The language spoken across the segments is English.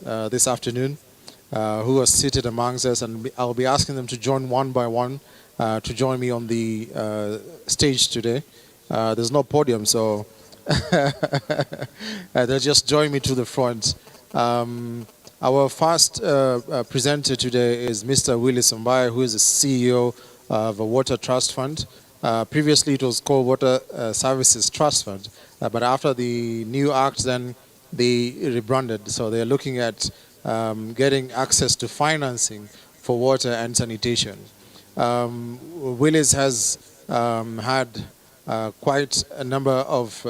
this afternoon who are seated amongst us, and I'll be asking them to join one by one to join me on the stage today. There's no podium, so they'll just join me to the front. Our first presenter today is Mr. Willis Ombai, who is the CEO of a Water Trust Fund. Previously, it was called Water Services Trust Fund, but after the new act, then they rebranded. So they're looking at getting access to financing for water and sanitation. Willis has had quite a number of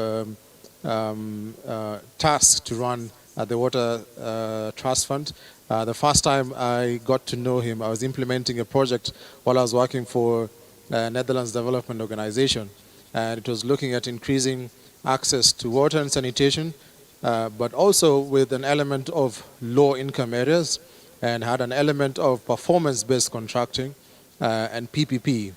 tasks to run at the Water Trust Fund. The first time I got to know him, I was implementing a project while I was working for Netherlands Development Organization, and it was looking at increasing access to water and sanitation, but also with an element of low-income areas, and had an element of performance-based contracting and PPP,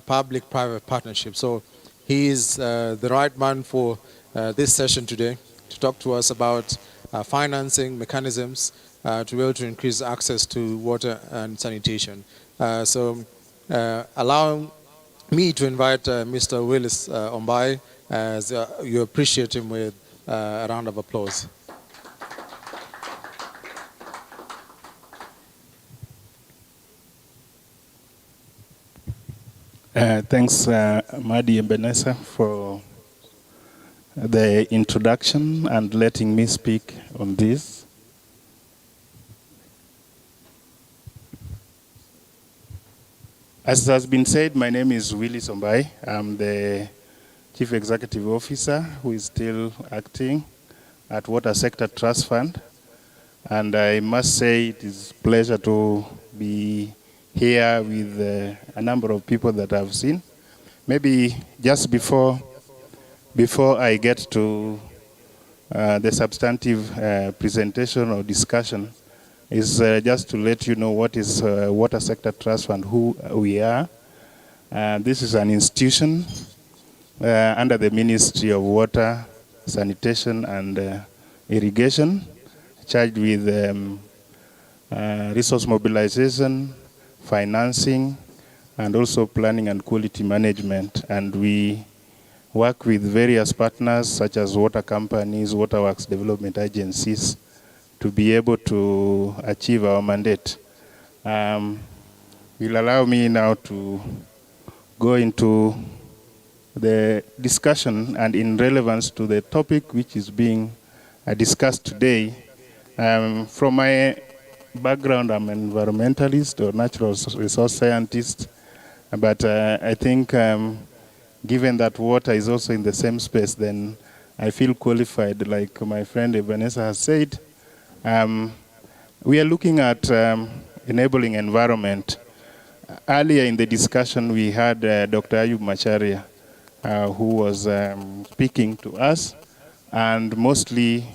public-private partnership. So he is the right man for this session today to talk to us about financing mechanisms to be able to increase access to water and sanitation. Allow me to invite Mr. Willis Ombai as you appreciate him with a round of applause. Thanks, Madi and Vanessa, for the introduction and letting me speak on this. As has been said, my name is Willis Ombai. I'm the Chief Executive Officer who is still acting at Water Sector Trust Fund. And I must say it is a pleasure to be here with a number of people that I've seen. Maybe just before I get to the substantive presentation or discussion, is just to let you know what is Water Sector Trust Fund, who we are. This is an institution under the Ministry of Water, Sanitation and Irrigation, charged with resource mobilization, financing, and also planning and quality management. And we work with various partners such as water companies, waterworks development agencies to be able to achieve our mandate. Will allow me now to go into the discussion and in relevance to the topic which is being discussed today. From my background, I'm an environmentalist or natural resource scientist, but I think given that water is also in the same space, then I feel qualified, like my friend Vanessa has said. We are looking at enabling environment. Earlier in the discussion, we had Dr. Ayub Macharia, who was speaking to us, and mostly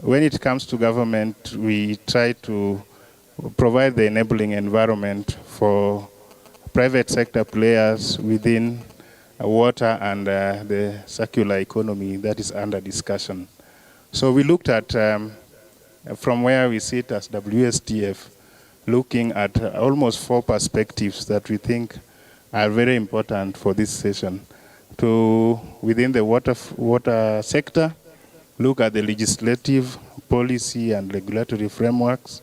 when it comes to government, we try to provide the enabling environment for private sector players within water and the circular economy that is under discussion. So we looked at, from where we sit as WSTF, looking at almost 4 perspectives that we think are very important for this session. To, within the water sector, look at the legislative, policy, and regulatory frameworks.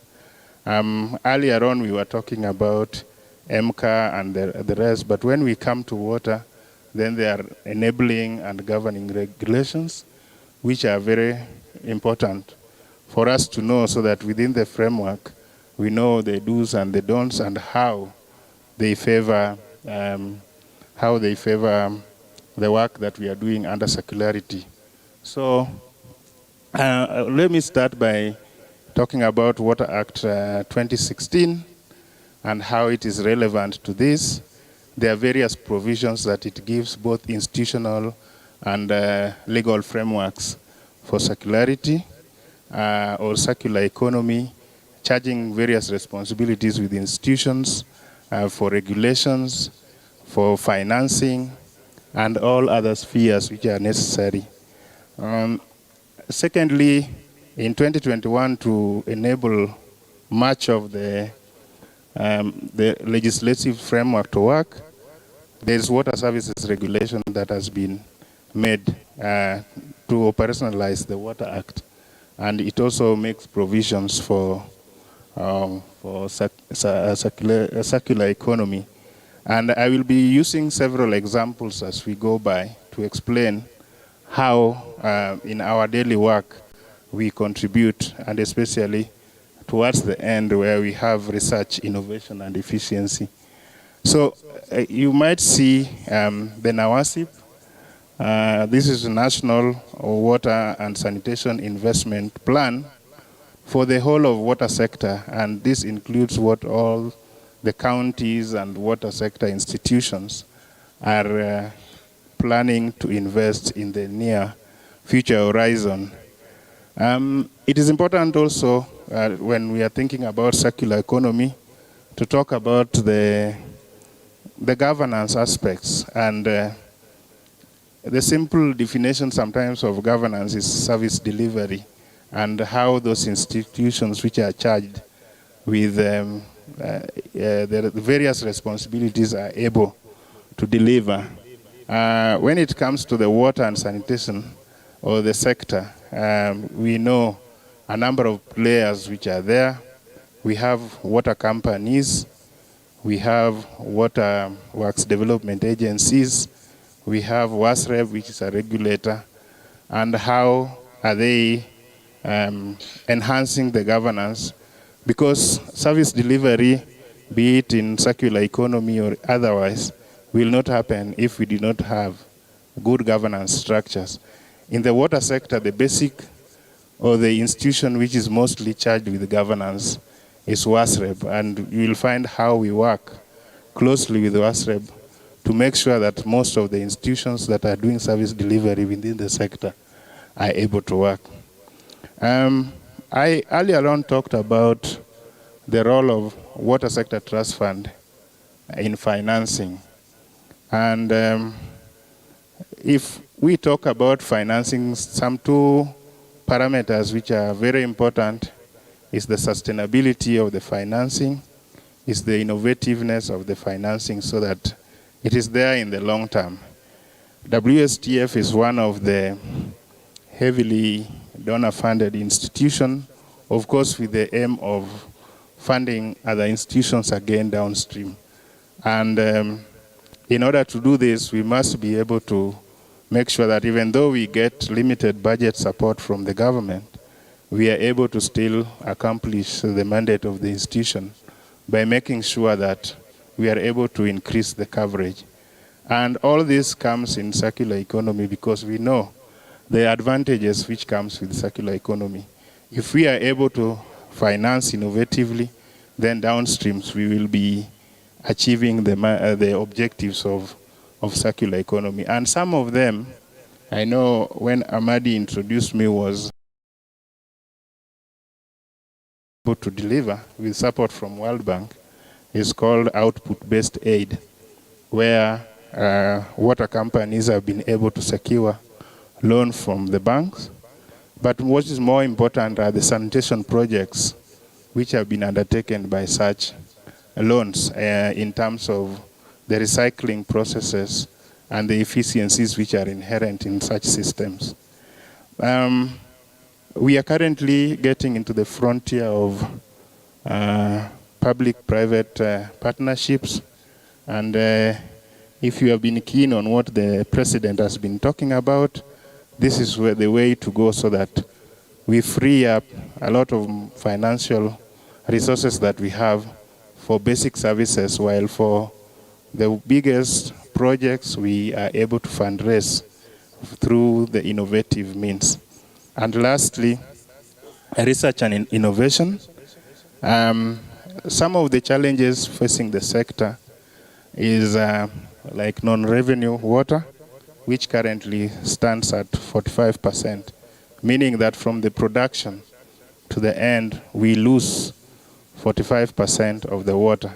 Earlier on, we were talking about MCA and the rest, but when we come to water, then there are enabling and governing regulations, which are very important for us to know, so that within the framework, we know the do's and the don'ts and how they favor the work that we are doing under circularity. So let me start by talking about Water Act 2016 and how it is relevant to this. There are various provisions that it gives, both institutional and legal frameworks for circularity or circular economy, charging various responsibilities with institutions for regulations, for financing, and all other spheres which are necessary. Secondly, In 2021, to enable much of the legislative framework to work, there is water services regulation that has been made to operationalize the Water Act, and it also makes provisions for circular economy. And I will be using several examples as we go by to explain how in our daily work we contribute, and especially towards the end where we have research, innovation, and efficiency. So you might see the NAWASIP. This is a National Water and Sanitation Investment Plan for the whole of water sector, and this includes what all the counties and water sector institutions are planning to invest in the near future horizon. It is important also when we are thinking about circular economy to talk about the governance aspects, and the simple definition sometimes of governance is service delivery, and how those institutions which are charged with the various responsibilities are able to deliver. When it comes to the water and sanitation or the sector, we know a number of players which are there. We have water companies, we have water works development agencies, we have WASREB, which is a regulator, and how are they enhancing the governance, because service delivery, be it in circular economy or otherwise, will not happen if we do not have good governance structures. In the water sector, the basic or the institution which is mostly charged with governance is WASREB, and you will find how we work closely with WASREB to make sure that most of the institutions that are doing service delivery within the sector are able to work. I earlier on talked about the role of Water Sector Trust Fund in financing. And if we talk about financing, some two parameters which are very important is the sustainability of the financing, is the innovativeness of the financing, so that it is there in the long term. WSTF is one of the heavily donor-funded institutions, of course with the aim of funding other institutions again downstream. And in order to do this, we must be able to make sure that even though we get limited budget support from the government, we are able to still accomplish the mandate of the institution by making sure that we are able to increase the coverage. And all this comes in circular economy because we know the advantages which comes with circular economy. If we are able to finance innovatively, then downstreams we will be achieving the objectives of circular economy. And some of them, I know when Amadi introduced me, was able to deliver with support from World Bank, is called output-based aid, where water companies have been able to secure loans from the banks. But what is more important are the sanitation projects which have been undertaken by such loans in terms of the recycling processes and the efficiencies which are inherent in such systems. We are currently getting into the frontier of public-private partnerships, and if you have been keen on what the President has been talking about, this is where the way to go, so that we free up a lot of financial resources that we have for basic services, while for the biggest projects we are able to fundraise through the innovative means. And lastly, research and innovation. Some of the challenges facing the sector is like non-revenue water, which currently stands at 45%, meaning that from the production to the end, we lose 45% of the water.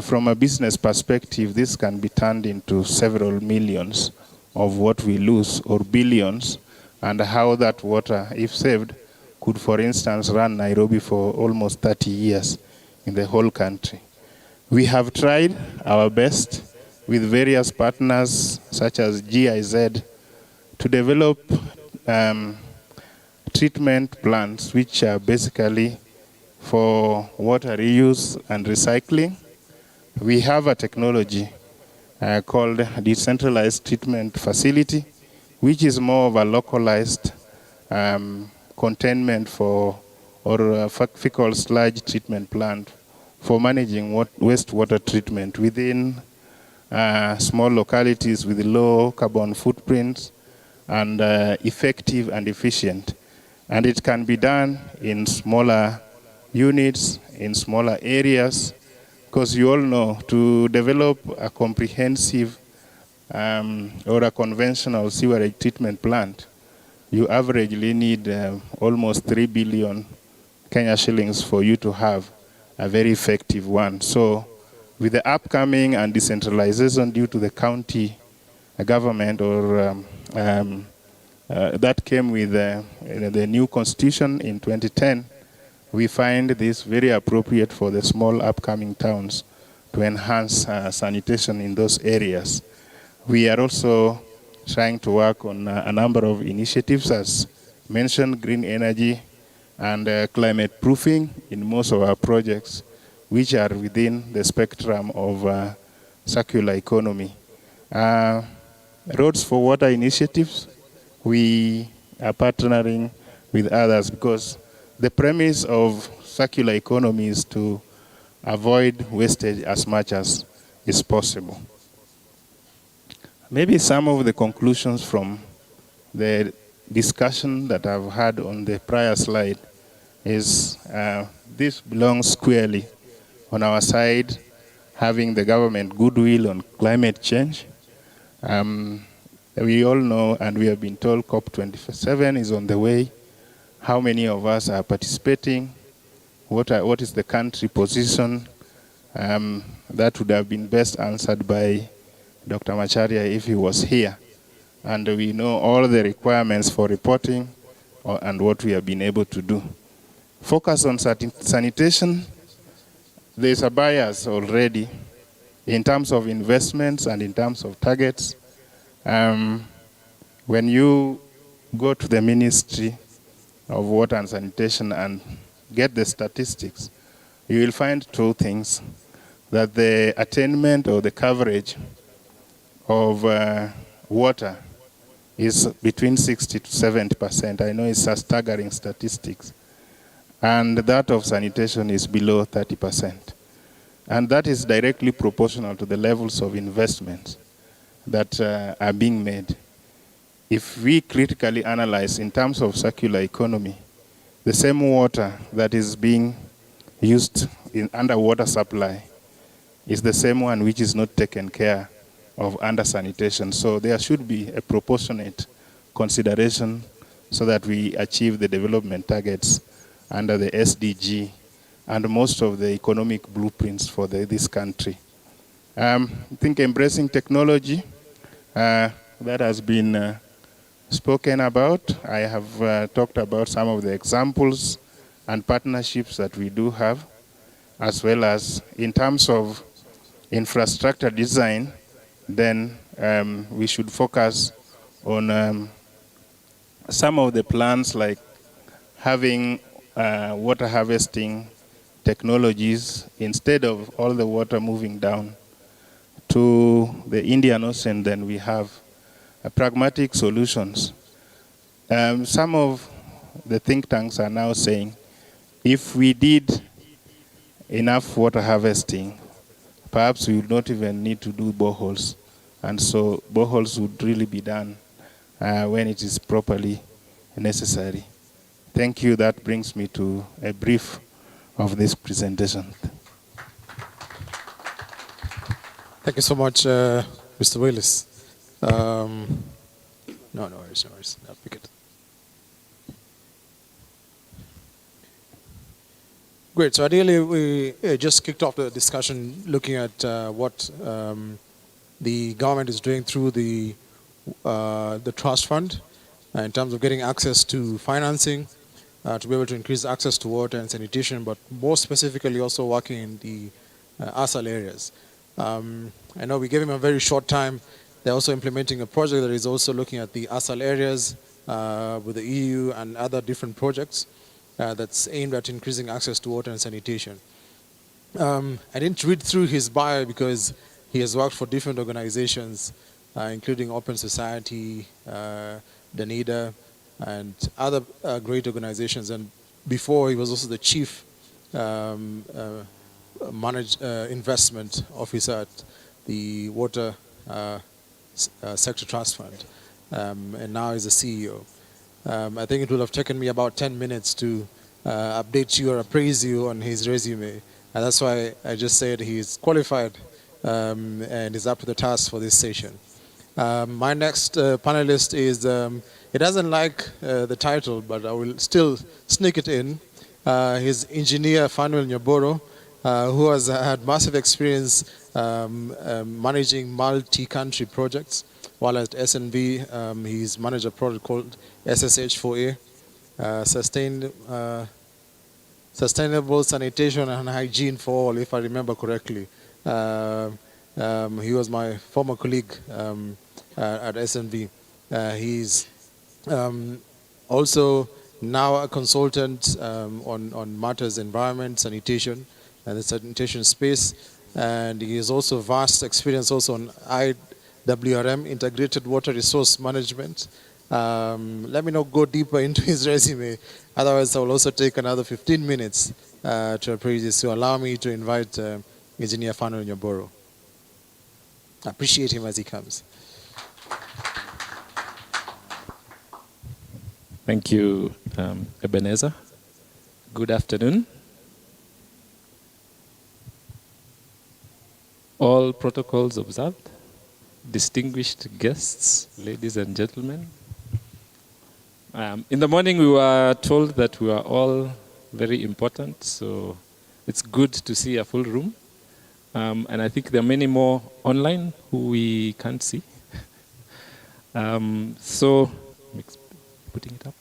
From a business perspective, this can be turned into several millions of what we lose, or billions, and how that water, if saved, could, for instance, run Nairobi for almost 30 years in the whole country. We have tried our best with various partners such as GIZ to develop treatment plants which are basically for water reuse and recycling. We have a technology called decentralized treatment facility, which is more of a localized containment for or fecal sludge treatment plant for managing wastewater treatment within small localities with low carbon footprints and effective and efficient. And it can be done in smaller units, in smaller areas, because you all know to develop a comprehensive or a conventional sewerage treatment plant, you averagely need almost 3 billion Kenya shillings for you to have a very effective one. So with the upcoming and decentralization due to the county government or that came with the new constitution in 2010, we find this very appropriate for the small upcoming towns to enhance sanitation in those areas. We are also trying to work on a number of initiatives, as mentioned, green energy and climate proofing in most of our projects, which are within the spectrum of circular economy. Roads for Water initiatives, we are partnering with others because the premise of circular economy is to avoid wastage as much as is possible. Maybe some of the conclusions from the discussion that I've had on the prior slide is this belongs squarely on our side, having the government goodwill on climate change. We all know and we have been told COP27 is on the way. How many of us are participating? What is the country position? That would have been best answered by Dr. Macharia if he was here. And we know all the requirements for reporting and what we have been able to do. Focus on sanitation. There's a bias already in terms of investments and in terms of targets. When you go to the Ministry of Water and Sanitation and get the statistics, you will find two things: that the attainment or the coverage of water is between 60 to 70%. I know it's a staggering statistics. And that of sanitation is below 30%. And that is directly proportional to the levels of investments that are being made. If we critically analyze in terms of circular economy, the same water that is being used in underwater supply is the same one which is not taken care of under sanitation. So there should be a proportionate consideration so that we achieve the development targets under the SDG and most of the economic blueprints for this country. I think embracing technology, that has been spoken about. I have talked about some of the examples and partnerships that we do have, as well as in terms of infrastructure design, then we should focus on some of the plans like having water harvesting technologies instead of all the water moving down to the Indian Ocean. Then we have pragmatic solutions. Some of the think tanks are now saying if we did enough water harvesting, perhaps we would not even need to do boreholes. And so boreholes would really be done when it is properly necessary. Thank you. That brings me to a brief of this presentation. Thank you so much, Mr. Willis. No worries. I'll pick it. Great. So ideally, we just kicked off the discussion looking at what the government is doing through the trust fund in terms of getting access to financing, to be able to increase access to water and sanitation, but more specifically also working in the ASAL areas. I know we gave him a very short time. They're also implementing a project that is also looking at the ASAL areas with the EU and other different projects that's aimed at increasing access to water and sanitation. I didn't read through his bio because he has worked for different organizations, including Open Society, Danida, and other great organizations. And before, he was also the chief investment officer at the Water Sector Trust Fund, and now he's the CEO. I think it would have taken me about 10 minutes to update you or appraise you on his resume. And that's why I just said he's qualified and is up to the task for this session. My next panelist is, he doesn't like the title, but I will still sneak it in. He's engineer Fanuel Nyaboro, who has had massive experience managing multi-country projects. While at SNB, he's managed a project called SSH4A, Sustainable Sanitation and Hygiene for All, if I remember correctly. He was my former colleague at SNB. He's also now a consultant on matters environment, sanitation, and the sanitation space. And he has also vast experience also on IWRM, Integrated Water Resource Management. Let me not go deeper into his resume. Otherwise, I will also take another 15 minutes to appraise this. So allow me to invite Engineer Fanuel Nyaboro. Appreciate him as he comes. Thank you, Ebenezer. Good afternoon. All protocols observed. Distinguished guests, ladies and gentlemen. In the morning, we were told that we are all very important, so it's good to see a full room. And I think there are many more online who we can't see. So, putting it up.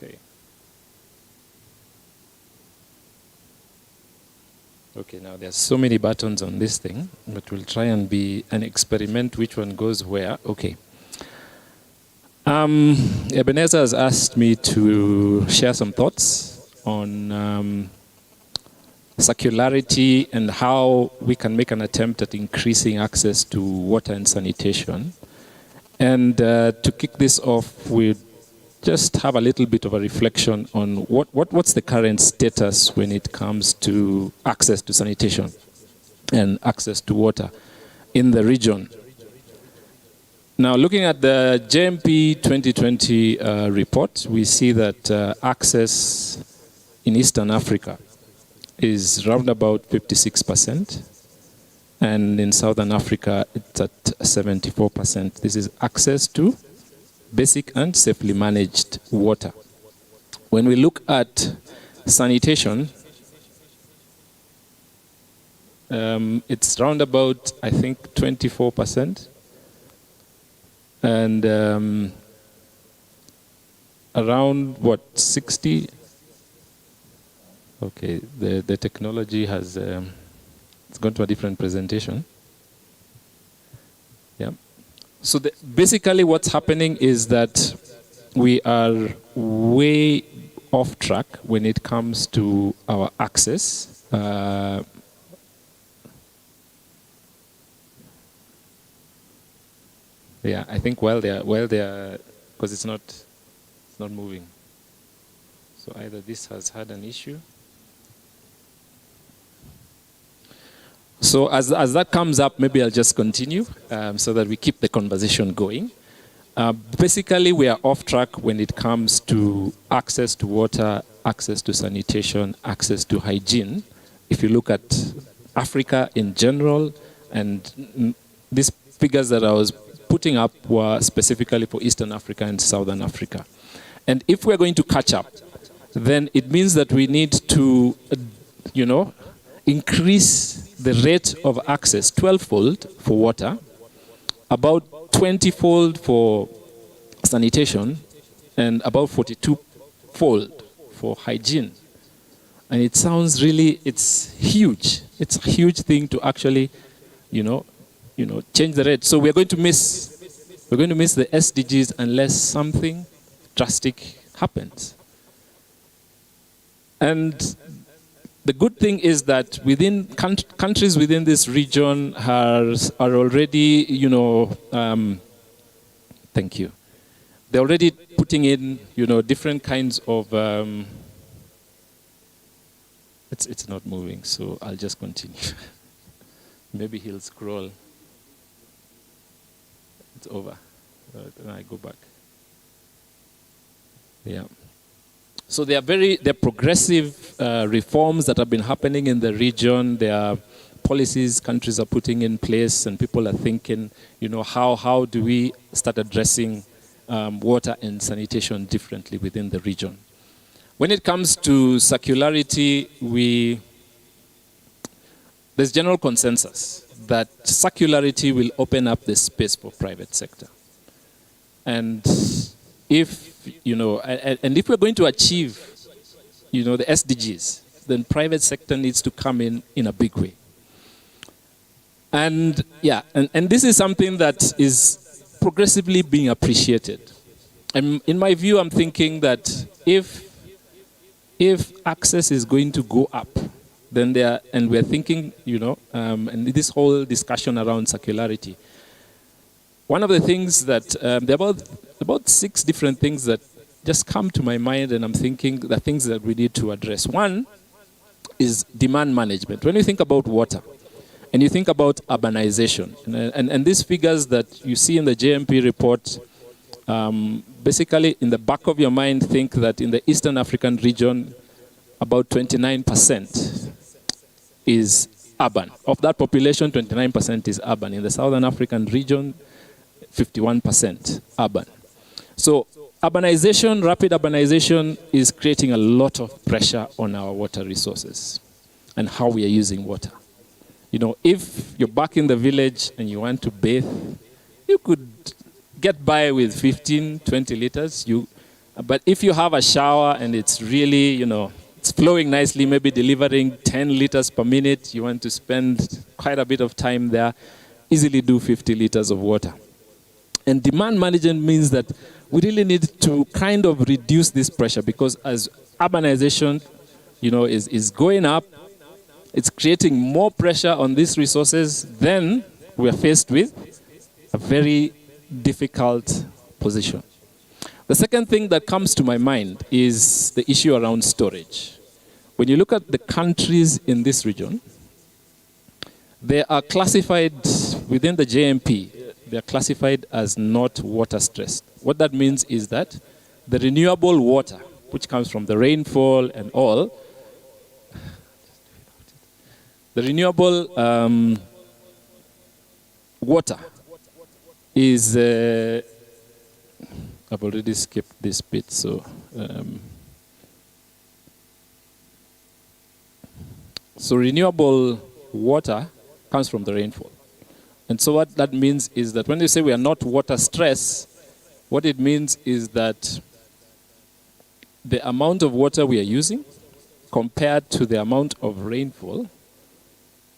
Okay. Okay, now there's so many buttons on this thing, but we'll try and be an experiment which one goes where. Okay. Ebenezer has asked me to share some thoughts on circularity and how we can make an attempt at increasing access to water and sanitation. And to kick this off, we'll just have a little bit of a reflection on what's the current status when it comes to access to sanitation and access to water in the region. Now, looking at the JMP 2020 report, we see that access in Eastern Africa is round about 56%, and in Southern Africa, it's at 74%. This is access to basic and safely managed water. When we look at sanitation, it's round about, I think, 24%. And around, what, 60? Okay, the technology has, it's gone to a different presentation. Yeah. So basically what's happening is that we are way off track when it comes to our access. Yeah, I think while they are, because it's not moving. So either this has had an issue. So as that comes up, maybe I'll just continue so that we keep the conversation going. Basically, we are off track when it comes to access to water, access to sanitation, access to hygiene. If you look at Africa in general, and these figures that I was putting up were specifically for Eastern Africa and Southern Africa. And if we're going to catch up, then it means that we need to, increase the rate of access 12-fold for water, about 20-fold for sanitation, and about 42-fold for hygiene. And it sounds really, it's huge. It's a huge thing to actually, change the rate. So we're going to miss the SDGs unless something drastic happens. And the good thing is that within countries within this region are already, thank you. They're already putting in, different kinds of. It's not moving, so I'll just continue. Maybe he'll scroll. It's over. Then I go back. Yeah. So they're progressive reforms that have been happening in the region. There are policies countries are putting in place, and people are thinking, how do we start addressing water and sanitation differently within the region? When it comes to circularity, there's general consensus that circularity will open up the space for private sector. And if we're going to achieve, the SDGs, then private sector needs to come in a big way. And and this is something that is progressively being appreciated. And in my view, I'm thinking that if access is going to go up, then and we're thinking, and this whole discussion around circularity, one of the things that, there are about 6 different things that just come to my mind, and I'm thinking the things that we need to address. One is demand management. When you think about water, and you think about urbanization, and these figures that you see in the JMP report, basically in the back of your mind, think that in the Eastern African region, about 29% is urban. Of that population, 29% is urban. In the Southern African region, 51% urban. So urbanization, rapid urbanization, is creating a lot of pressure on our water resources and how we are using water. If you're back in the village and you want to bathe, you could get by with 15, 20 liters. But if you have a shower and it's really, it's flowing nicely, maybe delivering 10 liters per minute, you want to spend quite a bit of time there, easily do 50 liters of water. And demand management means that we really need to kind of reduce this pressure, because as urbanization, is going up, it's creating more pressure on these resources. Then we are faced with a very difficult position. The second thing that comes to my mind is the issue around storage. When you look at the countries in this region, they are classified within the JMP. They are classified as not water stressed. What that means is that the renewable water, which comes from the rainfall and all, the renewable water is, I've already skipped this bit, so renewable water comes from the rainfall. And so what that means is that when you say we are not water stressed, what it means is that the amount of water we are using compared to the amount of rainfall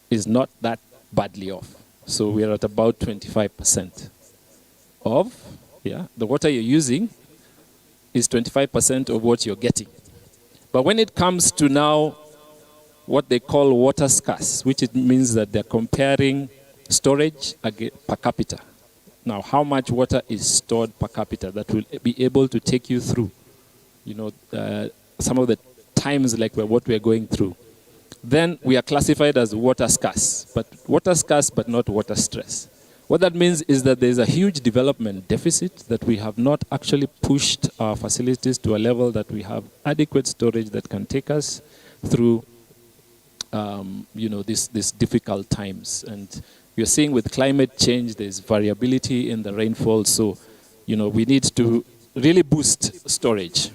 is not that badly off. So we are at about 25% of, the water you're using is 25% of what you're getting. But when it comes to now what they call water scarce, which it means that they're comparing storage per capita. Now, how much water is stored per capita that will be able to take you through, some of the times like what we're going through. Then we are classified as water scarce, but not water stress. What that means is that there's a huge development deficit, that we have not actually pushed our facilities to a level that we have adequate storage that can take us through these difficult times. And you're seeing with climate change, there's variability in the rainfall. So, we need to really boost storage.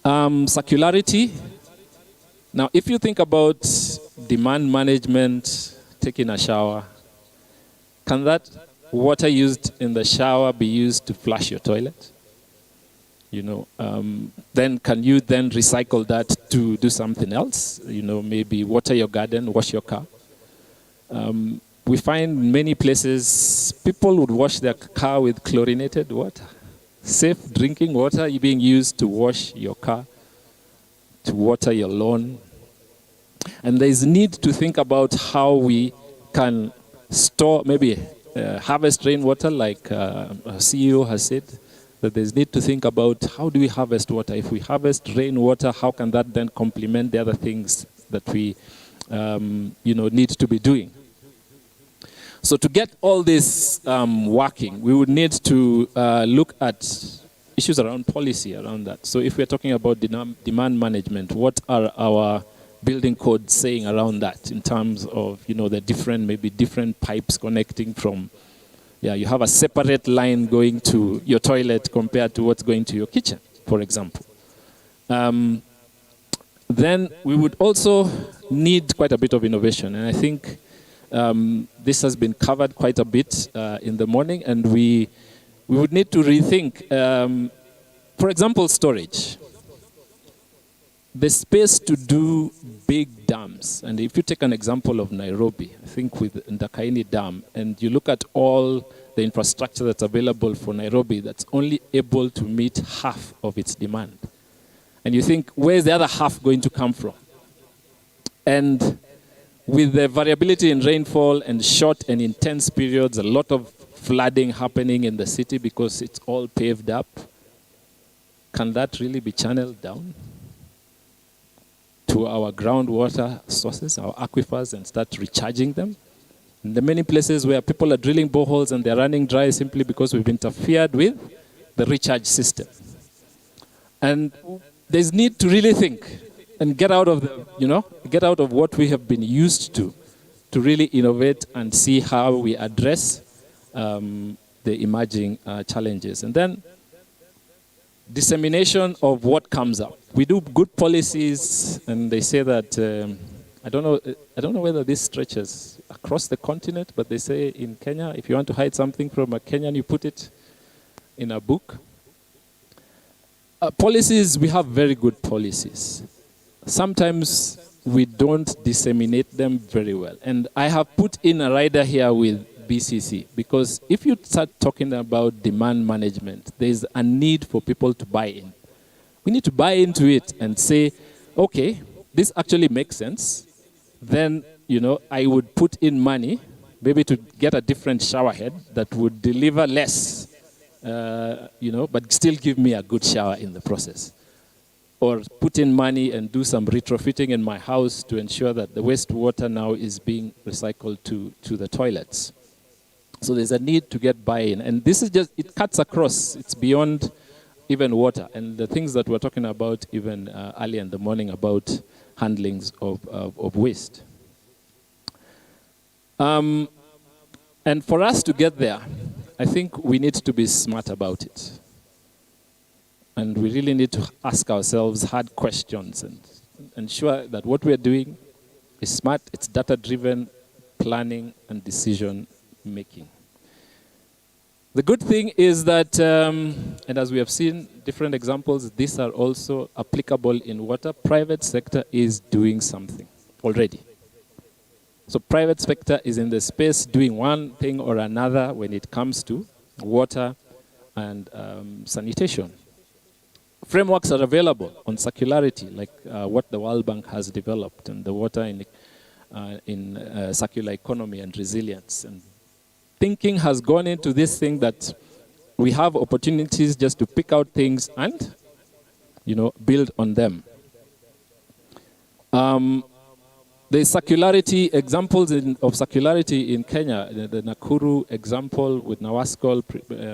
Circularity. Now, if you think about demand management, taking a shower, can that water used in the shower be used to flush your toilet? Then can you then recycle that to do something else? Maybe water your garden, wash your car. We find in many places people would wash their car with chlorinated water. Safe drinking water being used to wash your car, to water your lawn. And there is need to think about how we can store, maybe harvest rainwater, like our CEO has said, that there's need to think about how do we harvest water. If we harvest rainwater, how can that then complement the other things that we need to be doing? So to get all this working, we would need to look at issues around policy around that. So if we're talking about demand management, what are our building codes saying around that in terms of, the different pipes connecting from, you have a separate line going to your toilet compared to what's going to your kitchen, for example. Then we would also need quite a bit of innovation. And I think this has been covered quite a bit in the morning, and we would need to rethink, for example, storage. The space to do big dams, and if you take an example of Nairobi, I think with Ndakaini Dam, and you look at all the infrastructure that's available for Nairobi, that's only able to meet half of its demand. And you think, where's the other half going to come from? And with the variability in rainfall and short and intense periods, a lot of flooding happening in the city because it's all paved up, can that really be channeled down to our groundwater sources, our aquifers, and start recharging them? In the many places where people are drilling boreholes and they're running dry simply because we've interfered with the recharge system. And there's need to really think and get out of get out of what we have been used to really innovate and see how we address the emerging challenges. And then dissemination of what comes up. We do good policies, and they say that I don't know whether this stretches across the continent, but they say in Kenya, if you want to hide something from a Kenyan, you put it in a book. Policies, we have very good policies. Sometimes we don't disseminate them very well. And I have put in a rider here with BCC, because if you start talking about demand management, there's a need for people to buy in. We need to buy into it and say, okay, this actually makes sense. Then, I would put in money, maybe to get a different shower head that would deliver less, but still give me a good shower in the process. Or put in money and do some retrofitting in my house to ensure that the wastewater now is being recycled to the toilets. So there's a need to get buy-in. And this is just, it cuts across. It's beyond even water. And the things that we're talking about even early in the morning about handlings of waste. And for us to get there, I think we need to be smart about it. And we really need to ask ourselves hard questions and ensure that what we're doing is smart, it's data-driven planning and decision-making. The good thing is that, and as we have seen different examples, these are also applicable in water. Private sector is doing something already. So private sector is in the space doing one thing or another when it comes to water and sanitation. Frameworks are available on circularity, like what the World Bank has developed, and the water in circular economy and resilience. And thinking has gone into this thing that we have opportunities just to pick out things and, build on them. There's circularity, examples of circularity in Kenya, the Nakuru example with Nawaskol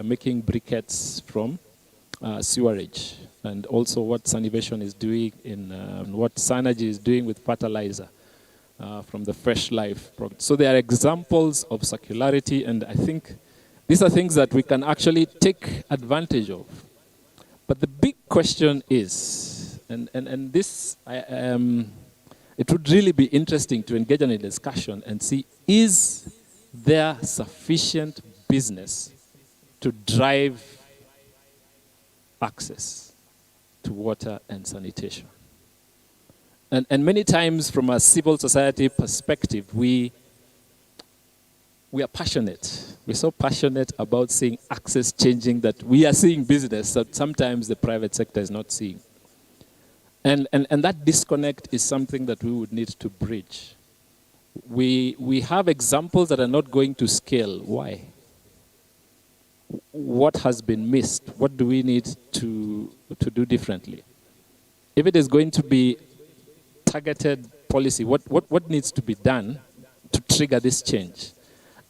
making briquettes from sewerage, and also what Sanivation is doing in what Synergy is doing with fertilizer from the Fresh Life project. So there are examples of circularity, and I think these are things that we can actually take advantage of. But the big question is, and this, it would really be interesting to engage in a discussion and see, is there sufficient business to drive access to water and sanitation? And many times from a civil society perspective, we are passionate. We're so passionate about seeing access changing that we are seeing business that sometimes the private sector is not seeing. And that disconnect is something that we would need to bridge. We have examples that are not going to scale. Why? What has been missed? What do we need to do differently? If it is going to be targeted policy, what needs to be done to trigger this change?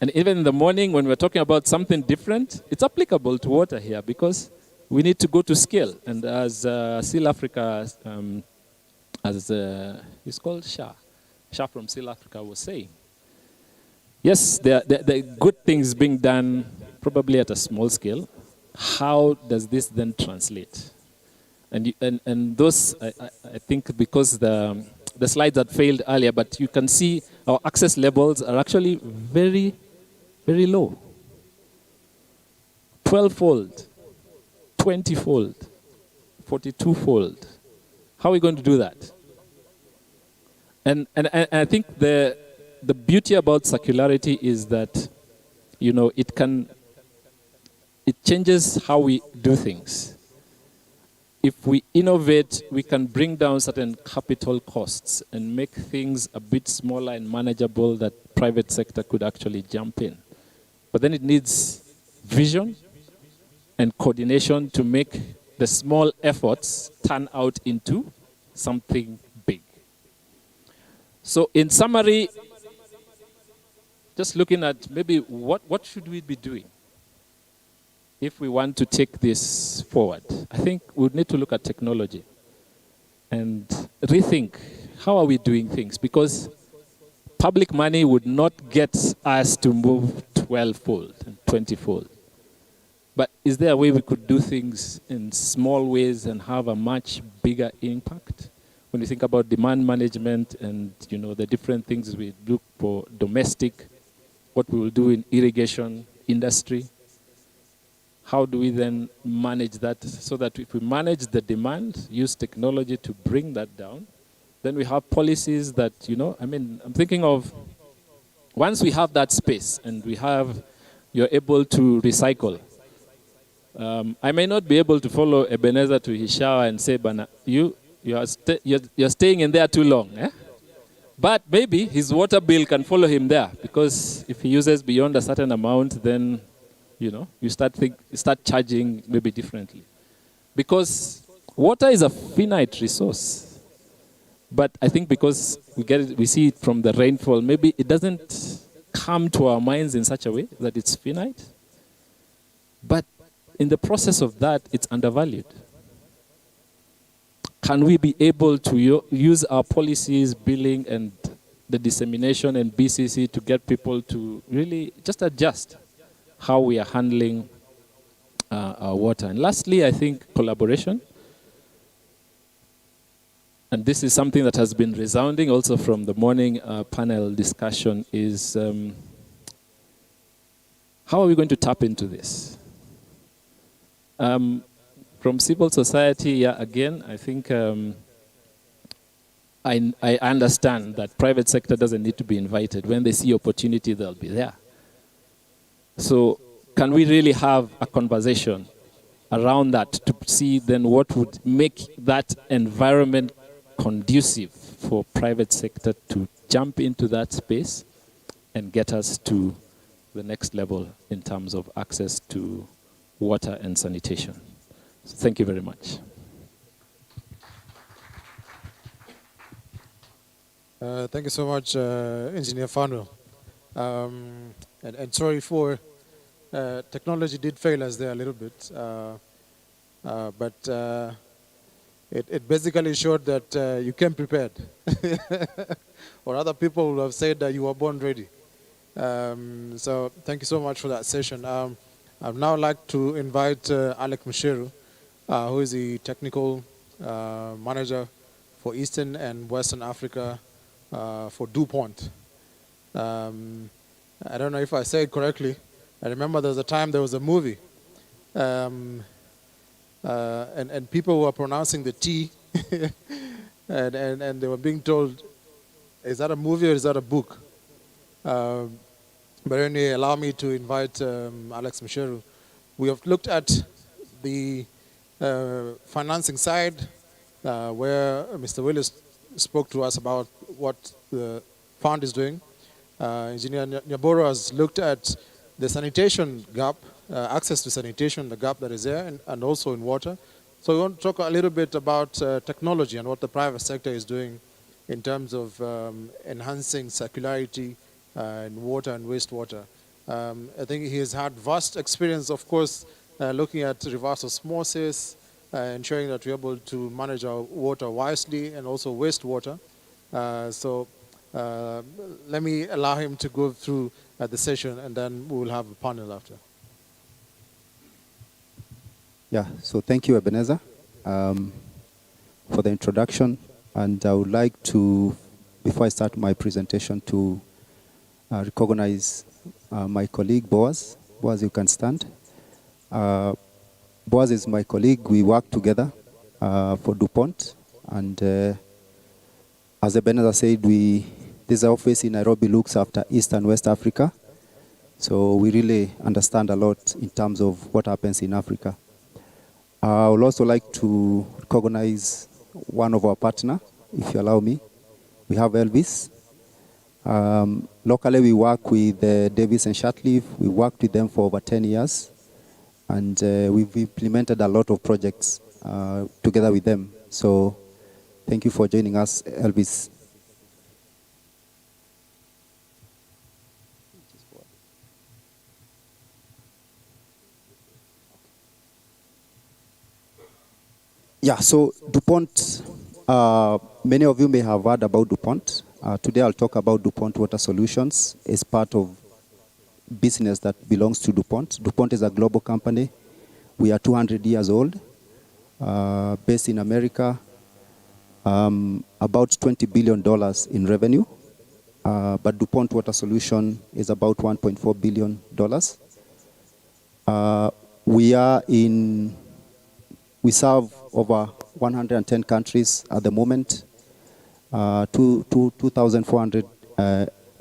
And even in the morning when we're talking about something different, it's applicable to water here because we need to go to scale. And as Seal Africa, it's called Shah from Seal Africa was saying, yes, there are good things being done probably at a small scale. How does this then translate? And those, I think because the slides had failed earlier, but you can see our access levels are actually very, very low. 12-fold. 20-fold, 42-fold. How are we going to do that? And I think the beauty about circularity is that, it changes how we do things. If we innovate, we can bring down certain capital costs and make things a bit smaller and manageable that private sector could actually jump in. But then it needs vision and coordination to make the small efforts turn out into something big. So in summary, just looking at maybe what should we be doing if we want to take this forward? I think we would need to look at technology and rethink how are we doing things, because public money would not get us to move 12-fold and 20-fold. But is there a way we could do things in small ways and have a much bigger impact? When you think about demand management and the different things we look for domestic, what we will do in irrigation industry, how do we then manage that so that if we manage the demand, use technology to bring that down, then we have policies that, I'm thinking of once we have that space and you're able to recycle. I may not be able to follow Ebenezer to his shower and say, Bana, you're staying in there too long. Eh? But maybe his water bill can follow him there, because if he uses beyond a certain amount, then you start charging maybe differently. Because water is a finite resource. But I think because we see it from the rainfall, maybe it doesn't come to our minds in such a way that it's finite. But in the process of that, it's undervalued. Can we be able to use our policies, billing, and the dissemination and BCC to get people to really just adjust how we are handling our water? And lastly, I think collaboration. And this is something that has been resounding also from the morning panel discussion is how are we going to tap into this? From civil society, again, I think I understand that private sector doesn't need to be invited. When they see opportunity, they'll be there. So can we really have a conversation around that to see then what would make that environment conducive for private sector to jump into that space and get us to the next level in terms of access to water and sanitation. So thank you very much. Thank you so much, Engineer Fanuel. And sorry for technology did fail us there a little bit, but it basically showed that you came prepared. Or other people would have said that you were born ready. So thank you so much for that session. I'd now like to invite Alec Musheru, who is the technical manager for Eastern and Western Africa for DuPont. I don't know if I say it correctly. I remember there was a time there was a movie, and people were pronouncing the T, and they were being told, is that a movie or is that a book? But anyway, allow me to invite Alex Musheru. We have looked at the financing side, where Mr. Willis spoke to us about what the fund is doing. Engineer Nyaboro has looked at the sanitation gap, access to sanitation, the gap that is there, and also in water. So we want to talk a little bit about technology and what the private sector is doing in terms of enhancing circularity in water and wastewater. I think he has had vast experience, of course, looking at reverse osmosis, ensuring that we're able to manage our water wisely and also wastewater. So let me allow him to go through the session, and then we will have a panel after. Yeah, so thank you, Ebenezer, for the introduction. And I would like to, before I start my presentation, to recognize my colleague, Boaz. Boaz, you can stand. Boaz is my colleague. We work together for DuPont. And as Ebenezer said, this office in Nairobi looks after East and West Africa. So we really understand a lot in terms of what happens in Africa. I would also like to recognize one of our partners, if you allow me. We have Elvis. Locally, we work with Davis and Shatleaf. We worked with them for over 10 years. And we've implemented a lot of projects together with them. So thank you for joining us, Elvis. Yeah, so DuPont, many of you may have heard about DuPont. Today I'll talk about DuPont Water Solutions as part of business that belongs to DuPont. DuPont is a global company. We are 200 years old, based in America, about $20 billion in revenue. But DuPont Water Solution is about $1.4 billion. We serve over 110 countries at the moment, 2,400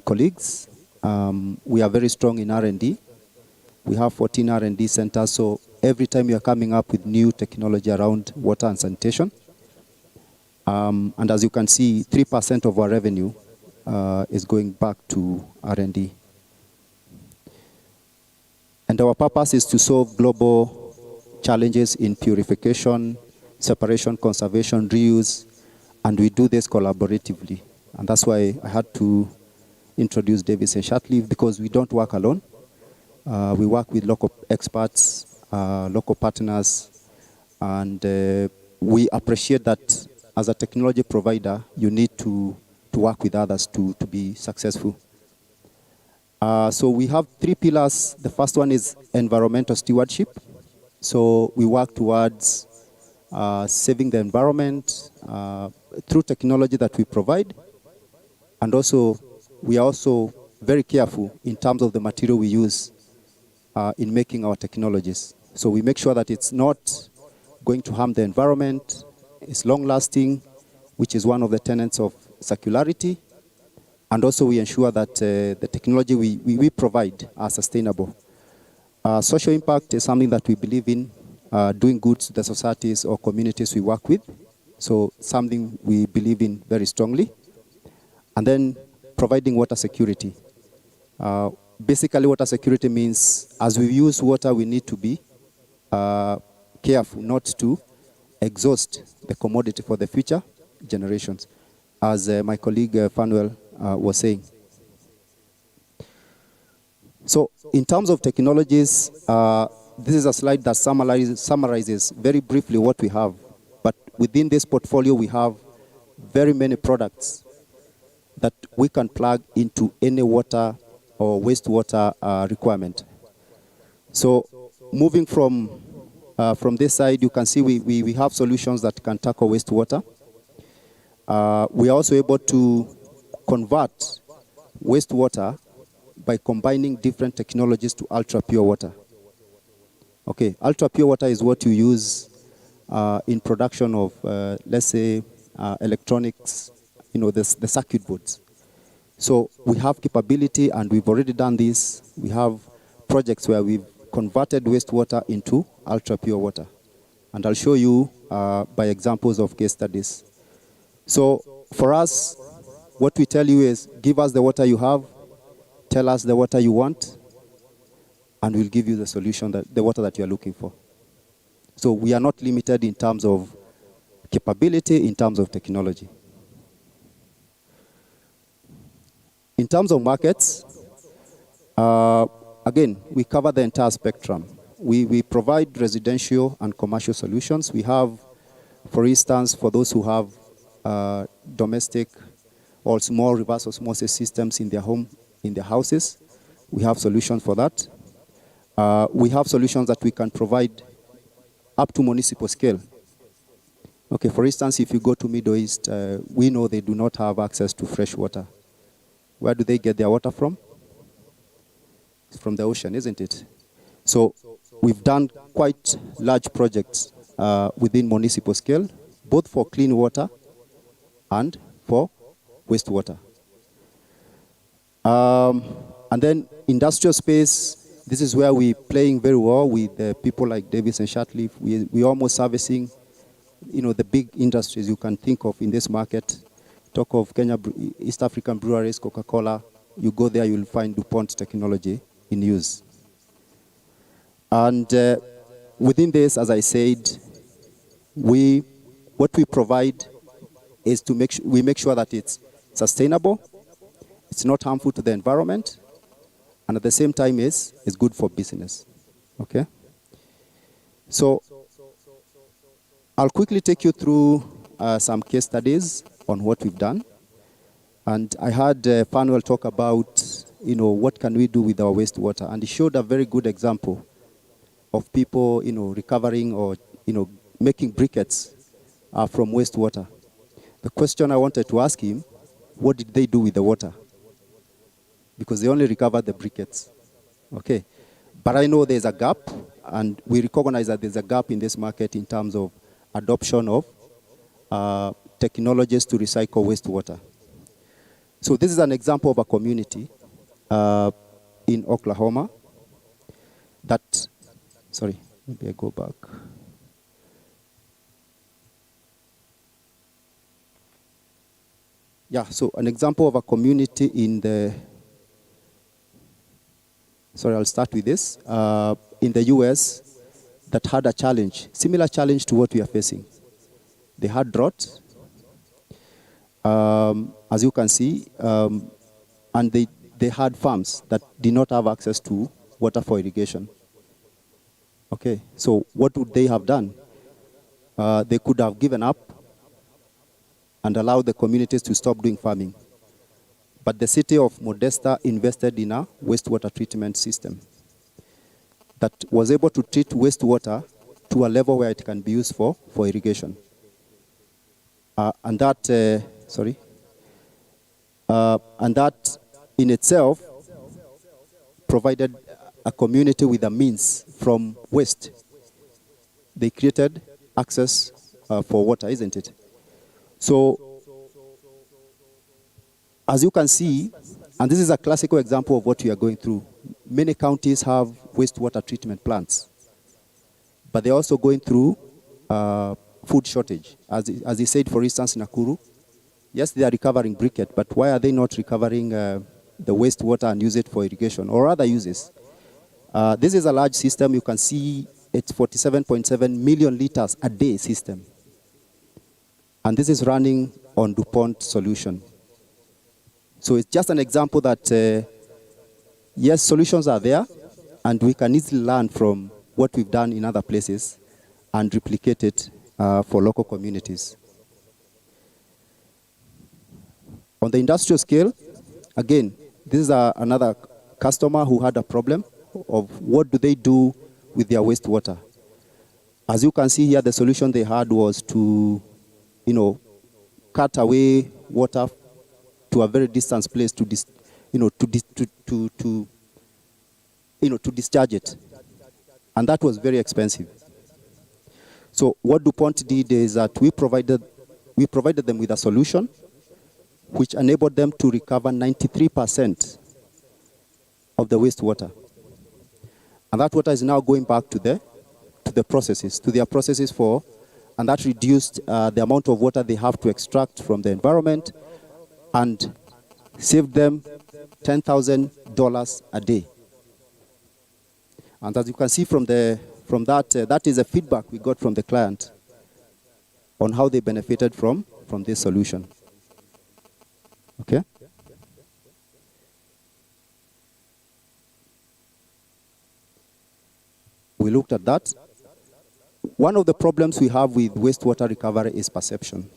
colleagues. We are very strong in R&D. We have 14 R&D centers, so every time we are coming up with new technology around water and sanitation. And as you can see, 3% of our revenue is going back to R&D. And our purpose is to solve global challenges in purification, separation, conservation, reuse, and we do this collaboratively. And that's why I had to introduce Davis and Shatleaf, because we don't work alone. We work with local experts, local partners, and we appreciate that as a technology provider, you need to work with others to be successful. So we have 3 pillars. The first one is environmental stewardship. So we work towards saving the environment through technology that we provide. And also, we are also very careful in terms of the material we use in making our technologies. So we make sure that it's not going to harm the environment, it's long-lasting, which is one of the tenets of circularity. And also we ensure that the technology we provide are sustainable. Social impact is something that we believe in, doing good to the societies or communities we work with. So something we believe in very strongly. And then providing water security. Basically, water security means as we use water, we need to be careful not to exhaust the commodity for the future generations. as my colleague Fanuel was saying. So in terms of technologies, this is a slide that summarizes very briefly what we have. But within this portfolio, we have very many products that we can plug into any water or wastewater requirement. So moving from this side, you can see we have solutions that can tackle wastewater. We are also able to convert wastewater by combining different technologies to ultra pure water. Okay, ultra pure water is what you use in production of, let's say, electronics, the circuit boards. So we have capability, and we've already done this. We have projects where we've converted wastewater into ultra pure water. And I'll show you by examples of case studies. So for us, what we tell you is, give us the water you have, tell us the water you want, and we'll give you the solution, the water that you're looking for. So we are not limited in terms of capability, in terms of technology. In terms of markets, again, we cover the entire spectrum. We provide residential and commercial solutions. We have, for instance, for those who have domestic or small reverse osmosis systems in their home, in their houses, we have solutions for that. We have solutions that we can provide up to municipal scale. Okay, for instance, if you go to Middle East, we know they do not have access to fresh water. Where do they get their water from? It's from the ocean, isn't it? So we've done quite large projects within municipal scale, both for clean water and for wastewater. And then industrial space, this is where we're playing very well with people like Davis and Shatleaf. We're almost servicing, the big industries you can think of in this market. Talk of Kenya, East African breweries, Coca-Cola. You go there, you'll find DuPont technology in use. And within this, as I said, what we provide is to make sure that it's sustainable, it's not harmful to the environment, and at the same time is good for business. Okay? So I'll quickly take you through some case studies on what we've done. And I heard Fanuel talk about, what can we do with our wastewater, and he showed a very good example of people, recovering or, making briquettes from wastewater. The question I wanted to ask him, what did they do with the water? Because they only recovered the briquettes. Okay. But I know there's a gap, and we recognize that there's a gap in this market in terms of adoption of technologies to recycle wastewater. So this is an example of a community in Oklahoma that, sorry, maybe I go back. Yeah, so an example of a community in the, sorry, I'll start with this, in the US that had a challenge, similar challenge to what we are facing. They had drought, as you can see, and they had farms that did not have access to water for irrigation. Okay, so what would they have done? They could have given up and allowed the communities to stop doing farming. But the city of Modesta invested in a wastewater treatment system that was able to treat wastewater to a level where it can be used for irrigation. And that in itself provided a community with a means from waste. They created access for water, isn't it? So, as you can see, and this is a classical example of what we are going through, many counties have wastewater treatment plants, but they're also going through food shortage. As he said, for instance, Nakuru, yes, they are recovering briquette, but why are they not recovering the wastewater and use it for irrigation or other uses? This is a large system. You can see it's 47.7 million liters a day system. And this is running on DuPont solution. So it's just an example that, yes, solutions are there, and we can easily learn from what we've done in other places and replicate it for local communities. On the industrial scale, again, this is another customer who had a problem of what do they do with their wastewater. As you can see here, the solution they had was to, cut away water to a very distant place to discharge it, and that was very expensive. So what DuPont did is that we provided them with a solution which enabled them to recover 93% of the wastewater, and that water is now going back to their processes, and that reduced the amount of water they have to extract from the environment and saved them $10,000 a day. And as you can see from that, that is a feedback we got from the client on how they benefited from this solution. Okay? We looked at that. One of the problems we have with wastewater recovery is perception.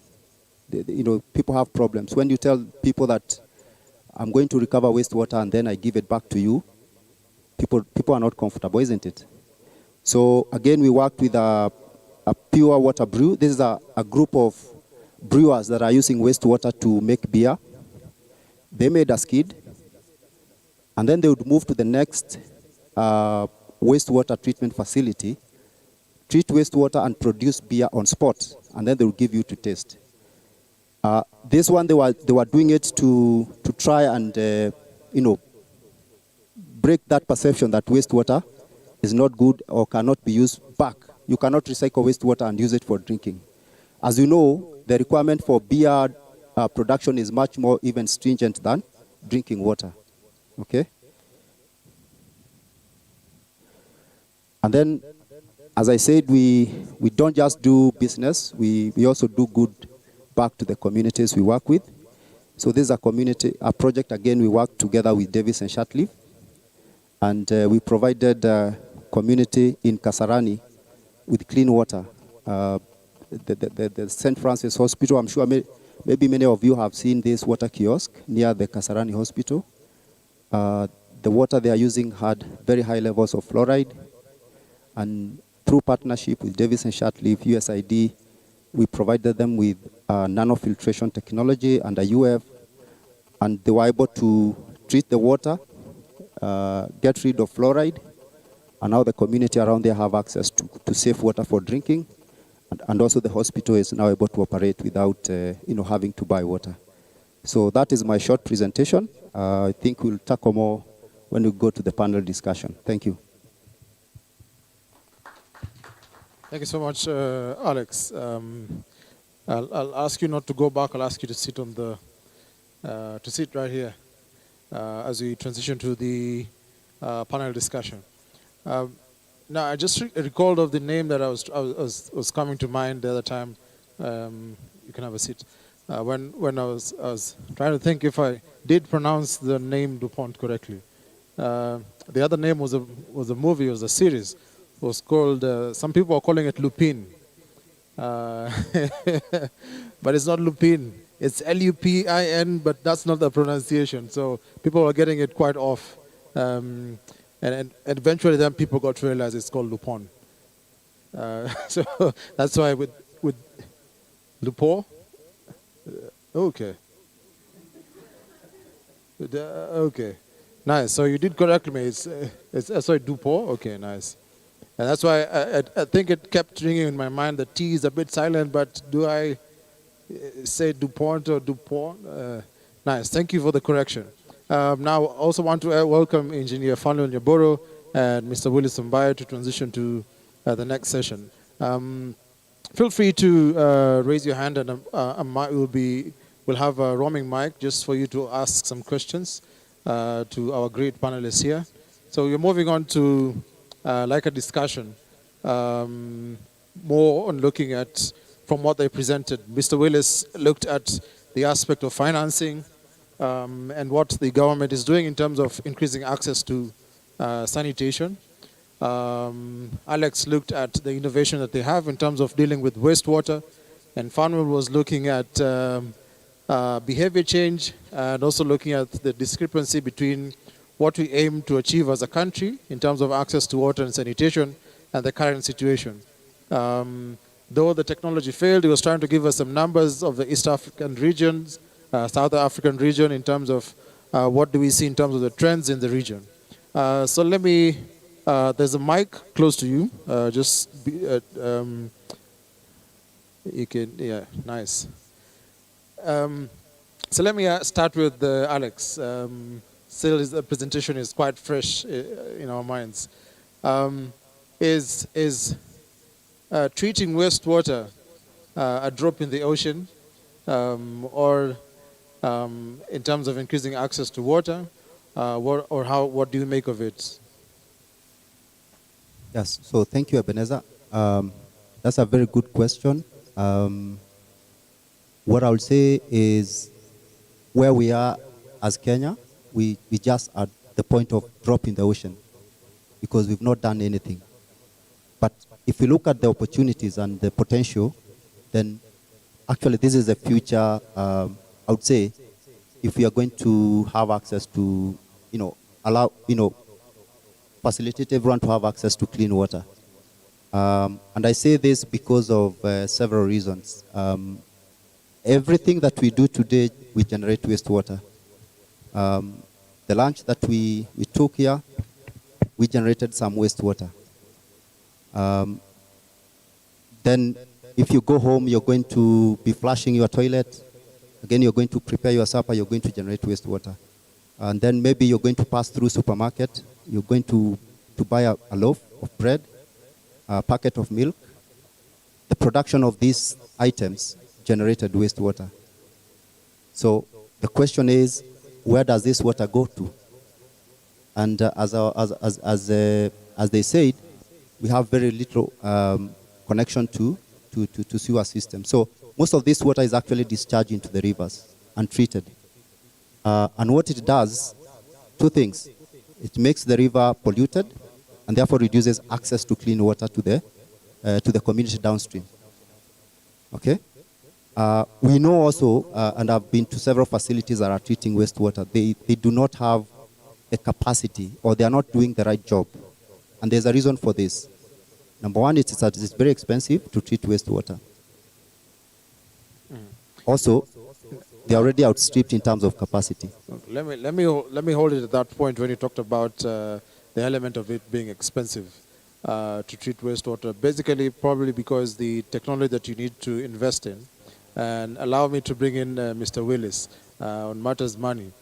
People have problems. When you tell people that I'm going to recover wastewater and then I give it back to you, people are not comfortable, isn't it? So again, we worked with a pure water brew. This is a group of brewers that are using wastewater to make beer. They made a skid, and then they would move to the next wastewater treatment facility, treat wastewater and produce beer on spot, and then they will give you to taste. This one, they were doing it to try and break that perception that wastewater is not good or cannot be used back. You cannot recycle wastewater and use it for drinking. As you know, the requirement for beer production is much more even stringent than drinking water. Okay? And then, as I said, we don't just do business, we also do good back to the communities we work with. So this is a project, again, we work together with Davis and Shatleaf, and we provided a community in Kasarani with clean water. The St. Francis Hospital, I'm sure maybe many of you have seen this water kiosk near the Kasarani Hospital. The water they are using had very high levels of fluoride, and through partnership with Davis and Shatleaf, USID, we provided them with nanofiltration technology and a UF, and they were able to treat the water, get rid of fluoride, and now the community around there have access to safe water for drinking, and also the hospital is now able to operate without having to buy water. So that is my short presentation. I think we'll tackle more when we go to the panel discussion. Thank you. Thank you so much, Alex. I'll ask you not to go back. I'll ask you to sit sit right here as we transition to the panel discussion. Now, I just recalled of the name that was coming to mind the other time. You can have a seat. When I was trying to think if I did pronounce the name DuPont correctly. The other name was a movie, was a series. It was called, some people are calling it Lupin. But it's not Lupin. It's Lupin, but that's not the pronunciation. So people are getting it quite off. And eventually then people got to realize it's called Lupon. So that's why with Lupo? Okay. Okay. Nice. So you did correct me. It's sorry, Dupo? Okay, nice. And that's why I think it kept ringing in my mind. The T is a bit silent, but do I say DuPont or DuPont? Nice. Thank you for the correction. Now, I also want to welcome Engineer Fano Nyaboro and Mr. Willis Mbaye to transition to the next session. Feel free to raise your hand, and we'll have a roaming mic just for you to ask some questions to our great panelists here. So we're moving on to like a discussion, more on looking at from what they presented. Mr. Willis looked at the aspect of financing and what the government is doing in terms of increasing access to sanitation. Alex looked at the innovation that they have in terms of dealing with wastewater, and Fanuel was looking at behavior change and also looking at the discrepancy between what we aim to achieve as a country in terms of access to water and sanitation and the current situation. Though the technology failed, he was trying to give us some numbers of the East African regions, South African region in terms of what do we see in terms of the trends in the region. So let me, there's a mic close to you. You can, yeah, nice. So let me start with Alex. Still, his presentation is quite fresh in our minds. Is treating wastewater a drop in the ocean, or in terms of increasing access to water, what do you make of it? Yes, so thank you, Ebenezer. That's a very good question. What I would say is where we are as Kenya, we just at the point of drop in the ocean because we've not done anything. But if we look at the opportunities and the potential, then actually this is the future, I would say, if we are going to have access to, facilitate everyone to have access to clean water. And I say this because of several reasons. Everything that we do today, we generate wastewater. The lunch that we took here, we generated some wastewater. Then if you go home, you're going to be flushing your toilet. Again, you're going to prepare your supper, you're going to generate wastewater. And then maybe you're going to pass through supermarket, you're going to buy a loaf of bread, a packet of milk. The production of these items generated wastewater. So the question is, where does this water go to? And as they said, we have very little connection to sewer system. So most of this water is actually discharged into the rivers and treated. And what it does, two things. It makes the river polluted and therefore reduces access to clean water to the community downstream. Okay? We know also, and I've been to several facilities that are treating wastewater, they do not have the capacity or they are not doing the right job. And there's a reason for this. Number one, it's very expensive to treat wastewater. Also, they're already outstripped in terms of capacity. Let me hold it at that point when you talked about the element of it being expensive to treat wastewater. Basically, probably because the technology that you need to invest in, and allow me to bring in Mr. Willis on matters money.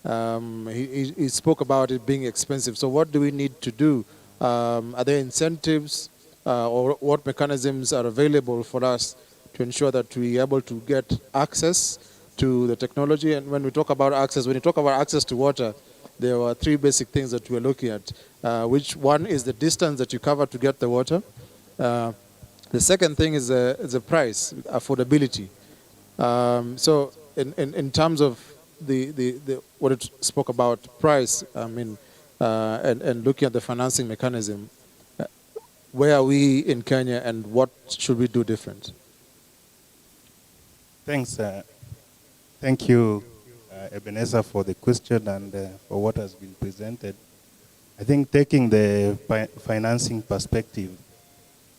He spoke about it being expensive. So what do we need to do? Are there incentives or what mechanisms are available for us to ensure that we are able to get access to the technology? And when we talk about access, when you talk about access to water, there are three basic things that we're looking at, which one is the distance that you cover to get the water. The second thing is the price, affordability. So in terms of what it spoke about price, I mean, and looking at the financing mechanism, where are we in Kenya and what should we do different? Thanks. Thank you, Ebenezer, for the question and for what has been presented. I think taking the financing perspective,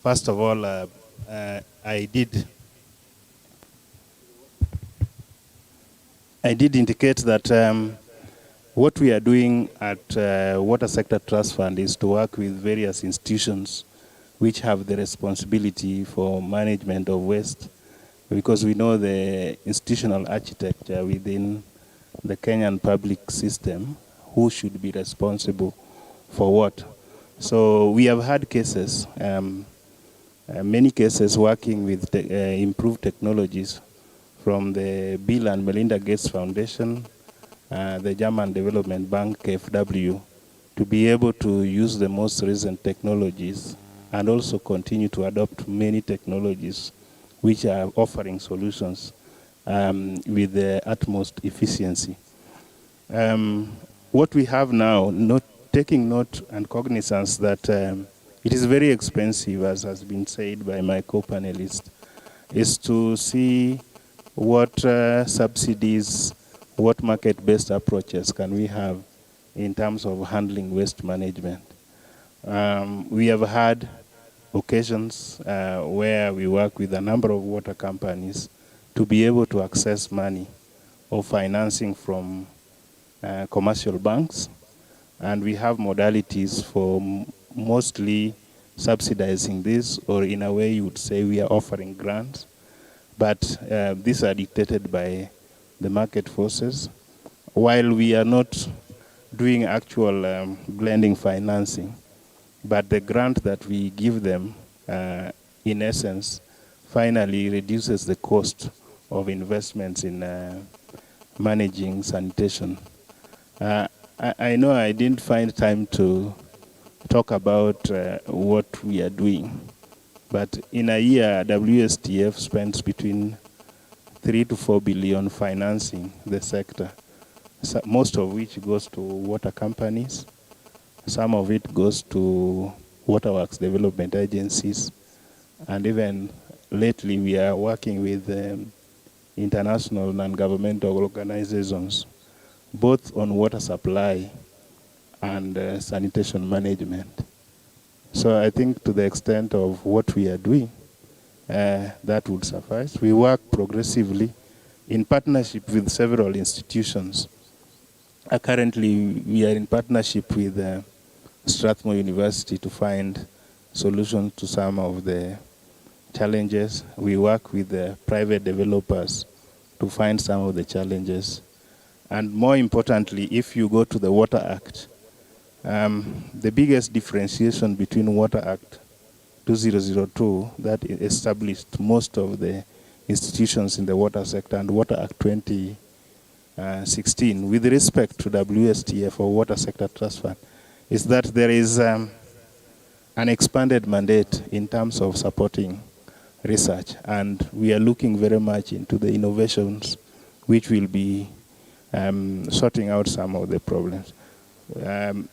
first of all, I did indicate that what we are doing at Water Sector Trust Fund is to work with various institutions which have the responsibility for management of waste, because we know the institutional architecture within the Kenyan public system, who should be responsible for what. So we have had cases, many cases working with improved technologies from the Bill and Melinda Gates Foundation, the German Development Bank, KfW, to be able to use the most recent technologies and also continue to adopt many technologies which are offering solutions with the utmost efficiency. What we have now, taking note and cognizance that it is very expensive, as has been said by my co-panelist, is to see what subsidies, what market-based approaches can we have in terms of handling waste management. We have had occasions where we work with a number of water companies to be able to access money or financing from commercial banks. And we have modalities for mostly subsidizing this, or in a way you would say we are offering grants. But these are dictated by the market forces. While we are not doing actual blending financing, but the grant that we give them, in essence, finally reduces the cost of investments in managing sanitation. I know I didn't find time to talk about what we are doing, but in a year, WSTF spends between 3 to 4 billion financing the sector, so most of which goes to water companies. Some of it goes to waterworks development agencies, and even lately we are working with international non-governmental organizations, both on water supply and sanitation management. So I think to the extent of what we are doing, that would suffice. We work progressively in partnership with several institutions. Currently, we are in partnership with Strathmore University to find solutions to some of the challenges. We work with private developers to find some of the challenges. And more importantly, if you go to the Water Act, the biggest differentiation between Water Act 2002 that established most of the institutions in the water sector and Water Act 2016 with respect to WSTF or Water Sector Trust Fund is that there is an expanded mandate in terms of supporting research, and we are looking very much into the innovations which will be sorting out some of the problems. It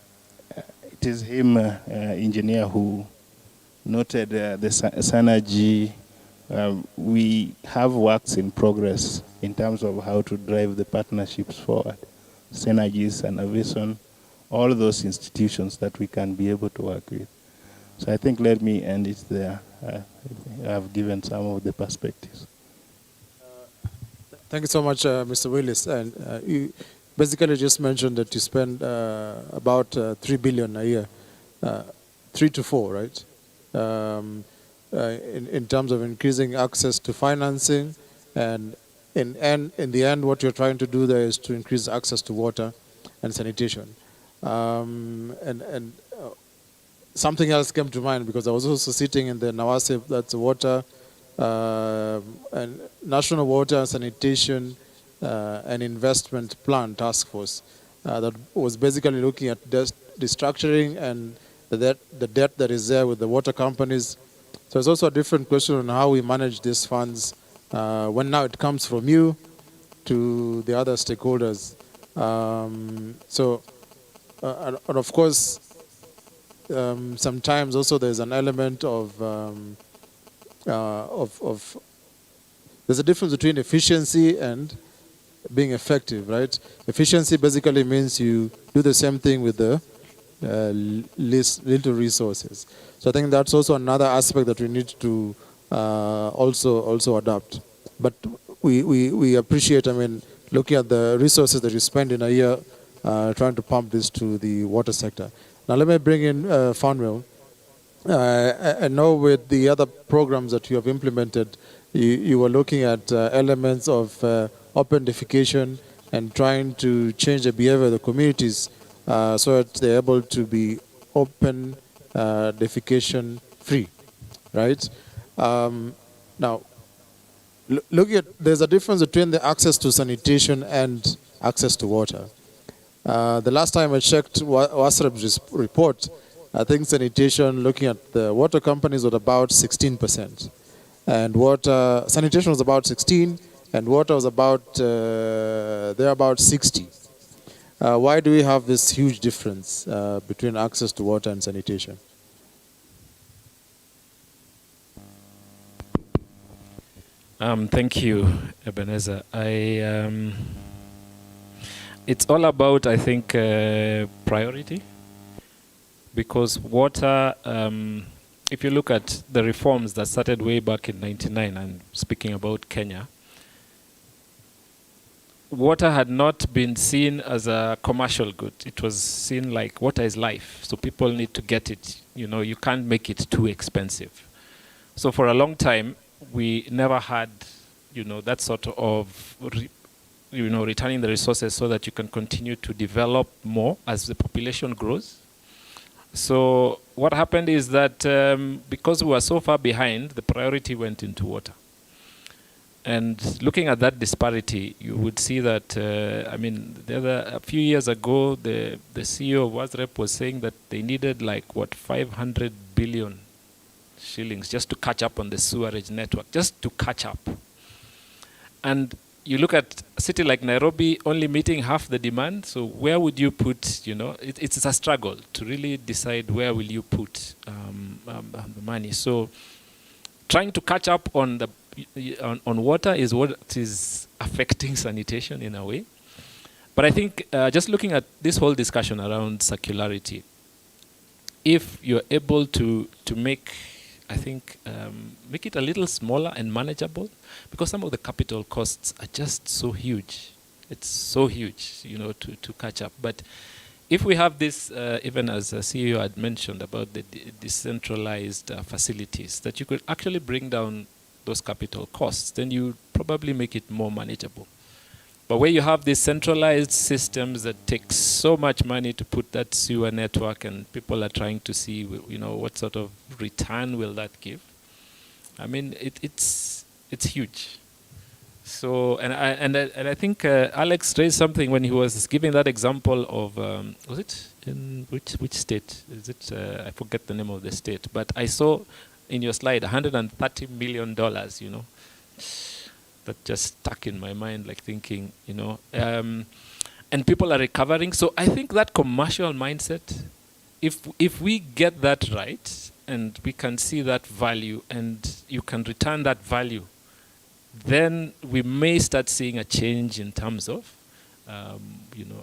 is him, engineer, who noted the synergy. We have works in progress in terms of how to drive the partnerships forward. Synergies and Aviation, all those institutions that we can be able to work with. So I think let me end it there. I've given some of the perspectives. Thank you so much, Mr. Willis. And you basically just mentioned that you spend about 3 billion a year, 3 to 4, right? In terms of increasing access to financing, and in the end, what you're trying to do there is to increase access to water and sanitation. Something else came to mind because I was also sitting in the NAWASE, that's water and National Water and Sanitation and Investment Plan Task Force that was basically looking at restructuring and the debt that is there with the water companies. So it's also a different question on how we manage these funds when now it comes from you to the other stakeholders. And of course, sometimes also there's an element of there's a difference between efficiency and being effective, right? Efficiency basically means you do the same thing with the little resources. So I think that's also another aspect that we need to also adopt. But we appreciate, I mean, looking at the resources that you spend in a year trying to pump this to the water sector. Now let me bring in Fanwell. I know with the other programs that you have implemented, you were looking at elements of open defecation and trying to change the behavior of the communities so that they're able to be open defecation free, right? Now, looking at, there's a difference between the access to sanitation and access to water. The last time I checked WASREB's report, I think sanitation, looking at the water companies, was about 16%. and water sanitation was about 16, and water was about they're about 60. Why do we have this huge difference between access to water and sanitation? Thank you, Ebenezer. It's all about, I think, priority, because water, if you look at the reforms that started way back in '99, and speaking about Kenya, water had not been seen as a commercial good. It was seen like water is life, so people need to get it. You know, you can't make it too expensive. So for a long time, we never had, you know, that sort of, returning the resources so that you can continue to develop more as the population grows. So what happened is that because we were so far behind, the priority went into water. And looking at that disparity, you would see that, a few years ago, the CEO of WASREP was saying that they needed 500 billion shillings just to catch up on the sewerage network, just to catch up. And you look at a city like Nairobi only meeting half the demand, so where would you put, it's a struggle to really decide where will you put the money. So trying to catch up on water is what is affecting sanitation in a way. But I think just looking at this whole discussion around circularity, if you're able to make, I think, make it a little smaller and manageable, because some of the capital costs are just so huge. It's so huge, to catch up. But if we have this, even as the CEO had mentioned about the decentralized facilities, that you could actually bring down those capital costs, then you probably make it more manageable. But where you have these centralized systems that take so much money to put that sewer network, and people are trying to see, what sort of return will that give? I mean, it's huge. So, and I think Alex raised something when he was giving that example of, was it in which state? Is it? I forget the name of the state, but I saw in your slide $130 million. That just stuck in my mind, like thinking, and people are recovering. So I think that commercial mindset, if we get that right, and we can see that value, and you can return that value, then we may start seeing a change in terms of,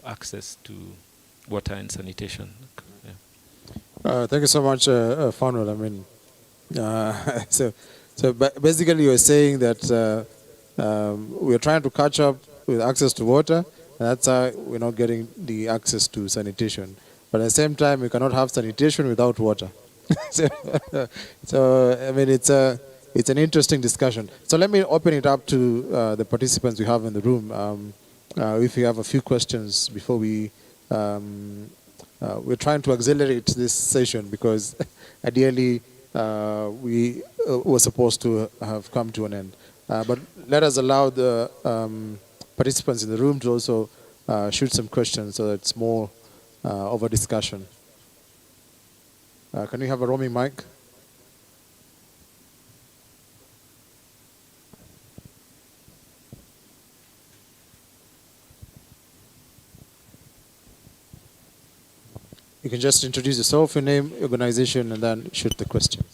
access to water and sanitation. Yeah. Thank you so much, Fanuel. I mean, so basically you're saying that we're trying to catch up with access to water, and that's how we're not getting the access to sanitation. But at the same time, we cannot have sanitation without water. so I mean, it's an interesting discussion. So let me open it up to the participants we have in the room. If you have a few questions before we, we're trying to accelerate this session because ideally we were supposed to have come to an end. But let us allow the participants in the room to also shoot some questions so that it's more of a discussion. Can we have a roaming mic? You can just introduce yourself, your name, organization, and then shoot the question.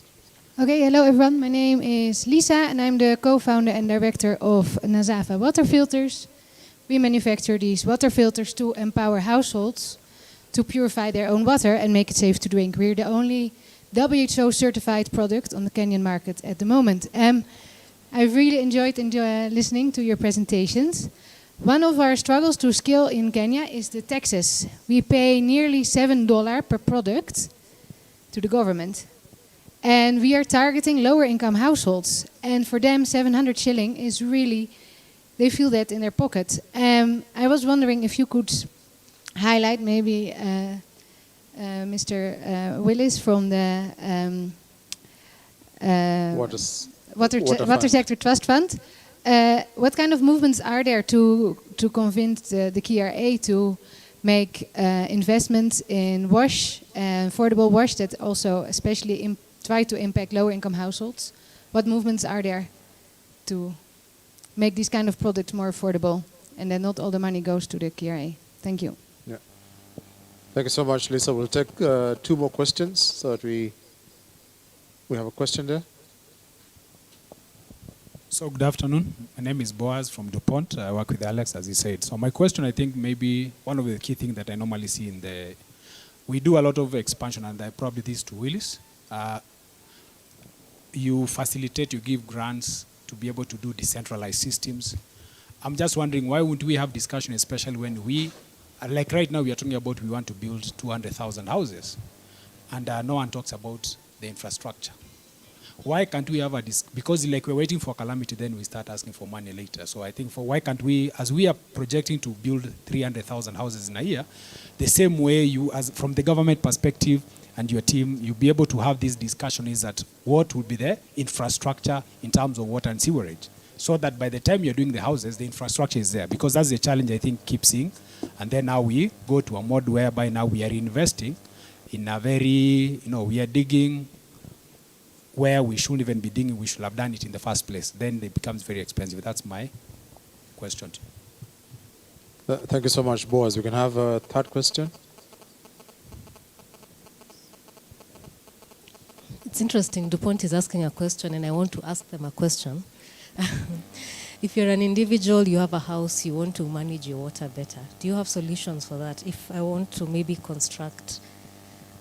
Okay, hello everyone. My name is Lisa and I'm the co-founder and director of Nazava Water Filters. We manufacture these water filters to empower households to purify their own water and make it safe to drink. We're the only WHO certified product on the Kenyan market at the moment. I really enjoyed listening to your presentations. One of our struggles to scale in Kenya is the taxes. We pay nearly $7 per product to the government. And we are targeting lower income households. And for them, 700 shilling is really, they feel that in their pocket. I was wondering if you could highlight maybe Mr. Willis from the Water Sector Trust Fund. What kind of movements are there to convince the KRA to make investments in wash, affordable wash that also especially try to impact lower income households? what movements are there to make these kind of products more affordable, and then not all the money goes to the KRA. Thank you. Yeah. Thank you so much, Lisa. We'll take 2 more questions so that we have a question there. So good afternoon. My name is Boaz from DuPont. I work with Alex, as he said. So my question, I think, maybe one of the key things that I normally see in we do a lot of expansion, and I probably this to Willis. You facilitate, you give grants to be able to do decentralized systems. I'm just wondering, why wouldn't we have discussion, especially when like right now we are talking about we want to build 200,000 houses, and no one talks about the infrastructure. Why can't we have because like we're waiting for calamity, then we start asking for money later. So I think why can't we, as we are projecting to build 300,000 houses in a year, the same way you, as from the government perspective and your team, you'll be able to have this discussion is that what would be the infrastructure in terms of water and sewerage, so that by the time you're doing the houses, the infrastructure is there, because that's the challenge I think keep seeing. And then now we go to a mode whereby now we are investing in a very, we are digging where we shouldn't even be digging, we should have done it in the first place. Then it becomes very expensive. That's my question. Thank you so much, Boaz. We can have a third question. It's interesting. DuPont is asking a question, and I want to ask them a question. If you're an individual, you have a house, you want to manage your water better. Do you have solutions for that? If I want to maybe construct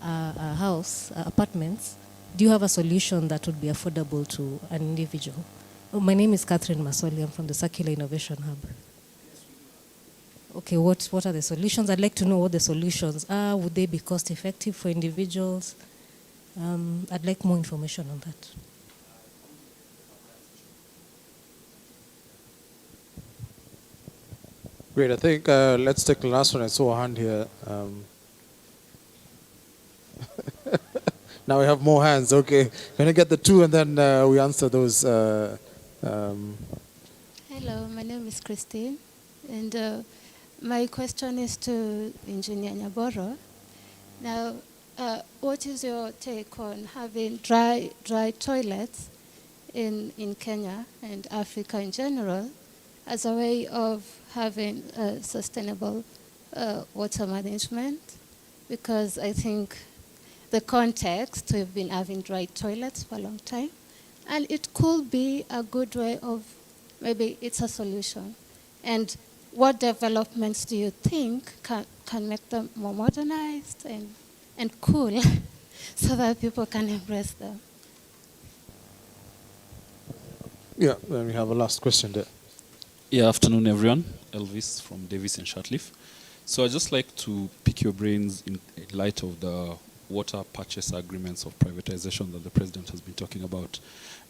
a house, apartments, do you have a solution that would be affordable to an individual? Oh, my name is Catherine Masoli. I'm from the Circular Innovation Hub. Okay, what are the solutions? I'd like to know what the solutions are. Would they be cost effective for individuals? I'd like more information on that. Great. I think let's take the last one. I saw a hand here. Now we have more hands. Okay. Can I get the 2 and then we answer those? Hello, my name is Christine. And my question is to Engineer Nyaboro. Now, what is your take on having dry toilets in Kenya and Africa in general as a way of having sustainable water management? Because I think the context, we've been having dry toilets for a long time, and it could be a good way of, maybe it's a solution. And what developments do you think can make them more modernized and cool so that people can embrace them? Yeah, then we have a last question there. Yeah, afternoon everyone. Elvis from Davis and Shartleaf. So I'd just like to pick your brains in light of the water purchase agreements of privatization that the president has been talking about.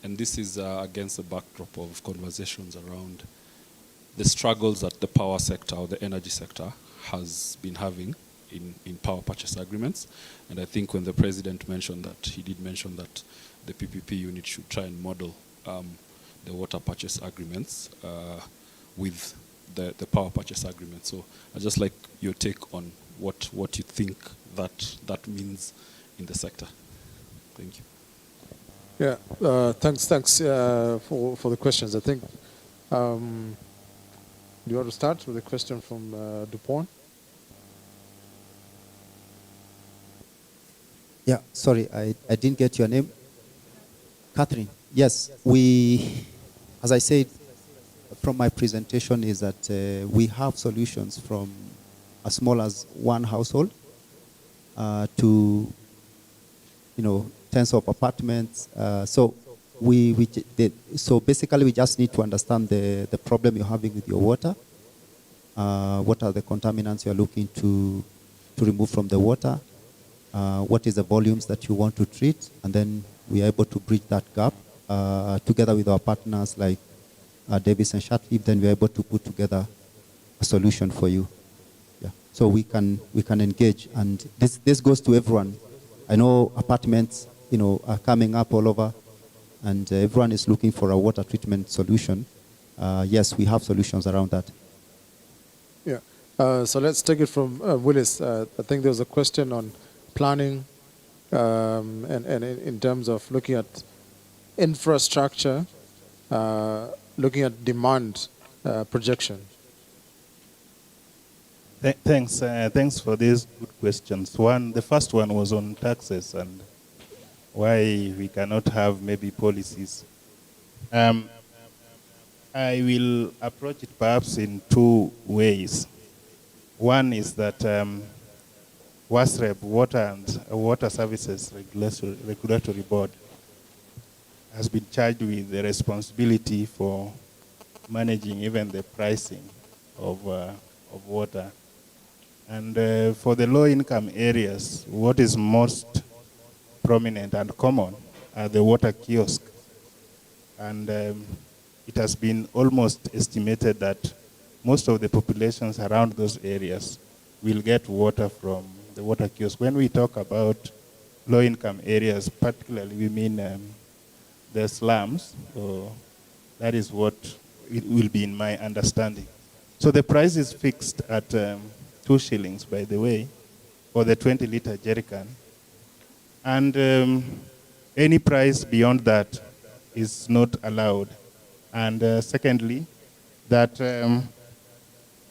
And this is against the backdrop of conversations around the struggles that the power sector or the energy sector has been having in power purchase agreements. And I think when the president mentioned that, he did mention that the PPP unit should try and model the water purchase agreements with the power purchase agreement. So I'd just like your take on what you think that means in the sector. Thank you. Yeah, thanks for the questions. I think, do you want to start with a question from DuPont? Yeah, sorry, I didn't get your name. Catherine, yes, as I said from my presentation, is that we have solutions from as small as one household to, tens of apartments. So so basically we just need to understand the problem you're having with your water. What are the contaminants you're looking to remove from the water? What is the volumes that you want to treat? And then we are able to bridge that gap together with our partners like Davis and Shartleaf. Then we are able to put together a solution for you. Yeah. So we can engage, and this goes to everyone. I know apartments, are coming up all over, and everyone is looking for a water treatment solution. Yes, we have solutions around that. Yeah. So let's take it from Willis. I think there was a question on planning and in terms of looking at infrastructure, looking at demand projection? Thanks for these good questions. The first one was on taxes and why we cannot have maybe policies. I will approach it perhaps in two ways. One is that WASREB, Water Services Regulatory Board, has been charged with the responsibility for managing even the pricing of water. And for the low-income areas, what is most prominent and common are the water kiosks. And it has been almost estimated that most of the populations around those areas will get water from the water kiosk. When we talk about low-income areas, particularly we mean the slums. So that is what it will be in my understanding. So the price is fixed at 2 shillings, by the way, for the 20-liter jerrycan. And any price beyond that is not allowed. And secondly, that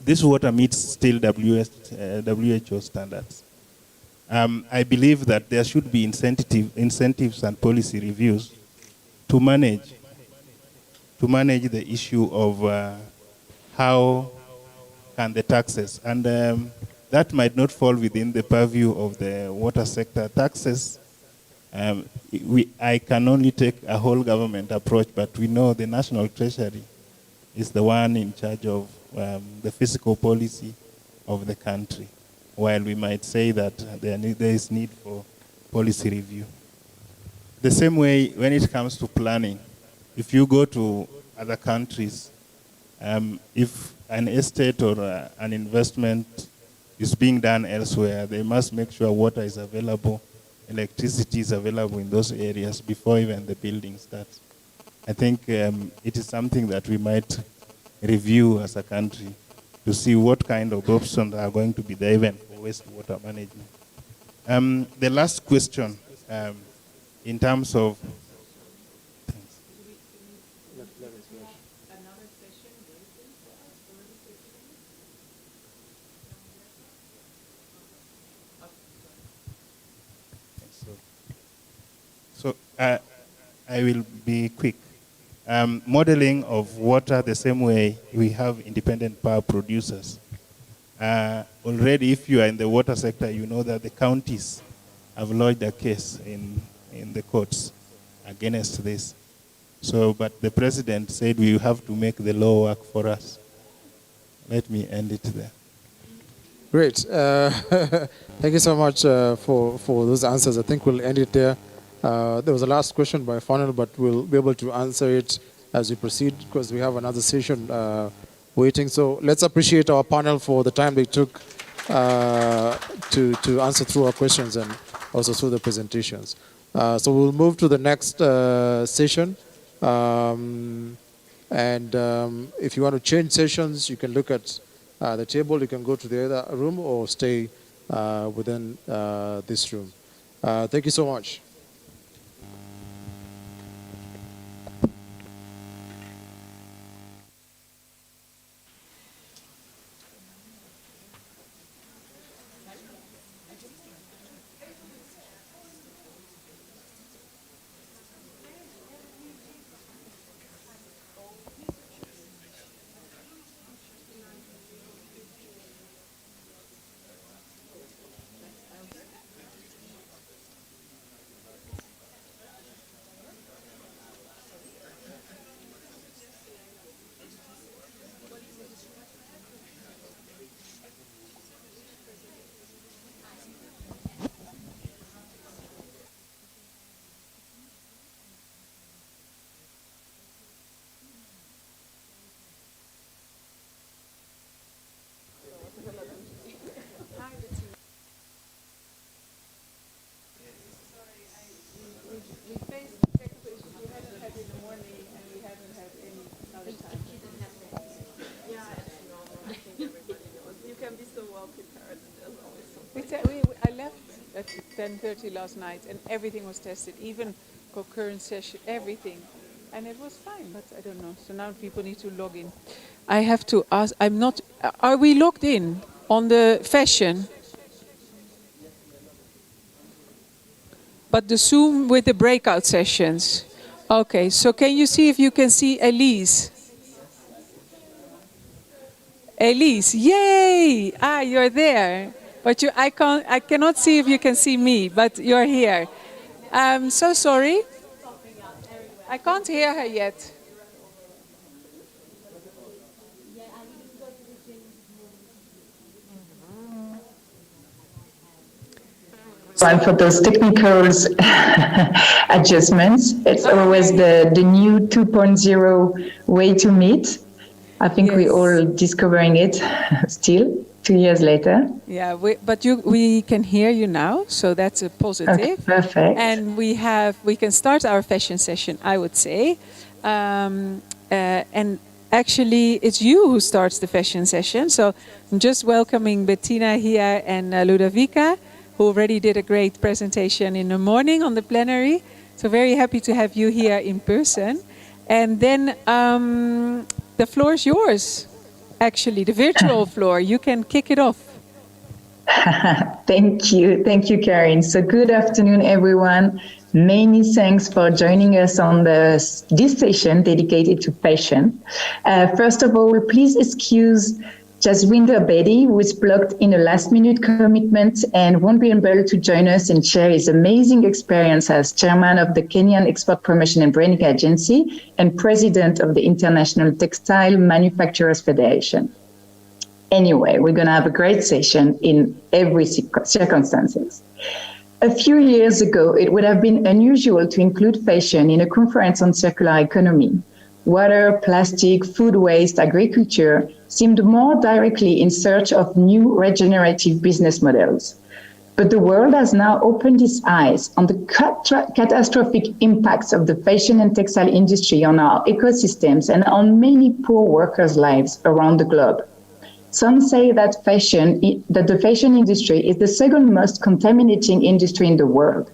this water meets still WHO standards. I believe that there should be incentives and policy reviews to manage the issue of how can the taxes, and that might not fall within the purview of the water sector. Taxes, I can only take a whole government approach, but we know the National Treasury is the one in charge of the fiscal policy of the country, while we might say that there is need for policy review. The same way when it comes to planning, if you go to other countries, if an estate or an investment is being done elsewhere, they must make sure water is available, electricity is available in those areas before even the building starts. I think it is something that we might review as a country to see what kind of options are going to be there even for wastewater management. The last question, in terms of I will be quick. Modeling of water the same way we have independent power producers. Already, if you are in the water sector, you know that the counties have lodged a case in the courts against this. So, but the president said we have to make the law work for us. Let me end it there. Great. Thank you so much for those answers. I think we'll end it there. There was a last question by funnel, but we'll be able to answer it as we proceed because we have another session waiting. So let's appreciate our panel for the time they took to answer through our questions and also through the presentations. So we'll move to the next session. If you want to change sessions, you can look at the table. You can go to the other room or stay within this room. Thank you so much. I left at 10:30 last night, and everything was tested. Even concurrent session, everything. And it was fine, but I don't know. So now people need to log in. I have to ask, I'm not, are we logged in on the fashion? But the Zoom with the breakout sessions. Okay, so can you see if you can see Elise? Elise, yay! Ah, you're there. But I cannot see if you can see me, but you're here. I'm so sorry. I can't hear her yet. And for those technical adjustments, it's always the new 2.0 way to meet. I think we're all discovering it still, 2 years later. Yeah, but we can hear you now, so that's a positive. Okay, perfect. And we can start our fashion session, I would say. And actually, it's you who starts the fashion session. So I'm just welcoming Bettina here and Ludovica, who already did a great presentation in the morning on the plenary. So very happy to have you here in person. And then the floor is yours, actually, the virtual floor. You can kick it off. Thank you, Karin. So good afternoon, everyone. Many thanks for joining us on this session dedicated to fashion. First of all, please excuse Jaswinder Bedi, who is blocked in a last-minute commitment and won't be able to join us and share his amazing experience as chairman of the Kenyan Export Promotion and Branding Agency and president of the International Textile Manufacturers Federation. Anyway, we're going to have a great session in every circumstances. A few years ago, it would have been unusual to include fashion in a conference on circular economy. Water, plastic, food waste, agriculture seemed more directly in search of new regenerative business models. But the world has now opened its eyes on the catastrophic impacts of the fashion and textile industry on our ecosystems and on many poor workers' lives around the globe. Some say that the fashion industry is the second most contaminating industry in the world.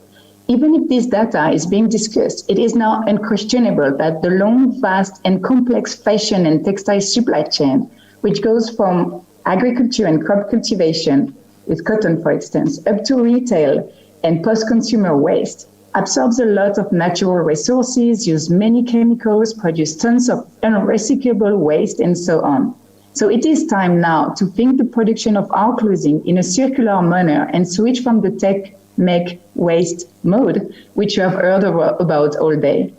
Even if this data is being discussed, it is now unquestionable that the long, vast, and complex fashion and textile supply chain, which goes from agriculture and crop cultivation, with cotton, for instance, up to retail and post-consumer waste, absorbs a lot of natural resources, uses many chemicals, produces tons of unrecyclable waste, and so on. So it is time now to think the production of our clothing in a circular manner and switch from the make waste mode, which you have heard about all day.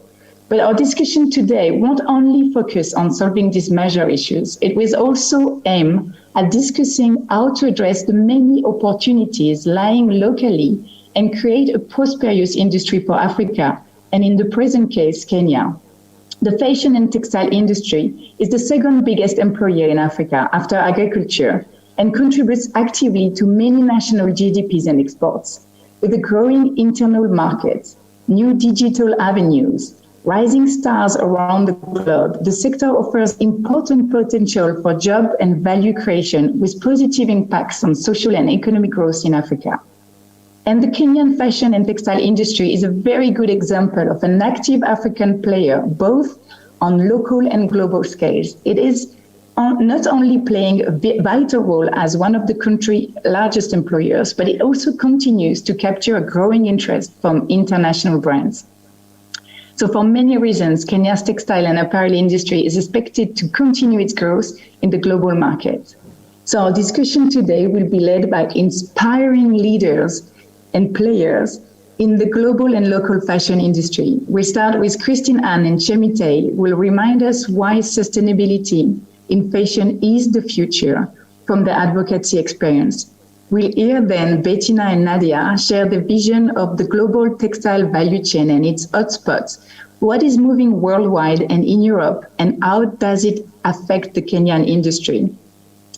But our discussion today won't only focus on solving these major issues. It will also aim at discussing how to address the many opportunities lying locally and create a prosperous industry for Africa, and in the present case, Kenya. The fashion and textile industry is the second biggest employer in Africa after agriculture and contributes actively to many national GDPs and exports. With a growing internal market, new digital avenues, rising stars around the globe, the sector offers important potential for job and value creation with positive impacts on social and economic growth in Africa. And the Kenyan fashion and textile industry is a very good example of an active African player, both on local and global scales. It is not only playing a vital role as one of the country's largest employers, but it also continues to capture a growing interest from international brands. So for many reasons, Kenya's textile and apparel industry is expected to continue its growth in the global market. So our discussion today will be led by inspiring leaders and players in the global and local fashion industry. We start with Christine Ann and Chemite, who will remind us why sustainability in fashion is the future from the advocacy experience. We'll hear then Bettina and Nadia share the vision of the global textile value chain and its hotspots. What is moving worldwide and in Europe, and how does it affect the Kenyan industry?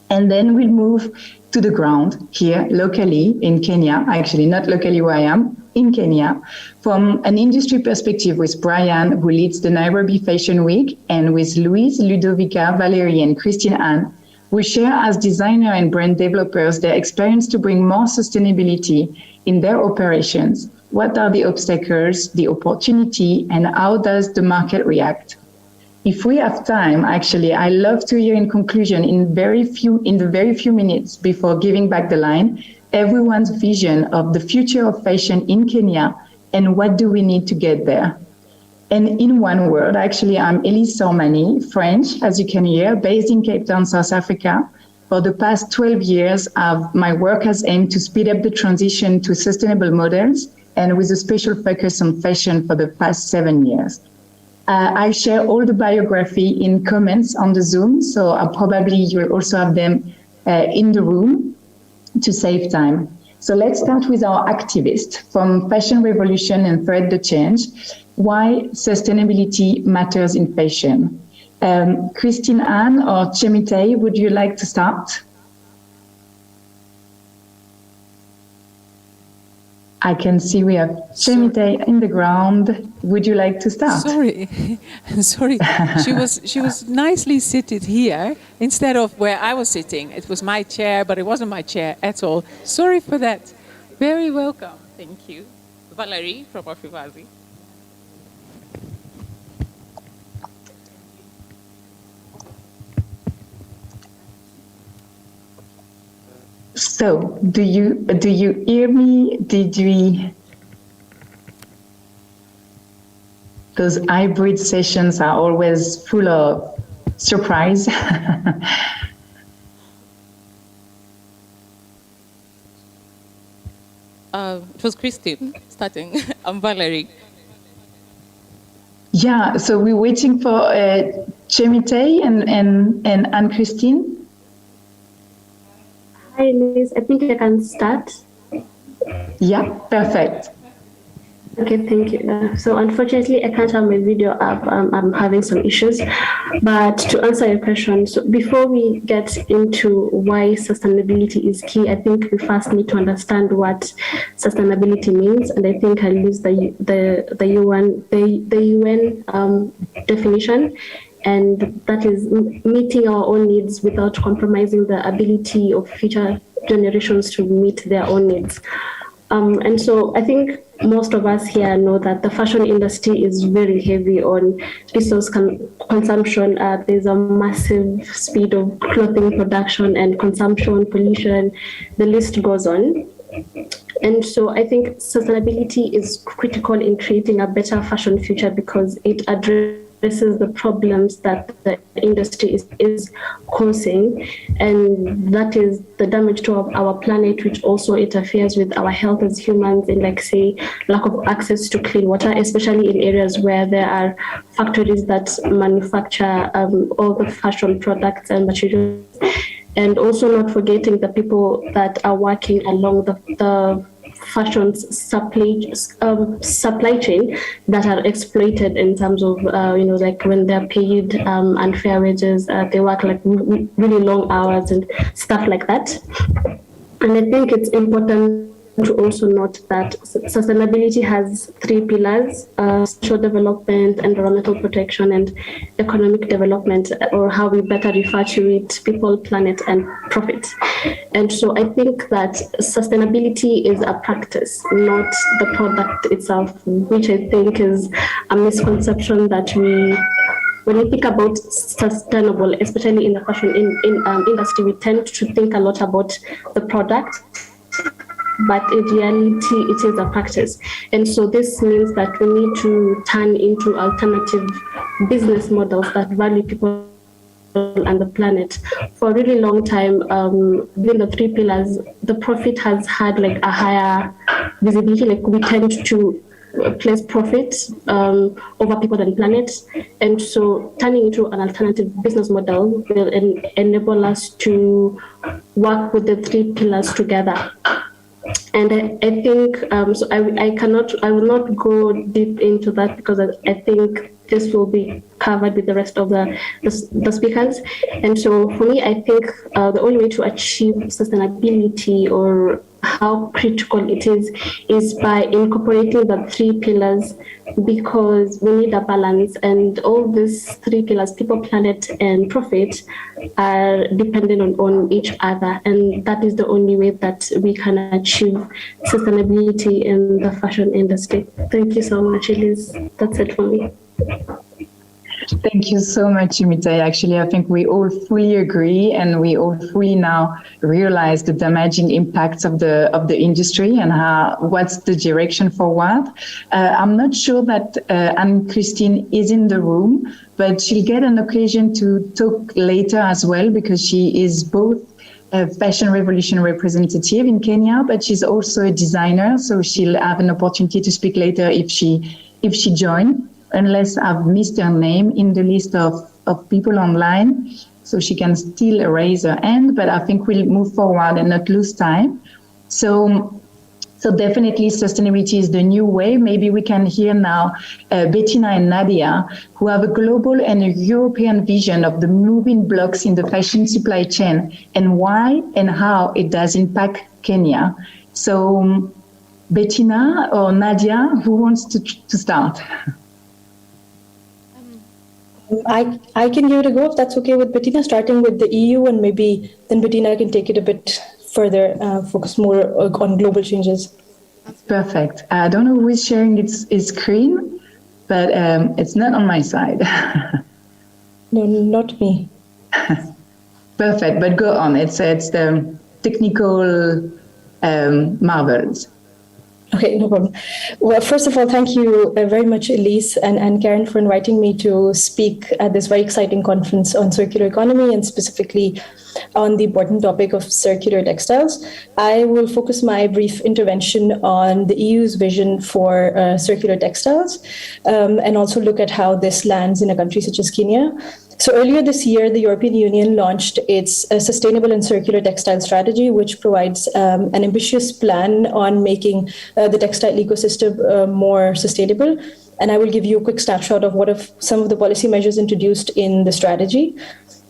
And then we'll move to the ground here locally in Kenya, actually not locally where I am, in Kenya, from an industry perspective with Brian, who leads the Nairobi Fashion Week, and with Louise, Ludovica, Valerie, and Christine Ann, who share as designer and brand developers their experience to bring more sustainability in their operations, What are the obstacles, the opportunity, and how does the market react? If we have time, actually, I love to hear in conclusion, in the very few minutes before giving back the line, everyone's vision of the future of fashion in Kenya and what do we need to get there. And in one word, actually, I'm Elise Sormani, French, as you can hear, based in Cape Town, South Africa. For the past 12 years, my work has aimed to speed up the transition to sustainable models and with a special focus on fashion for the past 7 years. I share all the biography in comments on the Zoom, so probably you'll also have them in the room to save time. So let's start with our activist from Fashion Revolution and Thread the Change, why sustainability matters in fashion. Christine Anne or Chemite, would you like to start? I can see we have Chemite in the ground. Would you like to start? Sorry, sorry. She was nicely seated here instead of where I was sitting. It was my chair, but it wasn't my chair at all. Sorry for that. Very welcome. Thank you. Valerie from Afivazi. So, do you hear me? Those hybrid sessions are always full of surprise. It was Christine starting. I'm Valerie. Yeah, so we're waiting for Chemite and Anne-Christine. Hi, Liz. I think I can start. Yeah, perfect. Okay, thank you. So unfortunately, I can't have my video up. I'm having some issues. But to answer your question, so before we get into why sustainability is key, I think we first need to understand what sustainability means. And I think I'll use the UN definition. And that is meeting our own needs without compromising the ability of future generations to meet their own needs. And so I think most of us here know that the fashion industry is very heavy on resource consumption. There's a massive speed of clothing production and consumption, pollution, the list goes on. And so I think sustainability is critical in creating a better fashion future because it addresses the problems that the industry is causing, and that is the damage to our planet, which also interferes with our health as humans in, like, say, lack of access to clean water, especially in areas where there are factories that manufacture all the fashion products and materials. And also not forgetting the people that are working along the fashion supply chain that are exploited in terms of, like when they're paid unfair wages, they work like really long hours and stuff like that. And I think it's important to also note that sustainability has 3 pillars: social development, environmental protection, and economic development, or how we better refer to it, people, planet, and profit. And so I think that sustainability is a practice, not the product itself, which I think is a misconception that when we think about sustainable, especially in the fashion industry, we tend to think a lot about the product, but in reality, it is a practice. And so this means that we need to turn into alternative business models that value people and the planet. For a really long time, within the 3 pillars, the profit has had like a higher visibility. Like we tend to place profit over people and planet. And so turning into an alternative business model will enable us to work with the 3 pillars together. And I think, so I will not go deep into that because I think this will be covered with the rest of the speakers. And so for me, I think the only way to achieve sustainability, or how critical it is by incorporating the 3 pillars, because we need a balance, and all these 3 pillars, people, planet, and profit, are dependent on each other, and that is the only way that we can achieve sustainability in the fashion industry. Thank you so much, Elise. That's it for me. Thank you so much, Imitai. Actually, I think we all fully agree, and we all fully now realize the damaging impacts of the industry and what's the direction forward. I'm not sure that Anne-Christine is in the room, but she'll get an occasion to talk later as well, because she is both a Fashion Revolution representative in Kenya, but she's also a designer, so she'll have an opportunity to speak later if she joins. Unless I've missed her name in the list of people online, so she can still raise her hand, but I think we'll move forward and not lose time. So definitely sustainability is the new way. Maybe we can hear now Bettina and Nadia, who have a global and a European vision of the moving blocks in the fashion supply chain, and why and how it does impact Kenya. So Bettina or Nadia, who wants to start? I can give it a go if that's okay with Bettina, starting with the EU, and maybe then Bettina can take it a bit further, focus more on global changes. Perfect. I don't know who is sharing its screen, but it's not on my side. No, not me. Perfect, but go on. It's the technical marvels. Okay, no problem. Well, first of all, thank you very much, Elise and Karen, for inviting me to speak at this very exciting conference on circular economy, and specifically on the important topic of circular textiles. I will focus my brief intervention on the EU's vision for circular textiles, and also look at how this lands in a country such as Kenya. So earlier this year, the European Union launched its sustainable and circular textile strategy, which provides an ambitious plan on making the textile ecosystem more sustainable. And I will give you a quick snapshot of some of the policy measures introduced in the strategy.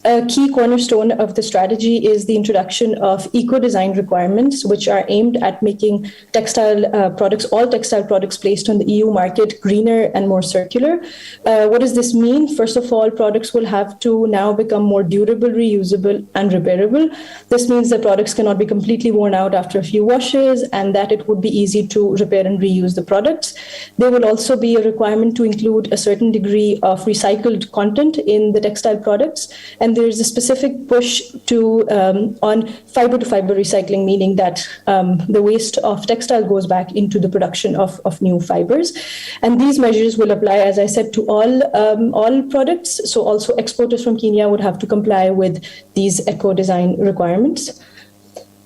A key cornerstone of the strategy is the introduction of eco-design requirements, which are aimed at making textile products, all textile products placed on the EU market, greener and more circular. What does this mean? First of all, products will have to now become more durable, reusable, and repairable. This means that products cannot be completely worn out after a few washes, and that it would be easy to repair and reuse the products. There will also be a requirement to include a certain degree of recycled content in the textile products, and there's a specific push to on fiber-to-fiber recycling, meaning that the waste of textile goes back into the production of new fibers. And these measures will apply, as I said, to all products. So also exporters from Kenya would have to comply with these eco-design requirements.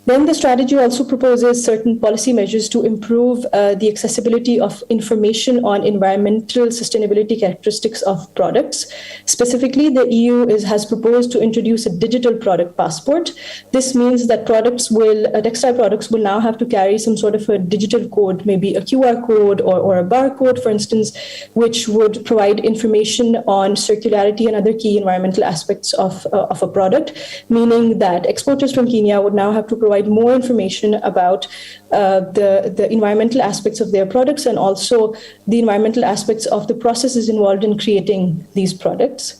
Then the strategy also proposes certain policy measures to improve the accessibility of information on environmental sustainability characteristics of products. Specifically, the EU has proposed to introduce a digital product passport. This means that textile products will now have to carry some sort of a digital code, maybe a QR code or a barcode, for instance, which would provide information on circularity and other key environmental aspects of a product, meaning that exporters from Kenya would now have to provide more information about the environmental aspects of their products, and also the environmental aspects of the processes involved in creating these products.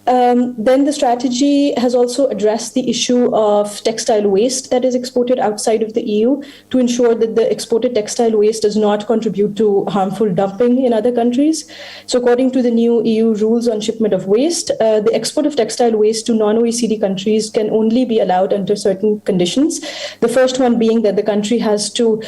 Then the strategy has also addressed the issue of textile waste that is exported outside of the EU to ensure that the exported textile waste does not contribute to harmful dumping in other countries. So according to the new EU rules on shipment of waste, the export of textile waste to non-OECD countries can only be allowed under certain conditions. The first one being that the country has to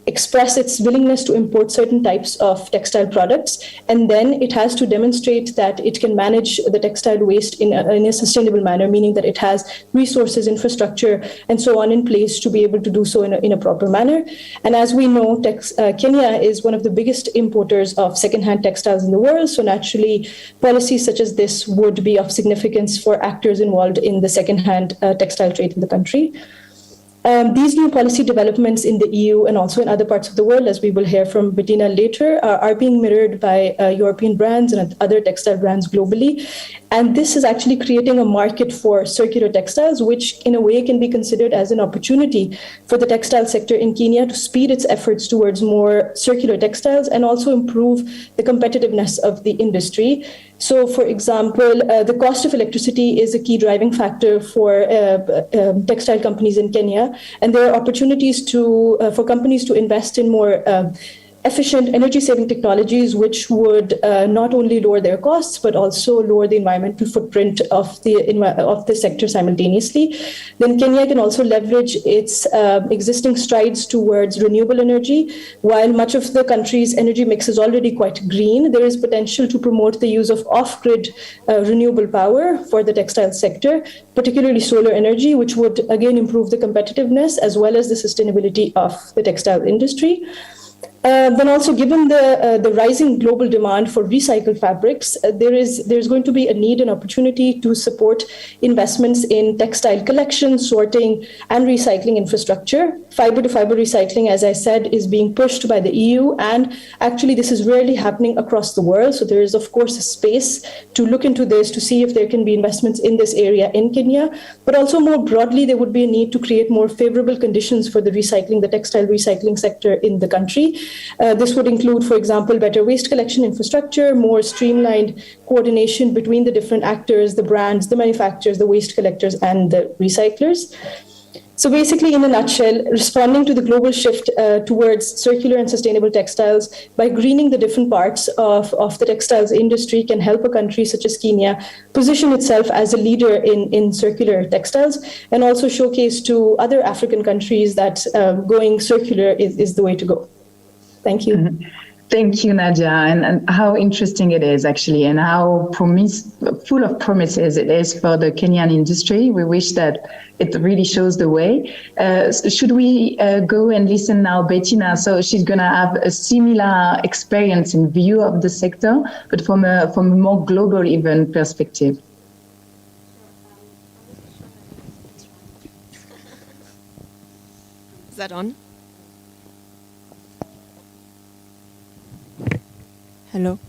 express its willingness to import certain types of textile products, and then it has to demonstrate that it can manage the textile waste in a sustainable manner, meaning that it has resources, infrastructure, and so on in place to be able to do so in a proper manner. And as we know, Kenya is one of the biggest importers of secondhand textiles in the world, so naturally policies such as this would be of significance for actors involved in the secondhand textile trade in the country. These new policy developments in the EU and also in other parts of the world, as we will hear from Bettina later, are being mirrored by European brands and other textile brands globally. And this is actually creating a market for circular textiles, which in a way can be considered as an opportunity for the textile sector in Kenya to speed its efforts towards more circular textiles and also improve the competitiveness of the industry. So, for example, the cost of electricity is a key driving factor for textile companies in Kenya, and there are opportunities for companies to invest in more efficient energy-saving technologies, which would not only lower their costs but also lower the environmental footprint of the sector simultaneously. Then Kenya can also leverage its existing strides towards renewable energy. While much of the country's energy mix is already quite green, there is potential to promote the use of off-grid renewable power for the textile sector, particularly solar energy, which would again improve the competitiveness as well as the sustainability of the textile industry. Then also, given the rising global demand for recycled fabrics, there's going to be a need and opportunity to support investments in textile collection, sorting, and recycling infrastructure. Fiber-to-fiber recycling, as I said, is being pushed by the EU, and actually this is rarely happening across the world. So there is, of course, a space to look into this to see if there can be investments in this area in Kenya. But also more broadly, there would be a need to create more favorable conditions for the textile recycling sector in the country. This would include, for example, better waste collection infrastructure, more streamlined coordination between the different actors, the brands, the manufacturers, the waste collectors, and the recyclers. So basically, in a nutshell, responding to the global shift towards circular and sustainable textiles by greening the different parts of the textiles industry can help a country such as Kenya position itself as a leader in circular textiles and also showcase to other African countries that going circular is the way to go. Thank you. Mm-hmm. Thank you, Nadia, and how interesting it is actually, and how full of promises it is for the Kenyan industry. We wish that it really shows the way. Should we go and listen now, Bettina? So she's going to have a similar experience in view of the sector, but from a more global even perspective. Is that on? Hello.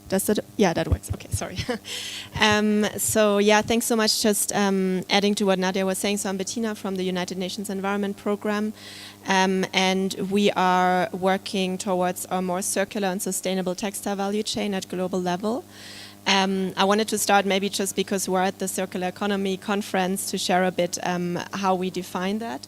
Does that? Yeah, that works. Okay, sorry. So yeah, thanks so much. Just adding to what Nadia was saying. So I'm Bettina from the United Nations Environment Programme, and we are working towards a more circular and sustainable textile value chain at global level. I wanted to start maybe just because we're at the Circular Economy Conference to share a bit how we define that.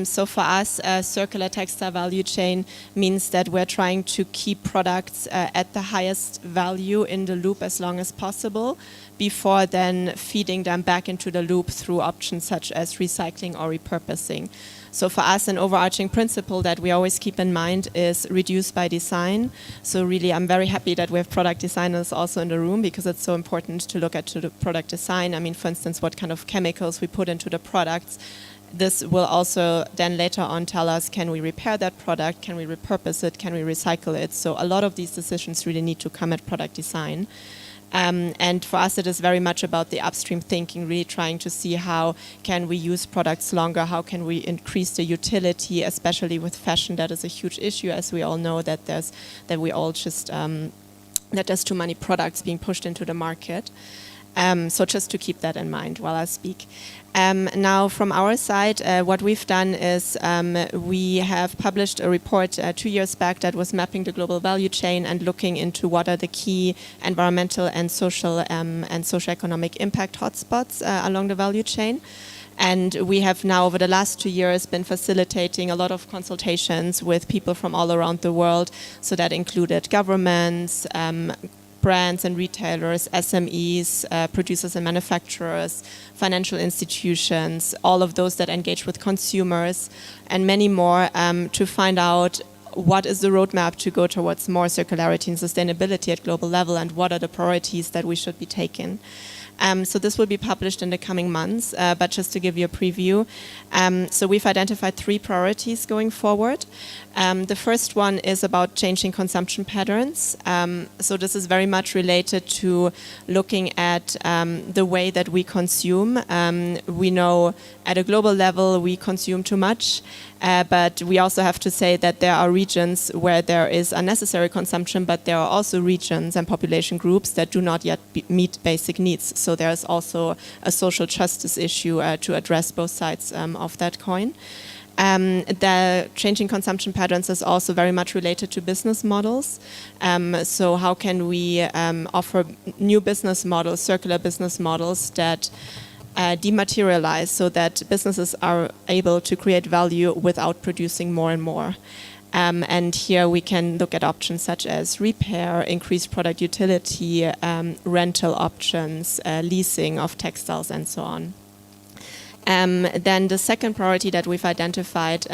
So for us, a circular textile value chain means that we're trying to keep products at the highest value in the loop as long as possible before then feeding them back into the loop through options such as recycling or repurposing. So for us, an overarching principle that we always keep in mind is reduce by design. So really, I'm very happy that we have product designers also in the room because it's so important to look at the product design. I mean, for instance, what kind of chemicals we put into the products. This will also then later on tell us, can we repair that product? Can we repurpose it? Can we recycle it? So a lot of these decisions really need to come at product design. And for us, it is very much about the upstream thinking, really trying to see how can we use products longer, how can we increase the utility, especially with fashion. That is a huge issue, as we all know, that there's too many products being pushed into the market. So just to keep that in mind while I speak. Now, from our side, what we've done is we have published a report 2 years back that was mapping the global value chain and looking into what are the key environmental and social and socioeconomic impact hotspots along the value chain. And we have now, over the last 2 years, been facilitating a lot of consultations with people from all around the world. So that included governments, brands and retailers, SMEs, producers and manufacturers, financial institutions, all of those that engage with consumers, and many more to find out what is the roadmap to go towards more circularity and sustainability at global level and what are the priorities that we should be taking. So this will be published in the coming months, but just to give you a preview. So we've identified 3 priorities going forward. The first one is about changing consumption patterns. So this is very much related to looking at the way that we consume. We know at a global level we consume too much, but we also have to say that there are regions where there is unnecessary consumption, but there are also regions and population groups that do not yet meet basic needs. So there's also a social justice issue to address both sides of that coin. The changing consumption patterns is also very much related to business models. So how can we offer new business models, circular business models that dematerialize so that businesses are able to create value without producing more and more. And here we can look at options such as repair, increased product utility, rental options, leasing of textiles, and so on. Then the second priority that we've identified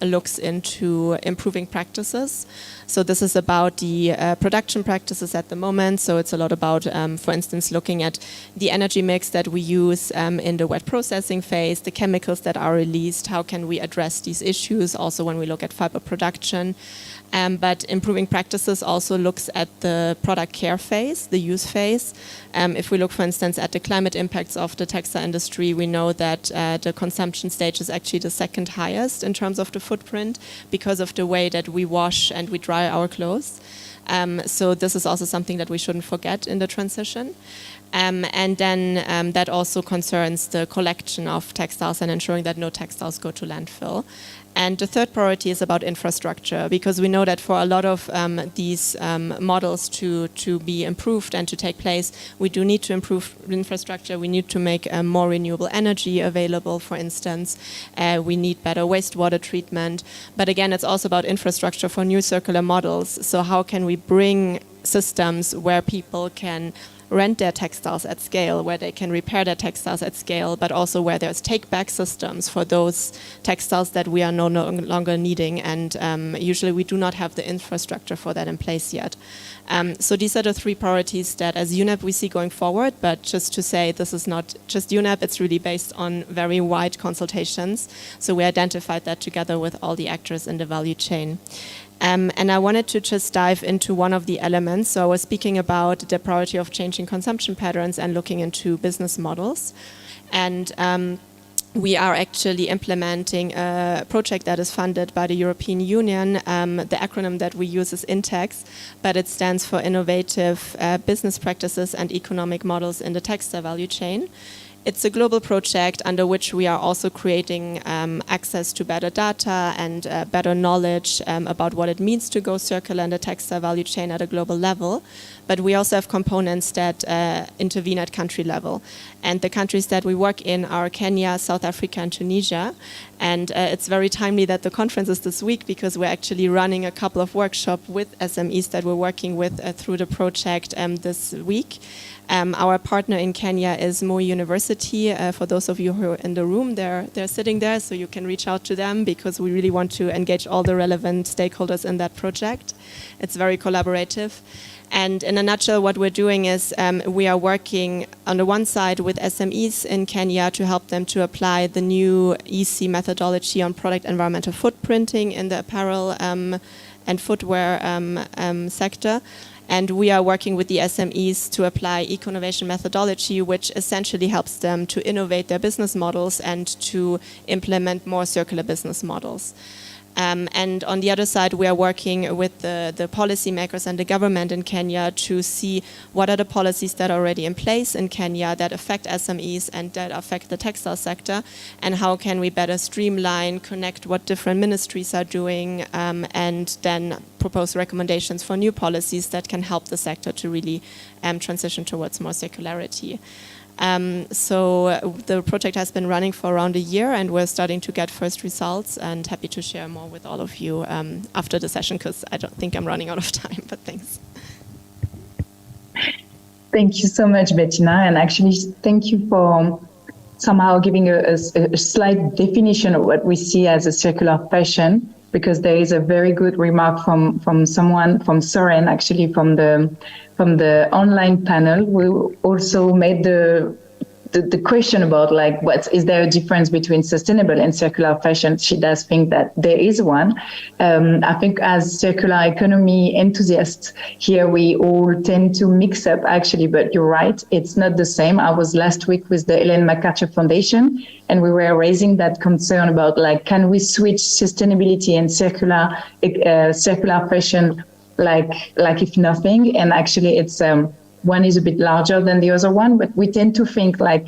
looks into improving practices. So this is about the production practices at the moment. So it's a lot about, for instance, looking at the energy mix that we use in the wet processing phase, the chemicals that are released, how can we address these issues also when we look at fiber production. But improving practices also looks at the product care phase, the use phase. If we look, for instance, at the climate impacts of the textile industry, we know that the consumption stage is actually the second highest in terms of the footprint because of the way that we wash and we dry our clothes. So this is also something that we shouldn't forget in the transition. And then that also concerns the collection of textiles and ensuring that no textiles go to landfill. And the third priority is about infrastructure, because we know that for a lot of these models to be improved and to take place, we do need to improve infrastructure. We need to make more renewable energy available, for instance. We need better wastewater treatment. But again, it's also about infrastructure for new circular models. So how can we bring systems where people can rent their textiles at scale, where they can repair their textiles at scale, but also where there's take-back systems for those textiles that we are no longer needing. And usually we do not have the infrastructure for that in place yet. So these are the 3 priorities that as UNEP we see going forward, but just to say this is not just UNEP, it's really based on very wide consultations. So we identified that together with all the actors in the value chain. And I wanted to just dive into one of the elements. So I was speaking about the priority of changing consumption patterns and looking into business models. And we are actually implementing a project that is funded by the European Union. The acronym that we use is INTEX, but it stands for Innovative Business Practices and Economic Models in the Textile Value Chain. It's a global project under which we are also creating access to better data and better knowledge about what it means to go circular in the textile value chain at a global level. But we also have components that intervene at country level. And the countries that we work in are Kenya, South Africa, and Tunisia. And it's very timely that the conference is this week because we're actually running a couple of workshops with SMEs that we're working with through the project this week. Our partner in Kenya is Moi University. For those of you who are in the room, they're sitting there, so you can reach out to them because we really want to engage all the relevant stakeholders in that project. It's very collaborative. And in a nutshell, what we're doing is we are working on the one side with SMEs in Kenya to help them to apply the new EC methodology on product environmental footprinting in the apparel and footwear sector. And we are working with the SMEs to apply eco-innovation methodology, which essentially helps them to innovate their business models and to implement more circular business models. And on the other side, we are working with the policymakers and the government in Kenya to see what are the policies that are already in place in Kenya that affect SMEs and that affect the textile sector, and how can we better streamline, connect what different ministries are doing, and then propose recommendations for new policies that can help the sector to really transition towards more circularity. So the project has been running for around a year and we're starting to get first results, and happy to share more with all of you after the session because I don't think I'm running out of time, but thanks. Thank you so much, Bettina, and actually thank you for somehow giving a slight definition of what we see as a circular fashion because there is a very good remark from someone, from Soren, actually, from the online panel, who also made the question about like is there a difference between sustainable and circular fashion. She does think that there is one. I think as circular economy enthusiasts here, we all tend to mix up actually, but you're right, it's not the same. I was last week with the Ellen MacArthur Foundation, and we were raising that concern about like, can we switch sustainability and circular fashion like if nothing? And actually it's one is a bit larger than the other one, but we tend to think like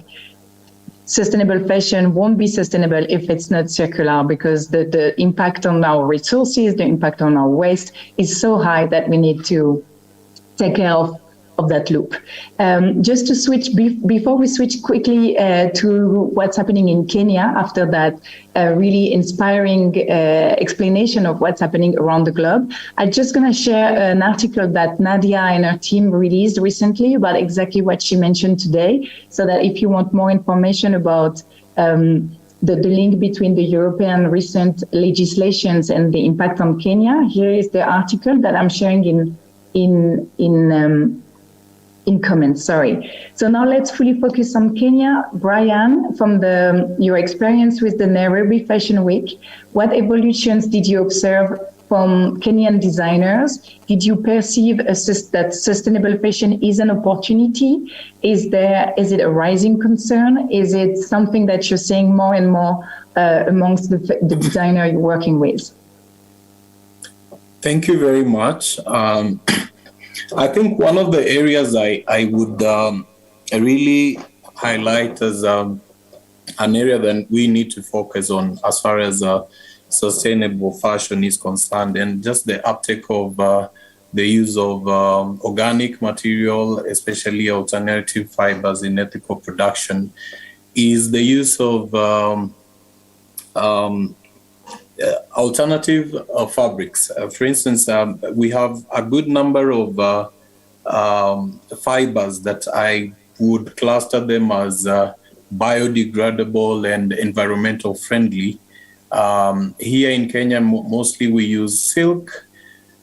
sustainable fashion won't be sustainable if it's not circular, because the impact on our resources, the impact on our waste is so high that we need to take care of that loop. Just to switch, before we switch quickly to what's happening in Kenya after that really inspiring explanation of what's happening around the globe, I'm just going to share an article that Nadia and her team released recently about exactly what she mentioned today, so that if you want more information about the link between the European recent legislations and the impact on Kenya, here is the article that I'm sharing in comments, sorry. So now let's fully focus on Kenya. Brian, from your experience with the Nairobi Fashion Week, what evolutions did you observe from Kenyan designers? Did you perceive that sustainable fashion is an opportunity? Is it a rising concern? Is it something that you're seeing more and more amongst the designer you're working with? Thank you very much. I think one of the areas I would really highlight as an area that we need to focus on as far as sustainable fashion is concerned, and just the uptake of the use of organic material, especially alternative fibers in ethical production, is the use of alternative fabrics. For instance, we have a good number of fibers that I would cluster them as biodegradable and environmental friendly. Here in Kenya, mostly we use silk,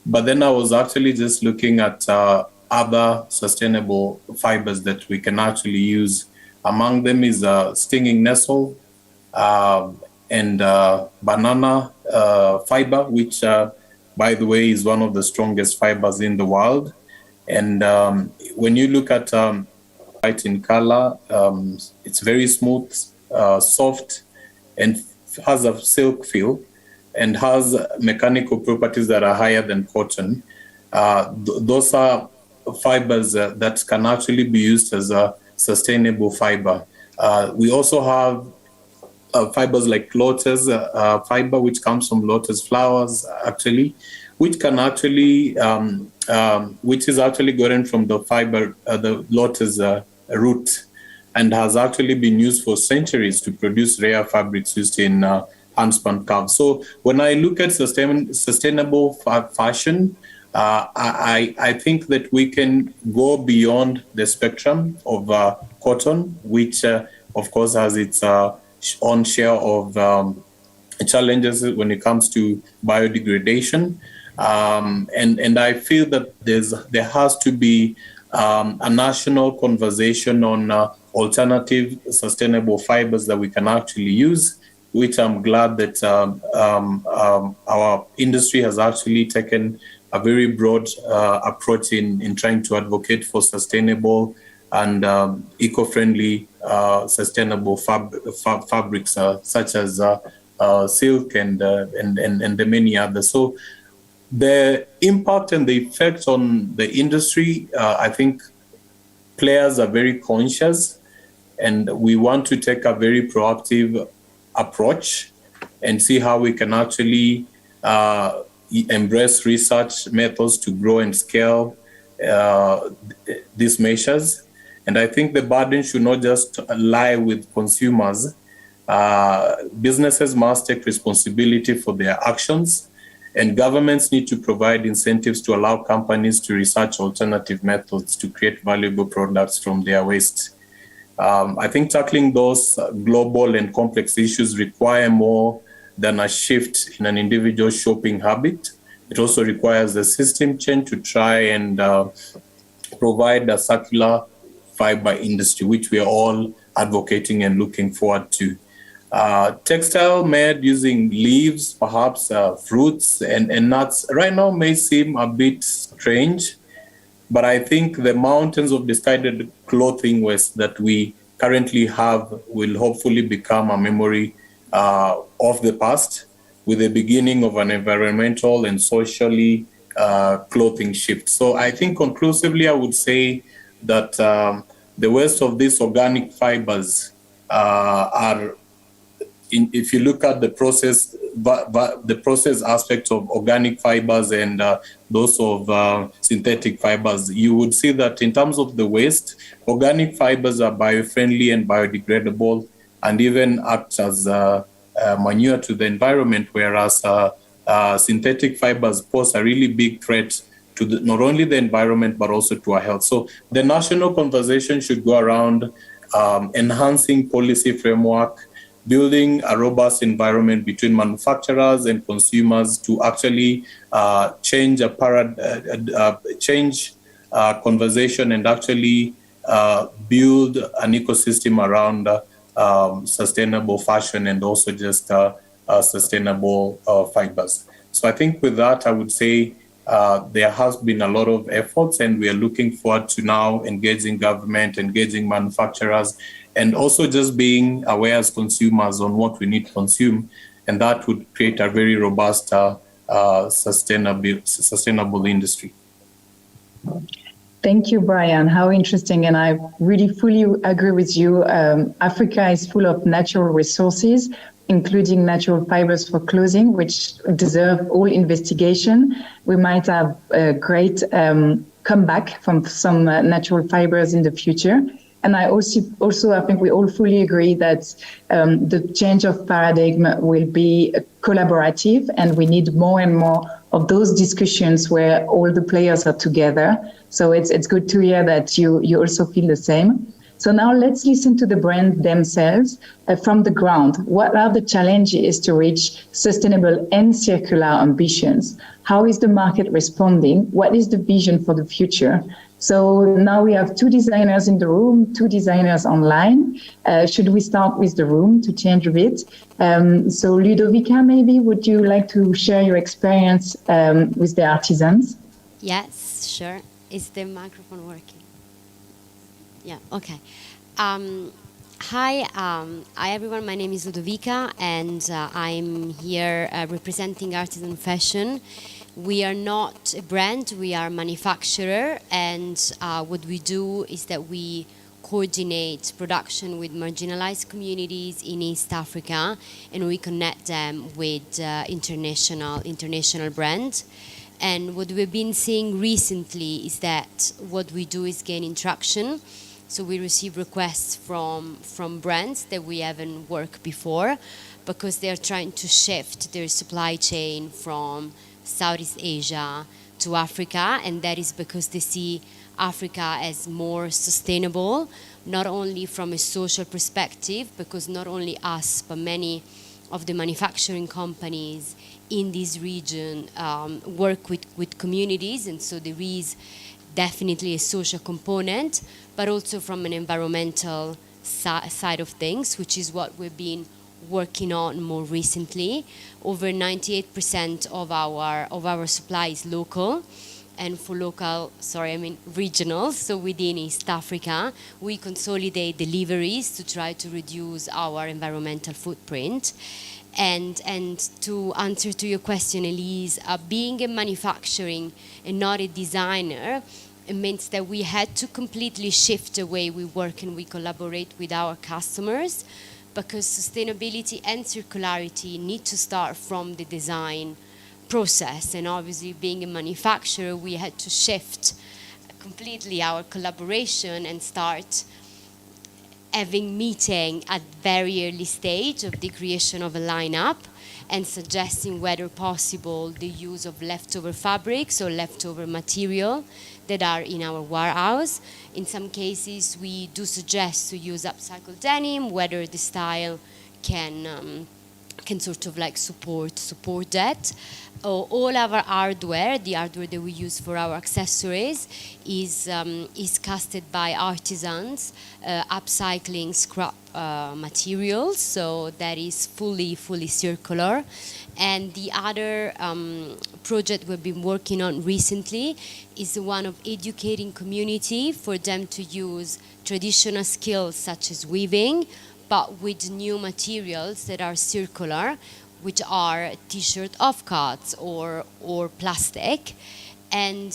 but then I was actually just looking at other sustainable fibers that we can actually use. Among them is stinging nestle, and banana fiber, which, by the way, is one of the strongest fibers in the world. And when you look at white in color, it's very smooth, soft, and has a silk feel, and has mechanical properties that are higher than cotton. Those are fibers that can actually be used as a sustainable fiber. We also have fibers like lotus fiber, which comes from lotus flowers, actually, which can actually, which is actually gotten from the fiber, the lotus root, and has actually been used for centuries to produce rare fabrics used in handspun calves. So when I look at sustainable fashion, I think that we can go beyond the spectrum of cotton, which of course has its own share of challenges when it comes to biodegradation. And I feel that there has to be a national conversation on alternative sustainable fibers that we can actually use, which I'm glad that our industry has actually taken a very broad approach in trying to advocate for sustainable and eco-friendly sustainable fabrics such as silk and the many others. So the impact and the effect on the industry, I think players are very conscious, and we want to take a very proactive approach and see how we can actually embrace research methods to grow and scale these measures. And I think the burden should not just lie with consumers. Businesses must take responsibility for their actions, and governments need to provide incentives to allow companies to research alternative methods to create valuable products from their waste. I think tackling those global and complex issues require more than a shift in an individual shopping habit. It also requires the system change to try and provide a circular fiber industry, which we are all advocating and looking forward to. Textile made using leaves, perhaps fruits and nuts, right now may seem a bit strange, but I think the mountains of discarded clothing waste that we currently have will hopefully become a memory of the past, with the beginning of an environmental and socially clothing shift. So I think conclusively, I would say that the waste of these organic fibers are, if you look at the process, the process aspects of organic fibers and those of synthetic fibers, you would see that in terms of the waste, organic fibers are bio-friendly and biodegradable, and even act as manure to the environment, whereas synthetic fibers pose a really big threat to not only the environment but also to our health. So the national conversation should go around enhancing policy framework, building a robust environment between manufacturers and consumers to actually change conversation and actually build an ecosystem around sustainable fashion and also just sustainable fibers. So I think with that, I would say there has been a lot of efforts, and we are looking forward to now engaging government, engaging manufacturers, and also just being aware as consumers on what we need to consume. And that would create a very robust, sustainable industry. Thank you, Brian. How interesting. And I really fully agree with you. Africa is full of natural resources, including natural fibers for clothing, which deserve all investigation. We might have a great comeback from some natural fibers in the future. And I also I think we all fully agree that the change of paradigm will be collaborative, and we need more and more of those discussions where all the players are together. So it's good to hear that you also feel the same. So now let's listen to the brand themselves from the ground. What are the challenges to reach sustainable and circular ambitions? How is the market responding? What is the vision for the future? So now we have two designers in the room, two designers online. Should we start with the room to change a bit? So Ludovica, maybe would you like to share your experience with the artisans? Yes, sure. Is the microphone working? Yeah, okay. Hi everyone, my name is Ludovica, and I'm here representing Artisan Fashion. We are not a brand, we are a manufacturer, and what we do is that we coordinate production with marginalized communities in East Africa, and we connect them with international brands. And what we've been seeing recently is that what we do is gaining traction. So we receive requests from brands that we haven't worked before, because they're trying to shift their supply chain from Southeast Asia to Africa, and that is because they see Africa as more sustainable, not only from a social perspective, because not only us, but many of the manufacturing companies in this region work with communities, and so there is definitely a social component, but also from an environmental side of things, which is what we've been working on more recently. Over 98% of our supply is local, and for local, regional, so within East Africa, we consolidate deliveries to try to reduce our environmental footprint. And to answer to your question, Elise, being a manufacturing and not a designer, it means that we had to completely shift the way we work and we collaborate with our customers, because sustainability and circularity need to start from the design process. And obviously, being a manufacturer, we had to shift completely our collaboration and start having meeting at very early stage of the creation of a lineup and suggesting whether possible the use of leftover fabrics or leftover material that are in our warehouse. In some cases, we do suggest to use upcycled denim, whether the style can can sort of like support that. All our hardware, the hardware that we use for our accessories, is casted by artisans, upcycling scrap materials. So that is fully circular. And the other project we've been working on recently is the one of educating community for them to use traditional skills such as weaving, but with new materials that are circular, which are t-shirt offcuts or plastic. And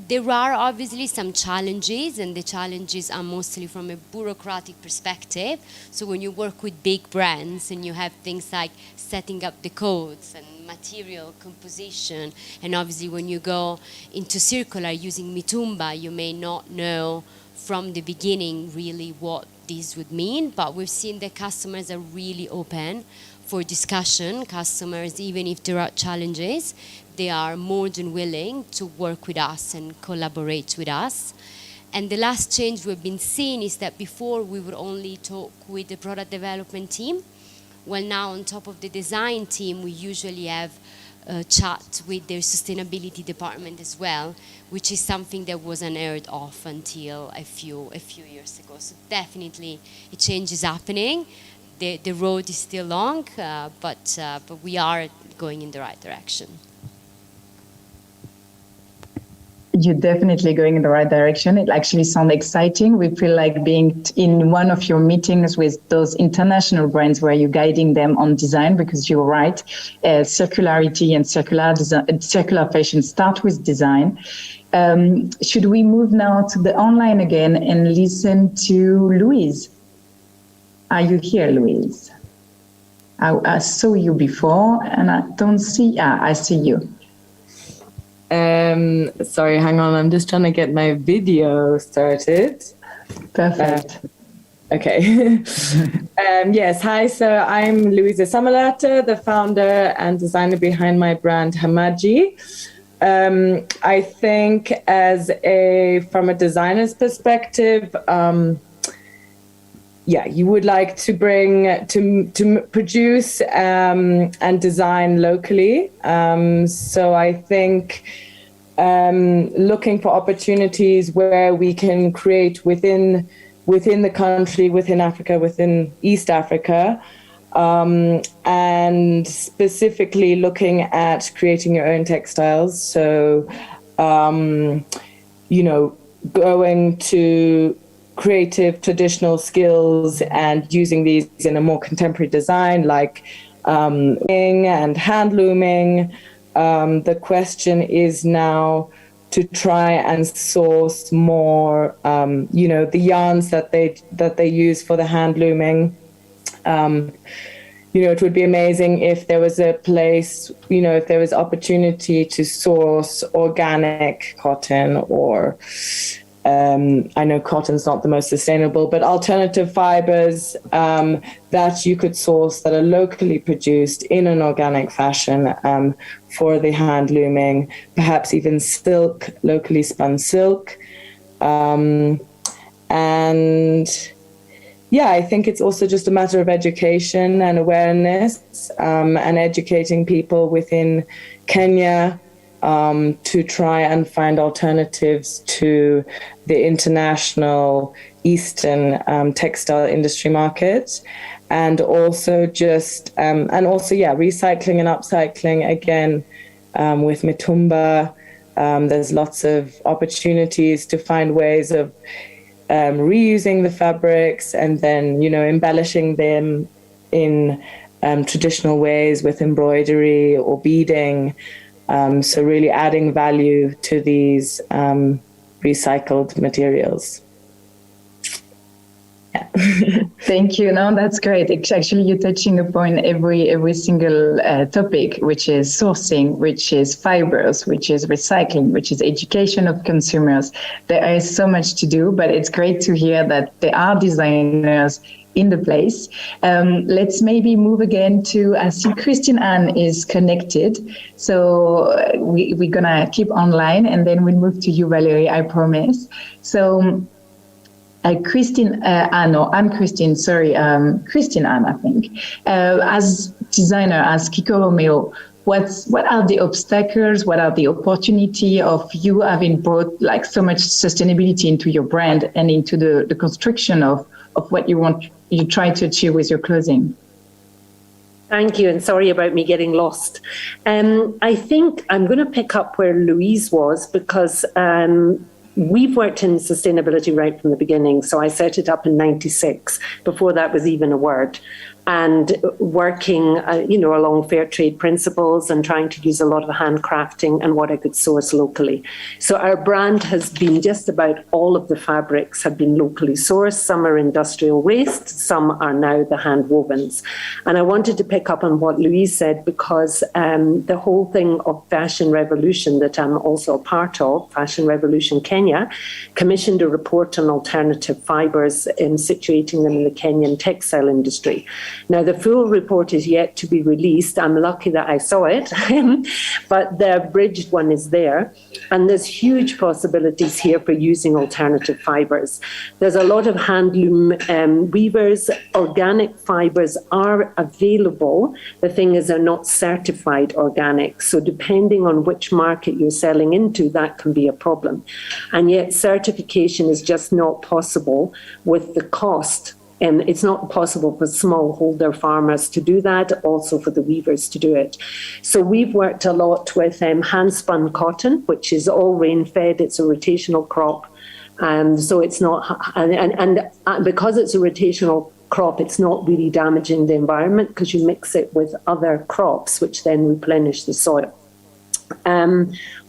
there are obviously some challenges, and the challenges are mostly from a bureaucratic perspective. So when you work with big brands and you have things like setting up the codes and material composition, and obviously when you go into circular using mitumba, you may not know from the beginning really what this would mean, but we've seen that customers are really open for discussion. Customers, even if there are challenges, they are more than willing to work with us and collaborate with us. And the last change we've been seeing is that before we would only talk with the product development team. Well, now on top of the design team, we usually have a chat with their sustainability department as well, which is something that was unheard of until a few years ago. So definitely a change is happening. The road is still long, but we are going in the right direction. You're definitely going in the right direction. It actually sounds exciting. We feel like being in one of your meetings with those international brands where you're guiding them on design, because you're right. Circularity and circular fashion start with design. Should we move now to the online again and listen to Louise? Are you here, Louise? I saw you before and I don't see, I see you. Sorry, hang on. I'm just trying to get my video started. Perfect. Okay. Yes. Hi. So I'm Louisa Samalata, the founder and designer behind my brand Hamaji. I think from a designer's perspective, you would like to to produce and design locally. So I think looking for opportunities where we can create within the country, within Africa, within East Africa, and specifically looking at creating your own textiles. So, going to creative traditional skills and using these in a more contemporary design, like and hand looming. The question is now to try and source more, the yarns that they use for the hand looming. It would be amazing if there was a place, if there was opportunity to source organic cotton, or I know cotton's not the most sustainable, but alternative fibers that you could source that are locally produced in an organic fashion for the hand looming, perhaps even silk, locally spun silk. I think it's also just a matter of education and awareness, and educating people within Kenya to try and find alternatives to the international Eastern textile industry market, and also recycling and upcycling again with mitumba. There's lots of opportunities to find ways of reusing the fabrics and then embellishing them in traditional ways with embroidery or beading. So really adding value to these recycled materials. Yeah. Thank you. No, that's great. Actually, you're touching upon every single topic, which is sourcing, which is fibers, which is recycling, which is education of consumers. There is so much to do, but it's great to hear that there are designers in the place. Let's maybe move again to, I see Christine Anne is connected. So we're going to keep online and then we'll move to you, Valerie, I promise. So Christine Anne, I think, has designer as Kiko Romeo, what are the obstacles? What are the opportunity of you having brought like so much sustainability into your brand and into the construction of what you try to achieve with your clothing? Thank you, and sorry about me getting lost. I think I'm going to pick up where Louise was because we've worked in sustainability right from the beginning. So I set it up in '96, before that was even a word. And working, along fair trade principles and trying to use a lot of handcrafting and what I could source locally. So our brand has been just about all of the fabrics have been locally sourced. Some are industrial waste, some are now the hand wovens. And I wanted to pick up on what Louise said because the whole thing of Fashion Revolution that I'm also a part of, Fashion Revolution Kenya, commissioned a report on alternative fibres and situating them in the Kenyan textile industry. Now, the full report is yet to be released. I'm lucky that I saw it, but the abridged one is there. And there's huge possibilities here for using alternative fibres. There's a lot of handloom weavers. Organic fibres are available. The thing is, they're not certified organic. So depending on which market you're selling into, that can be a problem. And yet certification is just not possible with the cost. And it's not possible for smallholder farmers to do that, also for the weavers to do it. So we've worked a lot with hand-spun cotton, which is all rain-fed. It's a rotational crop. So it's not, and because it's a rotational crop, it's not really damaging the environment because you mix it with other crops, which then replenish the soil.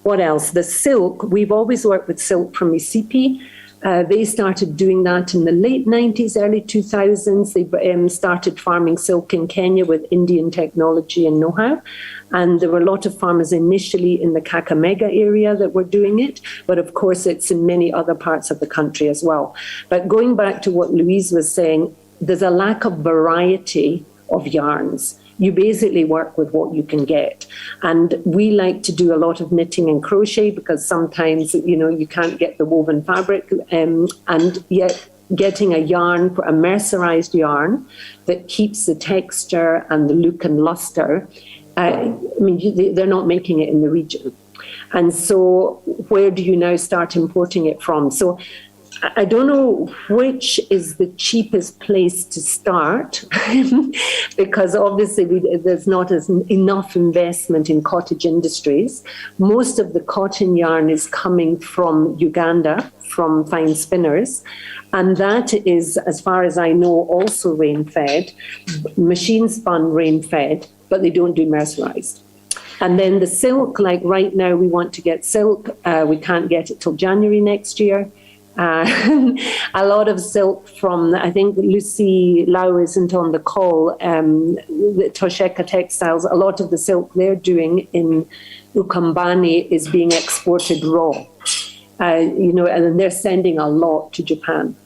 What else? The silk, we've always worked with silk from Mississippi. They started doing that in the late 90s, early 2000s. They started farming silk in Kenya with Indian technology and know-how. And there were a lot of farmers initially in the Kakamega area that were doing it. But of course, it's in many other parts of the country as well. But going back to what Louise was saying, there's a lack of variety of yarns. You basically work with what you can get. And we like to do a lot of knitting and crochet because sometimes, you can't get the woven fabric. And yet getting a yarn, a mercerized yarn that keeps the texture and the look and luster, they're not making it in the region. And so where do you now start importing it from? So I don't know which is the cheapest place to start because obviously there's not enough investment in cottage industries. Most of the cotton yarn is coming from Uganda, from fine spinners. And that is, as far as I know, also rain-fed, machine-spun rain-fed, but they don't do mercerized. And then the silk, like right now we want to get silk. We can't get it till January next year. A lot of silk from, I think Lucy Lau isn't on the call, the Tosheka Textiles, a lot of the silk they're doing in Ukambani is being exported raw, and they're sending a lot to Japan.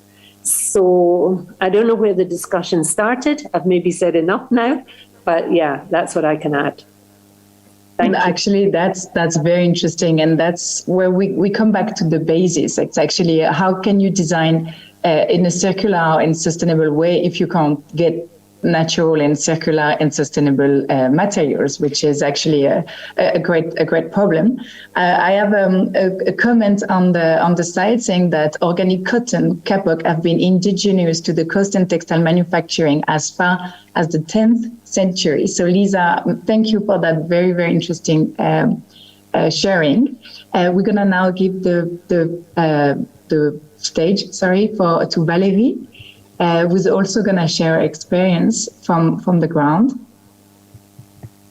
So I don't know where the discussion started. I've maybe said enough now, but yeah, that's what I can add. Actually, that's very interesting, and that's where we come back to the basis. It's actually how can you design in a circular and sustainable way if you can't get natural and circular and sustainable materials, which is actually a great problem. I have a comment on the site saying that organic cotton kapok have been indigenous to the coast and textile manufacturing as far as the 10th century. So Lisa, thank you for that very, very interesting sharing. We're gonna now give the stage, to Valerie, who's also gonna share experience from the ground.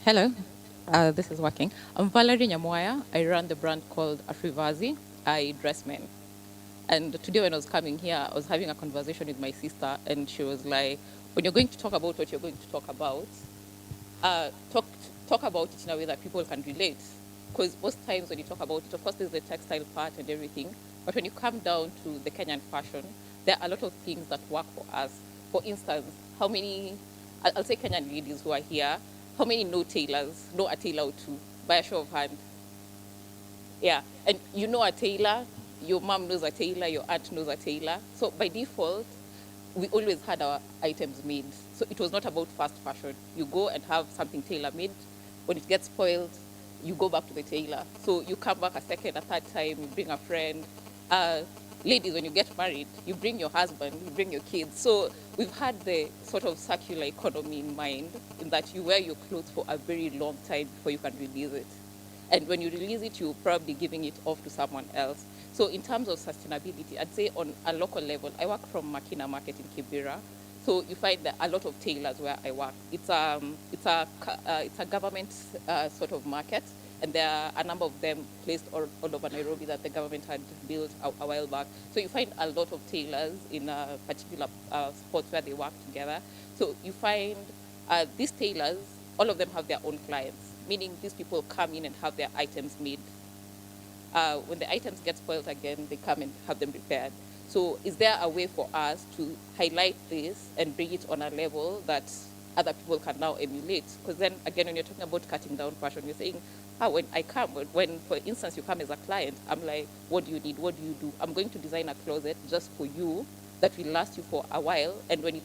Hello, this is working. I'm Valerie Nyamoya. I run the brand called Afrivazi. I dress men. And today when I was coming here, I was having a conversation with my sister, and she was like, when you're going to talk about what you're going to talk about, talk about it in a way that people can relate. Because most times when you talk about it, of course there's the textile part and everything, but when you come down to the Kenyan fashion, there are a lot of things that work for us. For instance, how many, I'll say Kenyan ladies who are here, how many know tailors, know a tailor or two, by a show of hand? Yeah, and you know a tailor, your mom knows a tailor, your aunt knows a tailor. So by default, we always had our items made. So it was not about fast fashion. You go and have something tailor-made. When it gets spoiled, you go back to the tailor. So you come back a second, a third time, you bring a friend. Ladies, when you get married, you bring your husband, you bring your kids. So we've had the sort of circular economy in mind, in that you wear your clothes for a very long time before you can release it. And when you release it, you're probably giving it off to someone else. So in terms of sustainability, I'd say on a local level, I work from Makina Market in Kibera. So you find that a lot of tailors where I work. It's a government sort of market, and there are a number of them placed all over Nairobi that the government had built a while back. So you find a lot of tailors in particular spots where they work together. So you find these tailors, all of them have their own clients, meaning these people come in and have their items made. When the items get spoiled again, they come and have them repaired. So is there a way for us to highlight this and bring it on a level that other people can now emulate? Because then again, when you're talking about cutting down fashion, you're saying, when I come, when for instance you come as a client, I'm like, what do you need? What do you do? I'm going to design a closet just for you that will last you for a while. And when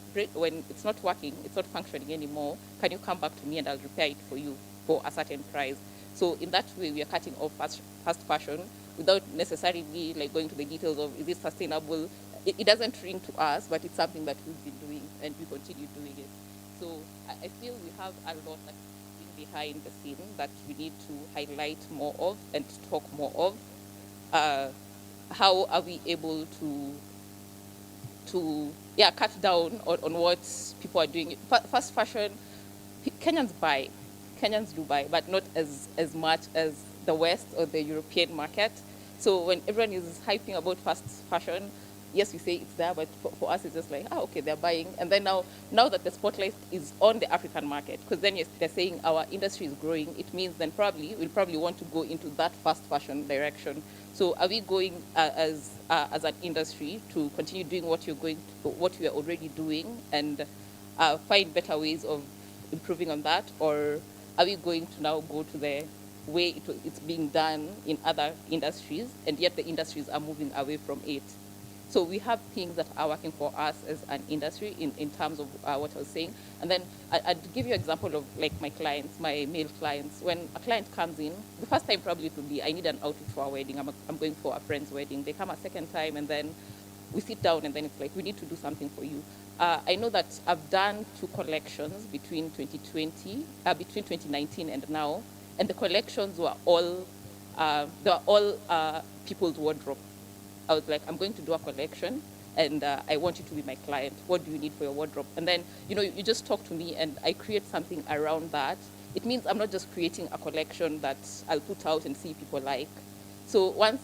it's not working, it's not functioning anymore, can you come back to me and I'll repair it for you for a certain price? So in that way, we are cutting off fast fashion without necessarily like going to the details of is it sustainable. It doesn't ring to us, but it's something that we've been doing and we continue doing it. So I feel we have a lot that's behind the scene that we need to highlight more of and talk more of. How are we able to cut down on what people are doing? Fast fashion, Kenyans do buy, but not as much as the West or the European market. So when everyone is hyping about fast fashion, yes, we say it's there, but for us it's just like, okay, they're buying. And then now that the spotlight is on the African market, because then they're saying our industry is growing, it means then we'll probably want to go into that fast fashion direction. So are we going as an industry to continue doing what we are already doing and find better ways of improving on that, or are we going to now go to the way it's being done in other industries, and yet the industries are moving away from it? So we have things that are working for us as an industry in terms of what I was saying. And then I'd give you an example of like my clients, my male clients. When a client comes in, the first time probably it would be, I need an outfit for a wedding. I'm going for a friend's wedding. They come a second time and then we sit down and then it's like, we need to do something for you. I know that I've done 2 collections between 2019 and now, and the collections were all people's wardrobe. I was like, I'm going to do a collection, and I want you to be my client. What do you need for your wardrobe? And then, you just talk to me, and I create something around that. It means I'm not just creating a collection that I'll put out and see people like. So once,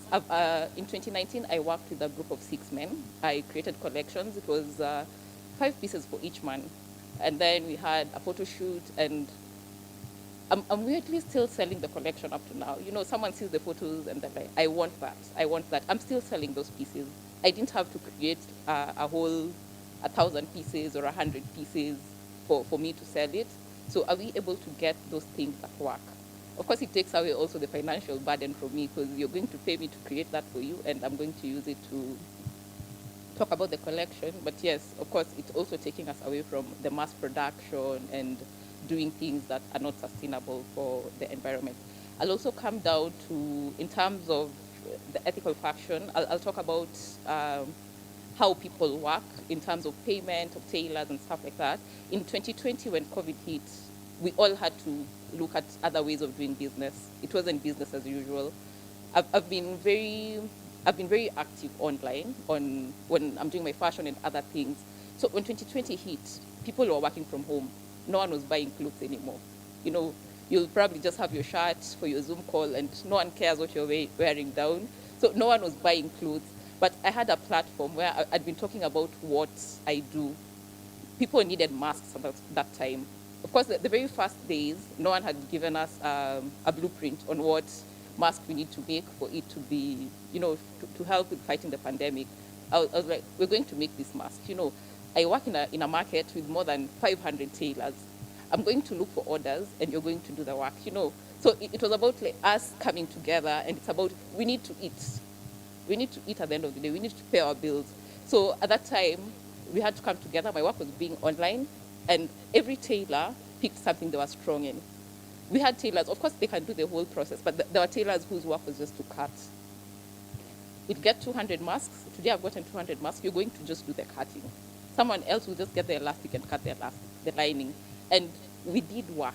in 2019, I worked with a group of 6 men. I created collections. It was 5 pieces for each man. And then we had a photo shoot, and I'm weirdly still selling the collection up to now. Someone sees the photos and they're like, I want that. I'm still selling those pieces. I didn't have to create a whole 1,000 pieces or 100 pieces for me to sell it. So are we able to get those things at work? Of course, it takes away also the financial burden from me, because you're going to pay me to create that for you, and I'm going to use it to talk about the collection. But yes, of course, it's also taking us away from the mass production and doing things that are not sustainable for the environment. I'll also come down to, in terms of the ethical fashion, I'll talk about how people work in terms of payment of tailors and stuff like that. In 2020, when COVID hit, we all had to look at other ways of doing business. It wasn't business as usual. I've been very active online when I'm doing my fashion and other things. So when 2020 hit, people were working from home. No one was buying clothes anymore. You'll probably just have your shirt for your Zoom call and no one cares what you're wearing down. So no one was buying clothes. But I had a platform where I'd been talking about what I do. People needed masks at that time. Of course, the very first days, no one had given us a blueprint on what mask we need to make for it to be, to help with fighting the pandemic. I was like, we're going to make this mask. I work in a market with more than 500 tailors. I'm going to look for orders, and you're going to do the work. So it was about us coming together, and it's about we need to eat. We need to eat at the end of the day. We need to pay our bills. So at that time, we had to come together. My work was being online, and every tailor picked something they were strong in. We had tailors, of course, they can do the whole process, but there were tailors whose work was just to cut. We'd get 200 masks. Today I've gotten 200 masks. You're going to just do the cutting. Someone else will just get the elastic and cut the lining. And we did work.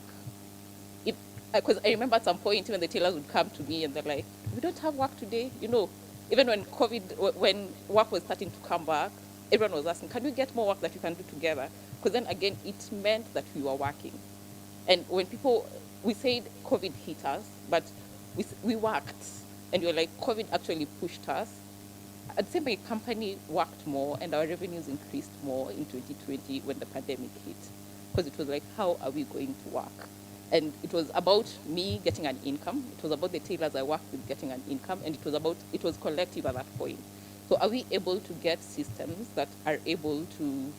Because I remember at some point when the tailors would come to me and they're like, we don't have work today. You know, even when when work was starting to come back, everyone was asking, can we get more work that you can do together? Because then again, it meant that we were working. And when we said COVID hit us, but we worked. And we were like, COVID actually pushed us. At the same time, my company worked more and our revenues increased more in 2020 when the pandemic hit. Because it was like, how are we going to work? And it was about me getting an income. It was about the tailors I worked with getting an income. And it was collective at that point. So are we able to get systems that are able to,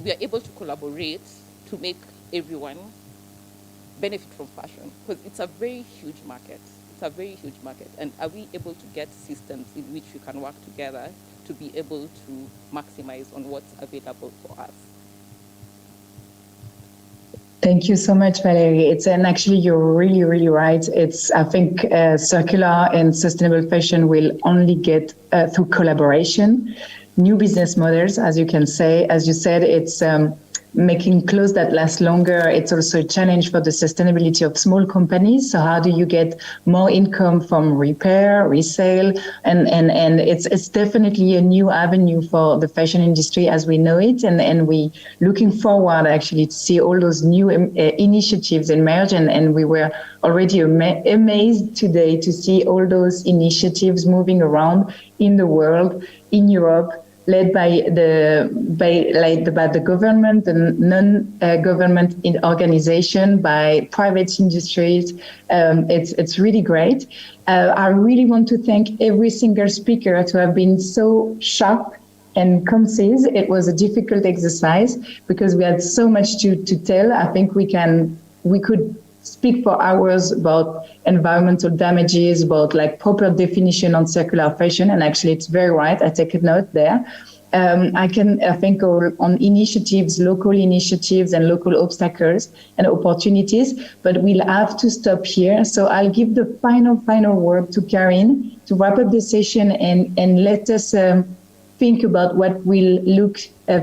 we are able to collaborate to make everyone benefit from fashion? Because it's a very huge market. It's a very huge market. And are we able to get systems in which we can work together to be able to maximize on what's available for us? Thank you so much, Valerie. And actually, you're really, really right. I think circular and sustainable fashion will only get through collaboration, new business models, as you said, it's making clothes that last longer. It's also a challenge for the sustainability of small companies. So how do you get more income from repair, resale? And it's definitely a new avenue for the fashion industry as we know it. And we looking forward actually to see all those new initiatives emerge. And we were already amazed today to see all those initiatives moving around in the world, in Europe, led by the government, the non-government organization, by private industries. It's really great. I really want to thank every single speaker to have been so sharp and concise. It was a difficult exercise because we had so much to tell. I think we could speak for hours about environmental damages, about like proper definition on circular fashion, and actually it's very right. I take a note there. I think on initiatives, local initiatives and local obstacles and opportunities, but we'll have to stop here. So I'll give the final word to Karin to wrap up the session and let us think about what will look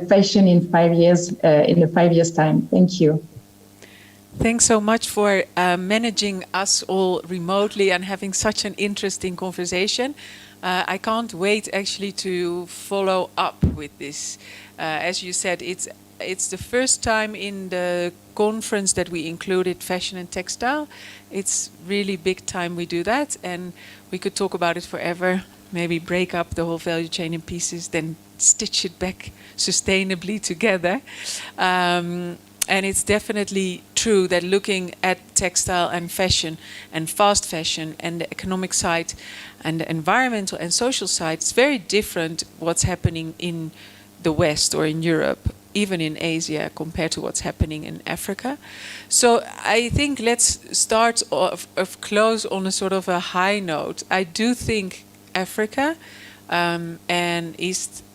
fashion in 5 years, in a 5 years time. Thank you. Thanks so much for managing us all remotely and having such an interesting conversation. I can't wait actually to follow up with this. As you said, it's the first time in the conference that we included fashion and textile. It's really big time we do that, and we could talk about it forever. Maybe break up the whole value chain in pieces, then stitch it back sustainably together. And it's definitely true that looking at textile and fashion and fast fashion and the economic side and the environmental and social side, it's very different what's happening in the West or in Europe, even in Asia, compared to what's happening in Africa. So I think let's start off close on a sort of a high note. I do think Africa and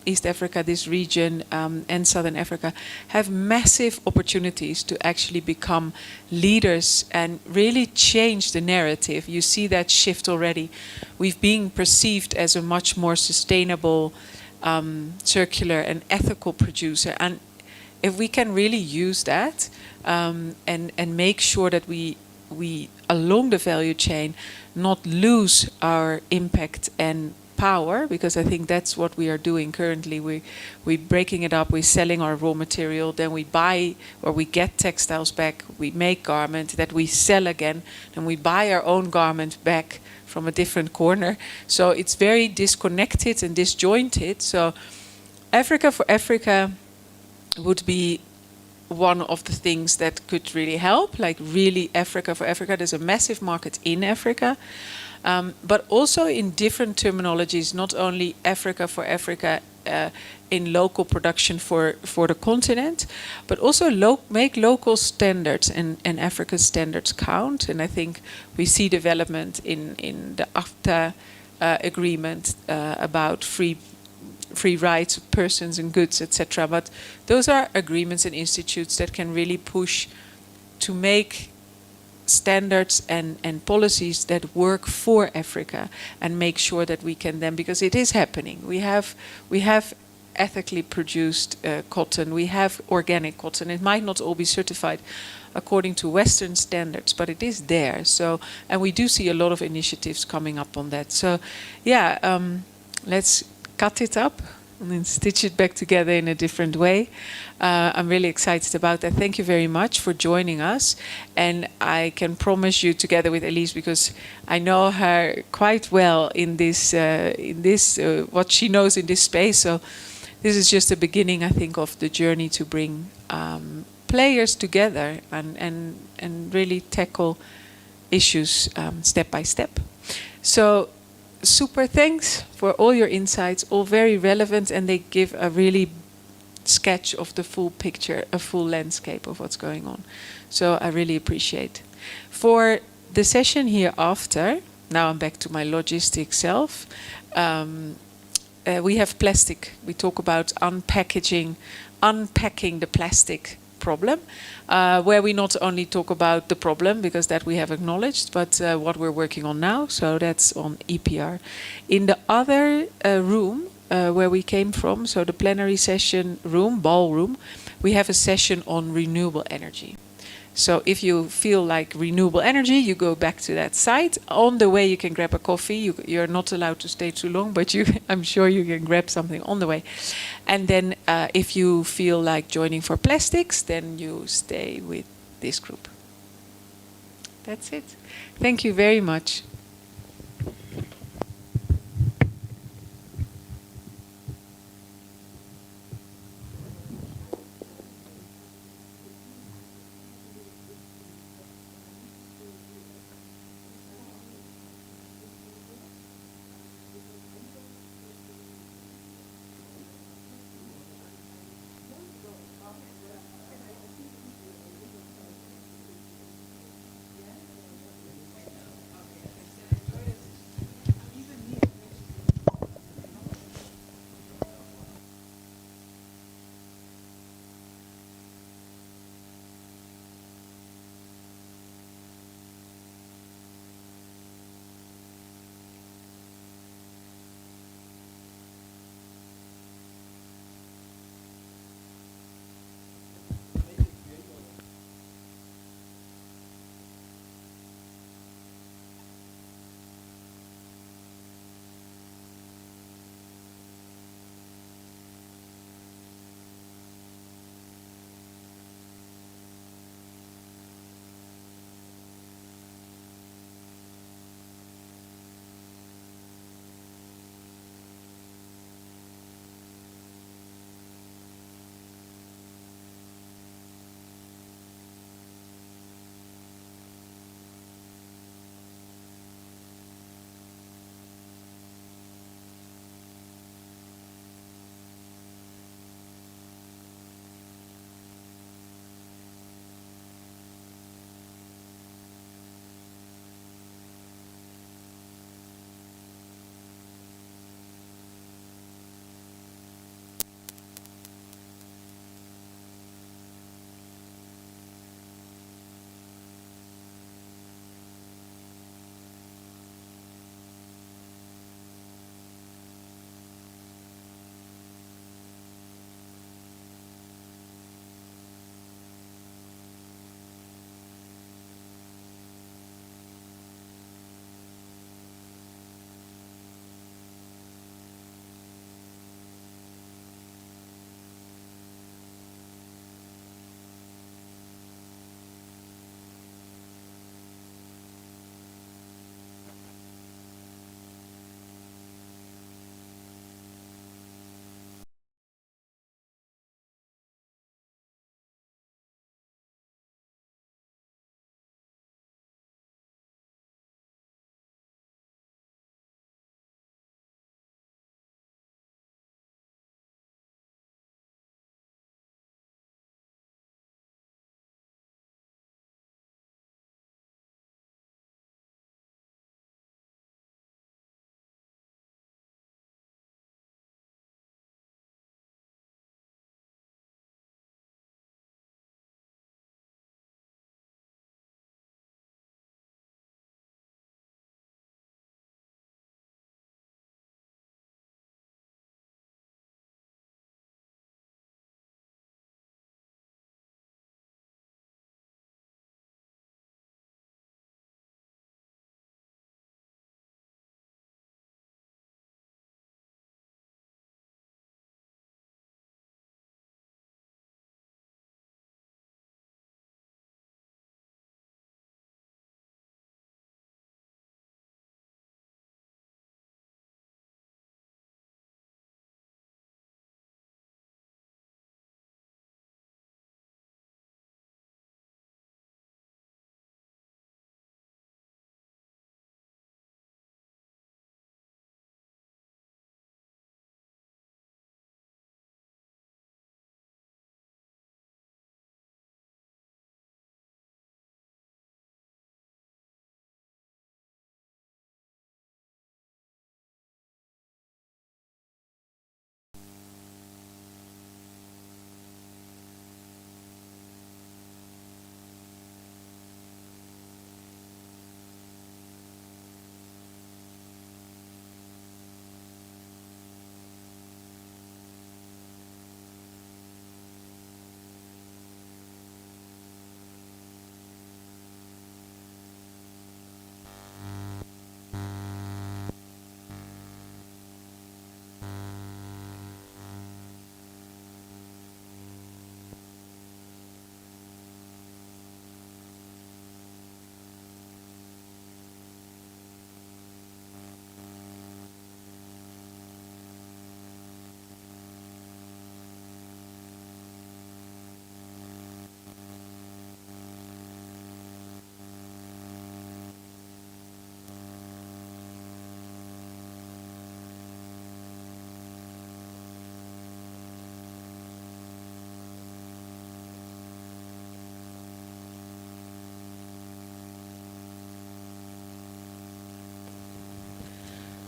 East Africa, this region, and Southern Africa, have massive opportunities to actually become leaders and really change the narrative. You see that shift already. We've been perceived as a much more sustainable, circular and ethical producer. And if we can really use that and make sure that we along the value chain not lose our impact and power, because I think that's what we are doing currently. We're breaking it up, we're selling our raw material, then we buy or we get textiles back, we make garment that we sell again, then we buy our own garment back from a different corner. So it's very disconnected and disjointed. So Africa for Africa would be one of the things that could really help, like really Africa for Africa. There's a massive market in Africa. But also in different terminologies, not only Africa for Africa in local production for the continent, but also make local standards and Africa's standards count. And I think we see development in the AFTA agreement about free free rights of persons and goods, etc. But those are agreements and institutes that can really push to make standards and policies that work for Africa and make sure that we can then, because it is happening. We have ethically produced cotton, we have organic cotton. It might not all be certified according to Western standards, but it is there. So, and we do see a lot of initiatives coming up on that. So, yeah, let's cut it up and then stitch it back together in a different way. I'm really excited about that. Thank you very much for joining us. And I can promise you, together with Elise, because I know her quite well in this, what she knows in this space. So this is just the beginning, I think, of the journey to bring players together and really tackle issues step by step. So super thanks for all your insights, all very relevant, and they give a really sketch of the full picture, a full landscape of what's going on. So I really appreciate. For the session here after, now I'm back to my logistic self, we have plastic. We talk about unpacking the plastic problem, where we not only talk about the problem, because that we have acknowledged, but what we're working on now. So that's on EPR. In the other room where we came from, so the plenary session room, ballroom, we have a session on renewable energy. So if you feel like renewable energy, you go back to that site. On the way, you can grab a coffee. You're not allowed to stay too long, but I'm sure you can grab something on the way. And then if you feel like joining for plastics, then you stay with this group. That's it. Thank you very much.